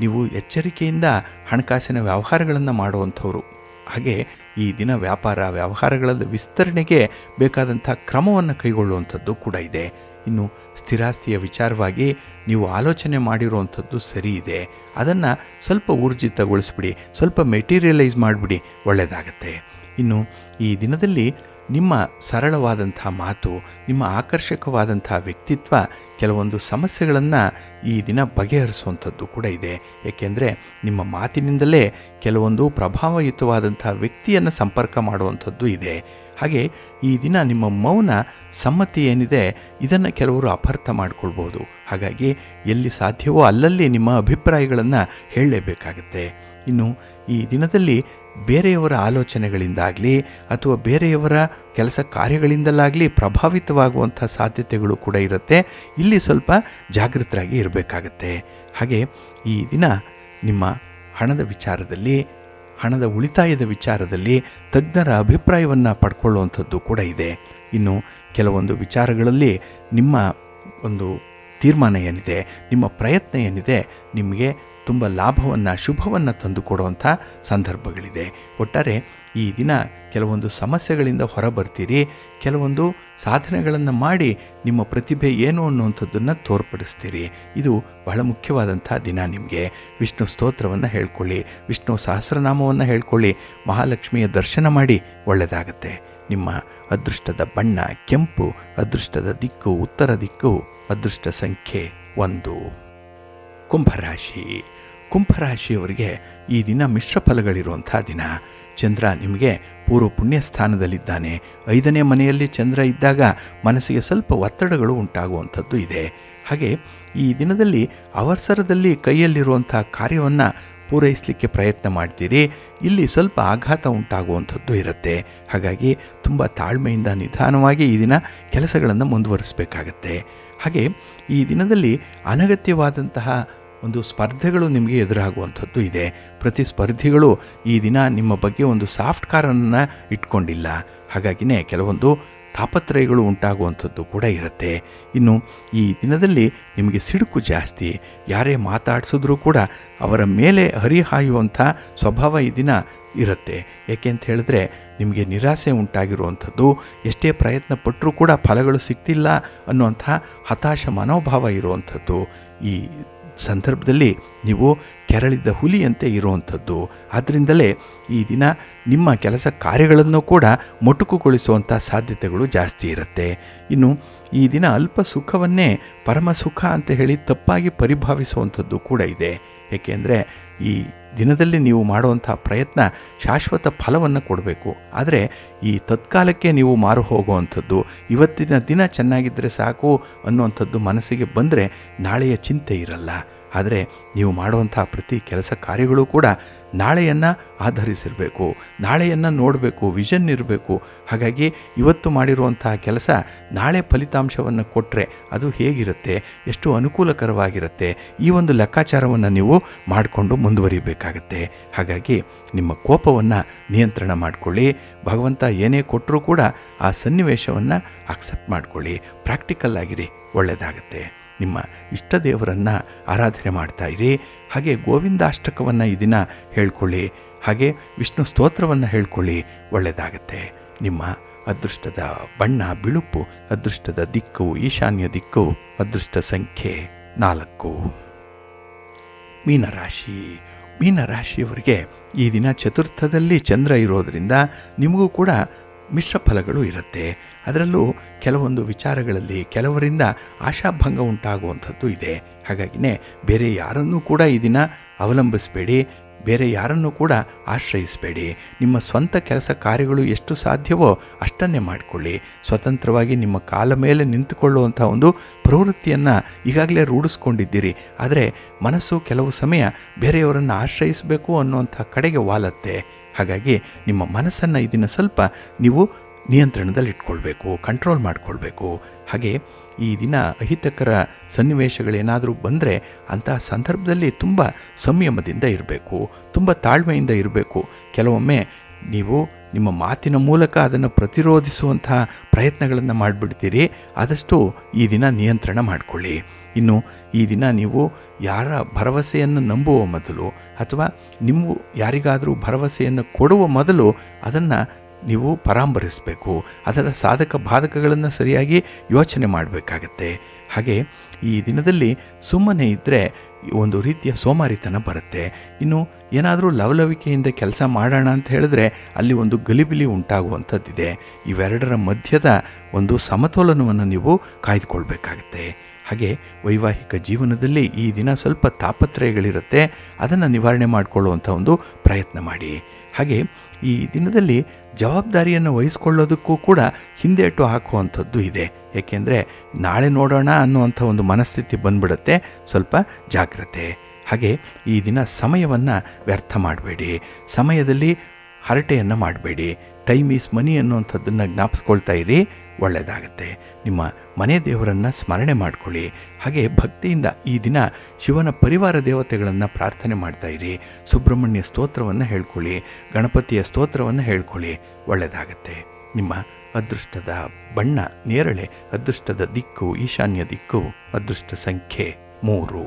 ನೀವು ಎಚ್ಚರಿಕೆಯಿಂದ ಹಣಕಾಸಿನ ವ್ಯವಹಾರಗಳನ್ನು ಮಾಡುವಂಥವ್ರು. ಹಾಗೆ ಈ ದಿನ ವ್ಯವಹಾರಗಳ ವಿಸ್ತರಣೆಗೆ ಬೇಕಾದಂಥ ಕ್ರಮವನ್ನು ಕೈಗೊಳ್ಳುವಂಥದ್ದು ಕೂಡ ಇದೆ. ಇನ್ನು ಸ್ಥಿರಾಸ್ತಿಯ ವಿಚಾರವಾಗಿ ನೀವು ಆಲೋಚನೆ ಮಾಡಿರುವಂಥದ್ದು ಸರಿ ಇದೆ. ಅದನ್ನು ಸ್ವಲ್ಪ ಊರ್ಜಿತಗೊಳಿಸ್ಬಿಡಿ, ಸ್ವಲ್ಪ ಮೆಟೀರಿಯಲೈಸ್ ಮಾಡಿಬಿಡಿ, ಒಳ್ಳೆಯದಾಗತ್ತೆ. ಇನ್ನು ಈ ದಿನದಲ್ಲಿ ನಿಮ್ಮ ಸರಳವಾದಂಥ ಮಾತು, ನಿಮ್ಮ ಆಕರ್ಷಕವಾದಂಥ ವ್ಯಕ್ತಿತ್ವ ಕೆಲವೊಂದು ಸಮಸ್ಯೆಗಳನ್ನು ಈ ದಿನ ಬಗೆಹರಿಸುವಂಥದ್ದು ಕೂಡ ಇದೆ. ಏಕೆಂದರೆ ನಿಮ್ಮ ಮಾತಿನಿಂದಲೇ ಕೆಲವೊಂದು ಪ್ರಭಾವಯುತವಾದಂಥ ವ್ಯಕ್ತಿಯನ್ನು ಸಂಪರ್ಕ ಮಾಡುವಂಥದ್ದು ಇದೆ. ಹಾಗೆ ಈ ದಿನ ನಿಮ್ಮ ಮೌನ ಸಮ್ಮತಿ ಏನಿದೆ ಇದನ್ನು ಕೆಲವರು ಅಪಾರ್ಥ ಮಾಡಿಕೊಳ್ಬೋದು. ಹಾಗಾಗಿ ಎಲ್ಲಿ ಸಾಧ್ಯವೋ ಅಲ್ಲಲ್ಲಿ ನಿಮ್ಮ ಅಭಿಪ್ರಾಯಗಳನ್ನು ಹೇಳಲೇಬೇಕಾಗತ್ತೆ. ಇನ್ನು ಈ ದಿನದಲ್ಲಿ ಬೇರೆಯವರ ಆಲೋಚನೆಗಳಿಂದಾಗಲಿ ಅಥವಾ ಬೇರೆಯವರ ಕೆಲಸ ಕಾರ್ಯಗಳಿಂದಲಾಗಲಿ ಪ್ರಭಾವಿತವಾಗುವಂಥ ಸಾಧ್ಯತೆಗಳು ಕೂಡ ಇರುತ್ತೆ. ಇಲ್ಲಿ ಸ್ವಲ್ಪ ಜಾಗೃತರಾಗಿ ಇರಬೇಕಾಗತ್ತೆ. ಹಾಗೆ ಈ ದಿನ ನಿಮ್ಮ ಹಣದ ವಿಚಾರದಲ್ಲಿ, ಹಣದ ಉಳಿತಾಯದ ವಿಚಾರದಲ್ಲಿ ತಜ್ಞರ ಅಭಿಪ್ರಾಯವನ್ನು ಪಡ್ಕೊಳ್ಳುವಂಥದ್ದು ಕೂಡ ಇದೆ. ಇನ್ನು ಕೆಲವೊಂದು ವಿಚಾರಗಳಲ್ಲಿ ನಿಮ್ಮ ಒಂದು ತೀರ್ಮಾನ ಏನಿದೆ, ನಿಮ್ಮ ಪ್ರಯತ್ನ ಏನಿದೆ, ನಿಮಗೆ ತುಂಬ ಲಾಭವನ್ನು, ಶುಭವನ್ನು ತಂದುಕೊಡುವಂಥ ಸಂದರ್ಭಗಳಿದೆ. ಒಟ್ಟಾರೆ ಈ ದಿನ ಕೆಲವೊಂದು ಸಮಸ್ಯೆಗಳಿಂದ ಹೊರಬರ್ತೀರಿ. ಕೆಲವೊಂದು ಸಾಧನೆಗಳನ್ನು ಮಾಡಿ ನಿಮ್ಮ ಪ್ರತಿಭೆ ಏನು ಅನ್ನುವಂಥದ್ದನ್ನು ತೋರ್ಪಡಿಸ್ತೀರಿ. ಇದು ಬಹಳ ಮುಖ್ಯವಾದಂಥ ದಿನ ನಿಮಗೆ. ವಿಷ್ಣು ಸ್ತೋತ್ರವನ್ನು ಹೇಳ್ಕೊಳ್ಳಿ, ವಿಷ್ಣು ಸಹಸ್ರನಾಮವನ್ನು ಹೇಳ್ಕೊಳ್ಳಿ, ಮಹಾಲಕ್ಷ್ಮಿಯ ದರ್ಶನ ಮಾಡಿ, ಒಳ್ಳೆಯದಾಗತ್ತೆ. ನಿಮ್ಮ ಅದೃಷ್ಟದ ಬಣ್ಣ ಕೆಂಪು, ಅದೃಷ್ಟದ ದಿಕ್ಕು ಉತ್ತರ ದಿಕ್ಕು, ಅದೃಷ್ಟ ಸಂಖ್ಯೆ 1. ಕುಂಭರಾಶಿ. ಕುಂಭರಾಶಿಯವರಿಗೆ ಈ ದಿನ ಮಿಶ್ರ ಫಲಗಳಿರುವಂಥ ದಿನ. ಚಂದ್ರ ನಿಮಗೆ ಪೂರ್ವ ಪುಣ್ಯ ಸ್ಥಾನದಲ್ಲಿದ್ದಾನೆ. 5ನೇ ಮನೆಯಲ್ಲಿ ಚಂದ್ರ ಇದ್ದಾಗ ಮನಸ್ಸಿಗೆ ಸ್ವಲ್ಪ ಒತ್ತಡಗಳು ಉಂಟಾಗುವಂಥದ್ದು ಇದೆ. ಹಾಗೆ ಈ ದಿನದಲ್ಲಿ ಅವಸರದಲ್ಲಿ ಕೈಯಲ್ಲಿರುವಂಥ ಕಾರ್ಯವನ್ನು ಪೂರೈಸಲಿಕ್ಕೆ ಪ್ರಯತ್ನ ಮಾಡ್ತೀರಿ. ಇಲ್ಲಿ ಸ್ವಲ್ಪ ಆಘಾತ ಉಂಟಾಗುವಂಥದ್ದು ಇರುತ್ತೆ. ಹಾಗಾಗಿ ತುಂಬ ತಾಳ್ಮೆಯಿಂದ ನಿಧಾನವಾಗಿ ಈ ದಿನ ಕೆಲಸಗಳನ್ನು ಮುಂದುವರಿಸಬೇಕಾಗತ್ತೆ. ಹಾಗೆ ಈ ದಿನದಲ್ಲಿ ಅನಗತ್ಯವಾದಂತಹ ಒಂದು ಸ್ಪರ್ಧೆಗಳು ನಿಮಗೆ ಎದುರಾಗುವಂಥದ್ದು ಇದೆ. ಪ್ರತಿಸ್ಪರ್ಧಿಗಳು ಈ ದಿನ ನಿಮ್ಮ ಬಗ್ಗೆ ಒಂದು ಸಾಫ್ಟ್ ಕಾರನ್ನು ಇಟ್ಕೊಂಡಿಲ್ಲ. ಹಾಗಾಗಿನೇ ಕೆಲವೊಂದು ತಾಪತ್ರಯಗಳು ಉಂಟಾಗುವಂಥದ್ದು ಕೂಡ ಇರುತ್ತೆ. ಇನ್ನು ಈ ದಿನದಲ್ಲಿ ನಿಮಗೆ ಸಿಡುಕು ಜಾಸ್ತಿ. ಯಾರೇ ಮಾತಾಡಿಸಿದ್ರೂ ಕೂಡ ಅವರ ಮೇಲೆ ಹರಿಹಾಯುವಂಥ ಸ್ವಭಾವ ಈ ದಿನ ಇರುತ್ತೆ. ಏಕೆ ಅಂತ ಹೇಳಿದ್ರೆ ನಿಮಗೆ ನಿರಾಸೆ ಉಂಟಾಗಿರುವಂಥದ್ದು, ಎಷ್ಟೇ ಪ್ರಯತ್ನ ಪಟ್ಟರೂ ಕೂಡ ಫಲಗಳು ಸಿಗ್ತಿಲ್ಲ ಅನ್ನುವಂಥ ಹತಾಶ ಮನೋಭಾವ ಇರುವಂಥದ್ದು. ಈ ಸಂದರ್ಭದಲ್ಲಿ ನೀವು ಕೆರಳಿದ್ದ ಹುಲಿಯಂತೆ ಇರುವಂಥದ್ದು. ಆದ್ದರಿಂದಲೇ ಈ ದಿನ ನಿಮ್ಮ ಕೆಲಸ ಕಾರ್ಯಗಳನ್ನು ಕೂಡ ಮೊಟಕುಗೊಳಿಸುವಂಥ ಸಾಧ್ಯತೆಗಳು ಜಾಸ್ತಿ ಇರುತ್ತೆ. ಇನ್ನು ಈ ದಿನ ಅಲ್ಪ ಸುಖವನ್ನೇ ಪರಮ ಸುಖ ಅಂತ ಹೇಳಿ ತಪ್ಪಾಗಿ ಪರಿಭಾವಿಸುವಂಥದ್ದು ಕೂಡ ಇದೆ. ಏಕೆಂದರೆ ಈ ದಿನದಲ್ಲಿ ನೀವು ಮಾಡುವಂಥ ಪ್ರಯತ್ನ ಶಾಶ್ವತ ಫಲವನ್ನು ಕೊಡಬೇಕು. ಆದರೆ ಈ ತತ್ಕಾಲಕ್ಕೆ ನೀವು ಮಾರು ಹೋಗುವಂಥದ್ದು, ಇವತ್ತಿನ ದಿನ ಚೆನ್ನಾಗಿದ್ದರೆ ಸಾಕು ಅನ್ನುವಂಥದ್ದು ಮನಸ್ಸಿಗೆ ಬಂದರೆ ನಾಳೆಯ ಚಿಂತೆ ಇರಲ್ಲ. ಆದರೆ ನೀವು ಮಾಡುವಂಥ ಪ್ರತಿ ಕೆಲಸ ಕಾರ್ಯಗಳು ಕೂಡ ನಾಳೆಯನ್ನು ಆಧರಿಸಿರಬೇಕು, ನಾಳೆಯನ್ನು ನೋಡಬೇಕು, ವಿಷನ್ ಇರಬೇಕು. ಹಾಗಾಗಿ ಇವತ್ತು ಮಾಡಿರುವಂತಹ ಕೆಲಸ ನಾಳೆ ಫಲಿತಾಂಶವನ್ನು ಕೊಟ್ಟರೆ ಅದು ಹೇಗಿರುತ್ತೆ, ಎಷ್ಟು ಅನುಕೂಲಕರವಾಗಿರುತ್ತೆ, ಈ ಒಂದು ಲೆಕ್ಕಾಚಾರವನ್ನು ನೀವು ಮಾಡಿಕೊಂಡು ಮುಂದುವರಿಬೇಕಾಗತ್ತೆ. ಹಾಗಾಗಿ ನಿಮ್ಮ ಕೋಪವನ್ನು ನಿಯಂತ್ರಣ ಮಾಡಿಕೊಳ್ಳಿ. ಭಗವಂತ ಏನೇ ಕೊಟ್ಟರೂ ಕೂಡ ಆ ಸನ್ನಿವೇಶವನ್ನು ಅಕ್ಸೆಪ್ಟ್ ಮಾಡಿಕೊಳ್ಳಿ. ಪ್ರಾಕ್ಟಿಕಲ್ ಆಗಿರಿ, ಒಳ್ಳೆಯದಾಗತ್ತೆ. ನಿಮ್ಮ ಇಷ್ಟ ದೇವರನ್ನು ಆರಾಧನೆ ಮಾಡ್ತಾಯಿರಿ. ಹಾಗೆ ಗೋವಿಂದಾಷ್ಟಕವನ್ನು ಈ ದಿನ ಹೇಳ್ಕೊಳ್ಳಿ. ಹಾಗೆ ವಿಷ್ಣು ಸ್ತೋತ್ರವನ್ನು ಹೇಳ್ಕೊಳ್ಳಿ, ಒಳ್ಳೆಯದಾಗತ್ತೆ. ನಿಮ್ಮ ಅದೃಷ್ಟದ ಬಣ್ಣ ಬಿಳುಪು, ಅದೃಷ್ಟದ ದಿಕ್ಕು ಈಶಾನ್ಯ ದಿಕ್ಕು, ಅದೃಷ್ಟ ಸಂಖ್ಯೆ 4. ಮೀನರಾಶಿ. ಮೀನರಾಶಿಯವರಿಗೆ ಈ ದಿನ ಚತುರ್ಥದಲ್ಲಿ ಚಂದ್ರ ಇರೋದರಿಂದ ನಿಮಗೂ ಕೂಡ ಮಿಶ್ರ ಫಲಗಳು ಇರುತ್ತೆ. ಅದರಲ್ಲೂ ಕೆಲವೊಂದು ವಿಚಾರಗಳಲ್ಲಿ ಕೆಲವರಿಂದ ಆಶಾಭಂಗ ಉಂಟಾಗುವಂಥದ್ದು ಇದೆ. ಹಾಗಾಗಿನೇ ಬೇರೆ ಯಾರನ್ನೂ ಕೂಡ ಈ ದಿನ ಅವಲಂಬಿಸಬೇಡಿ, ಬೇರೆ ಯಾರನ್ನೂ ಕೂಡ ಆಶ್ರಯಿಸಬೇಡಿ. ನಿಮ್ಮ ಸ್ವಂತ ಕೆಲಸ ಕಾರ್ಯಗಳು ಎಷ್ಟು ಸಾಧ್ಯವೋ ಅಷ್ಟನ್ನೇ ಮಾಡಿಕೊಳ್ಳಿ. ಸ್ವತಂತ್ರವಾಗಿ ನಿಮ್ಮ ಕಾಲ ಮೇಲೆ ನಿಂತುಕೊಳ್ಳುವಂಥ ಒಂದು ಪ್ರವೃತ್ತಿಯನ್ನು ಈಗಾಗಲೇ ರೂಢಿಸ್ಕೊಂಡಿದ್ದೀರಿ. ಆದರೆ ಮನಸ್ಸು ಕೆಲವು ಸಮಯ ಬೇರೆಯವರನ್ನು ಆಶ್ರಯಿಸಬೇಕು ಅನ್ನುವಂಥ ಕಡೆಗೆ ವಾಲತ್ತೆ. ಹಾಗಾಗಿ ನಿಮ್ಮ ಮನಸ್ಸನ್ನು ಈ ದಿನ ಸ್ವಲ್ಪ ನೀವು ನಿಯಂತ್ರಣದಲ್ಲಿ ಇಟ್ಕೊಳ್ಬೇಕು, ಕಂಟ್ರೋಲ್ ಮಾಡಿಕೊಳ್ಬೇಕು. ಹಾಗೆ ಈ ದಿನ ಅಹಿತಕರ ಸನ್ನಿವೇಶಗಳೇನಾದರೂ ಬಂದರೆ ಅಂತಹ ಸಂದರ್ಭದಲ್ಲಿ ತುಂಬ ಸಂಯಮದಿಂದ ಇರಬೇಕು, ತುಂಬ ತಾಳ್ಮೆಯಿಂದ ಇರಬೇಕು. ಕೆಲವೊಮ್ಮೆ ನೀವು ನಿಮ್ಮ ಮಾತಿನ ಮೂಲಕ ಅದನ್ನು ಪ್ರತಿರೋಧಿಸುವಂತಹ ಪ್ರಯತ್ನಗಳನ್ನು ಮಾಡಿಬಿಡ್ತೀರಿ. ಆದಷ್ಟು ಈ ದಿನ ನಿಯಂತ್ರಣ ಮಾಡಿಕೊಳ್ಳಿ. ಇನ್ನು ಈ ದಿನ ನೀವು ಯಾರ ಭರವಸೆಯನ್ನು ನಂಬುವ ಮೊದಲು ಅಥವಾ ನೀವು ಯಾರಿಗಾದರೂ ಭರವಸೆಯನ್ನು ಕೊಡುವ ಮೊದಲು ಅದನ್ನು ನೀವು ಪರಾಮರ್ಶಿಸಬೇಕು. ಅದರ ಸಾಧಕ ಬಾಧಕಗಳನ್ನು ಸರಿಯಾಗಿ ಯೋಚನೆ ಮಾಡಬೇಕಾಗತ್ತೆ. ಹಾಗೆ ಈ ದಿನದಲ್ಲಿ ಸುಮ್ಮನೆ ಇದ್ದರೆ ಒಂದು ರೀತಿಯ ಸೋಮಾರಿತನ ಬರುತ್ತೆ. ಇನ್ನು ಏನಾದರೂ ಲವಲವಿಕೆಯಿಂದ ಕೆಲಸ ಮಾಡೋಣ ಅಂತ ಹೇಳಿದ್ರೆ ಅಲ್ಲಿ ಒಂದು ಗಲಿಬಿಲಿ ಉಂಟಾಗುವಂಥದ್ದಿದೆ. ಇವೆರಡರ ಮಧ್ಯದ ಒಂದು ಸಮತೋಲನವನ್ನು ನೀವು ಕಾಯ್ದುಕೊಳ್ಬೇಕಾಗತ್ತೆ. ಹಾಗೆ ವೈವಾಹಿಕ ಜೀವನದಲ್ಲಿ ಈ ದಿನ ಸ್ವಲ್ಪ ತಾಪತ್ರಯಗಳಿರುತ್ತೆ, ಅದನ್ನು ನಿವಾರಣೆ ಮಾಡಿಕೊಳ್ಳುವಂಥ ಒಂದು ಪ್ರಯತ್ನ ಮಾಡಿ. ಹಾಗೆ ಈ ದಿನದಲ್ಲಿ ಜವಾಬ್ದಾರಿಯನ್ನು ವಹಿಸ್ಕೊಳ್ಳೋದಕ್ಕೂ ಕೂಡ ಹಿಂದೇಟು ಹಾಕುವಂಥದ್ದು ಇದೆ. ಏಕೆಂದರೆ ನಾಳೆ ನೋಡೋಣ ಅನ್ನುವಂಥ ಒಂದು ಮನಸ್ಥಿತಿ ಬಂದ್ಬಿಡುತ್ತೆ. ಸ್ವಲ್ಪ ಜಾಗ್ರತೆ. ಹಾಗೆ ಈ ದಿನ ಸಮಯವನ್ನು ವ್ಯರ್ಥ ಮಾಡಬೇಡಿ, ಸಮಯದಲ್ಲಿ ಹರಟೆಯನ್ನು ಮಾಡಬೇಡಿ. ಟೈಮ್ ಈಸ್ ಮನಿ ಅನ್ನುವಂಥದ್ದನ್ನು ಜ್ಞಾಪಿಸ್ಕೊಳ್ತಾ ಇರಿ, ಒಳ್ಳೆಯದಾಗತ್ತೆ. ನಿಮ್ಮ ಮನೆ ದೇವರನ್ನು ಸ್ಮರಣೆ ಮಾಡಿಕೊಳ್ಳಿ. ಹಾಗೆ ಭಕ್ತಿಯಿಂದ ಈ ದಿನ ಶಿವನ ಪರಿವಾರ ದೇವತೆಗಳನ್ನು ಪ್ರಾರ್ಥನೆ ಮಾಡ್ತಾ ಇರಿ. ಸುಬ್ರಹ್ಮಣ್ಯ ಸ್ತೋತ್ರವನ್ನು ಹೇಳ್ಕೊಳ್ಳಿ, ಗಣಪತಿಯ ಸ್ತೋತ್ರವನ್ನು ಹೇಳ್ಕೊಳ್ಳಿ, ಒಳ್ಳೆಯದಾಗತ್ತೆ. ನಿಮ್ಮ ಅದೃಷ್ಟದ ಬಣ್ಣ ನೇರಳೆ, ಅದೃಷ್ಟದ ದಿಕ್ಕು ಈಶಾನ್ಯ ದಿಕ್ಕು, ಅದೃಷ್ಟ ಸಂಖ್ಯೆ 3.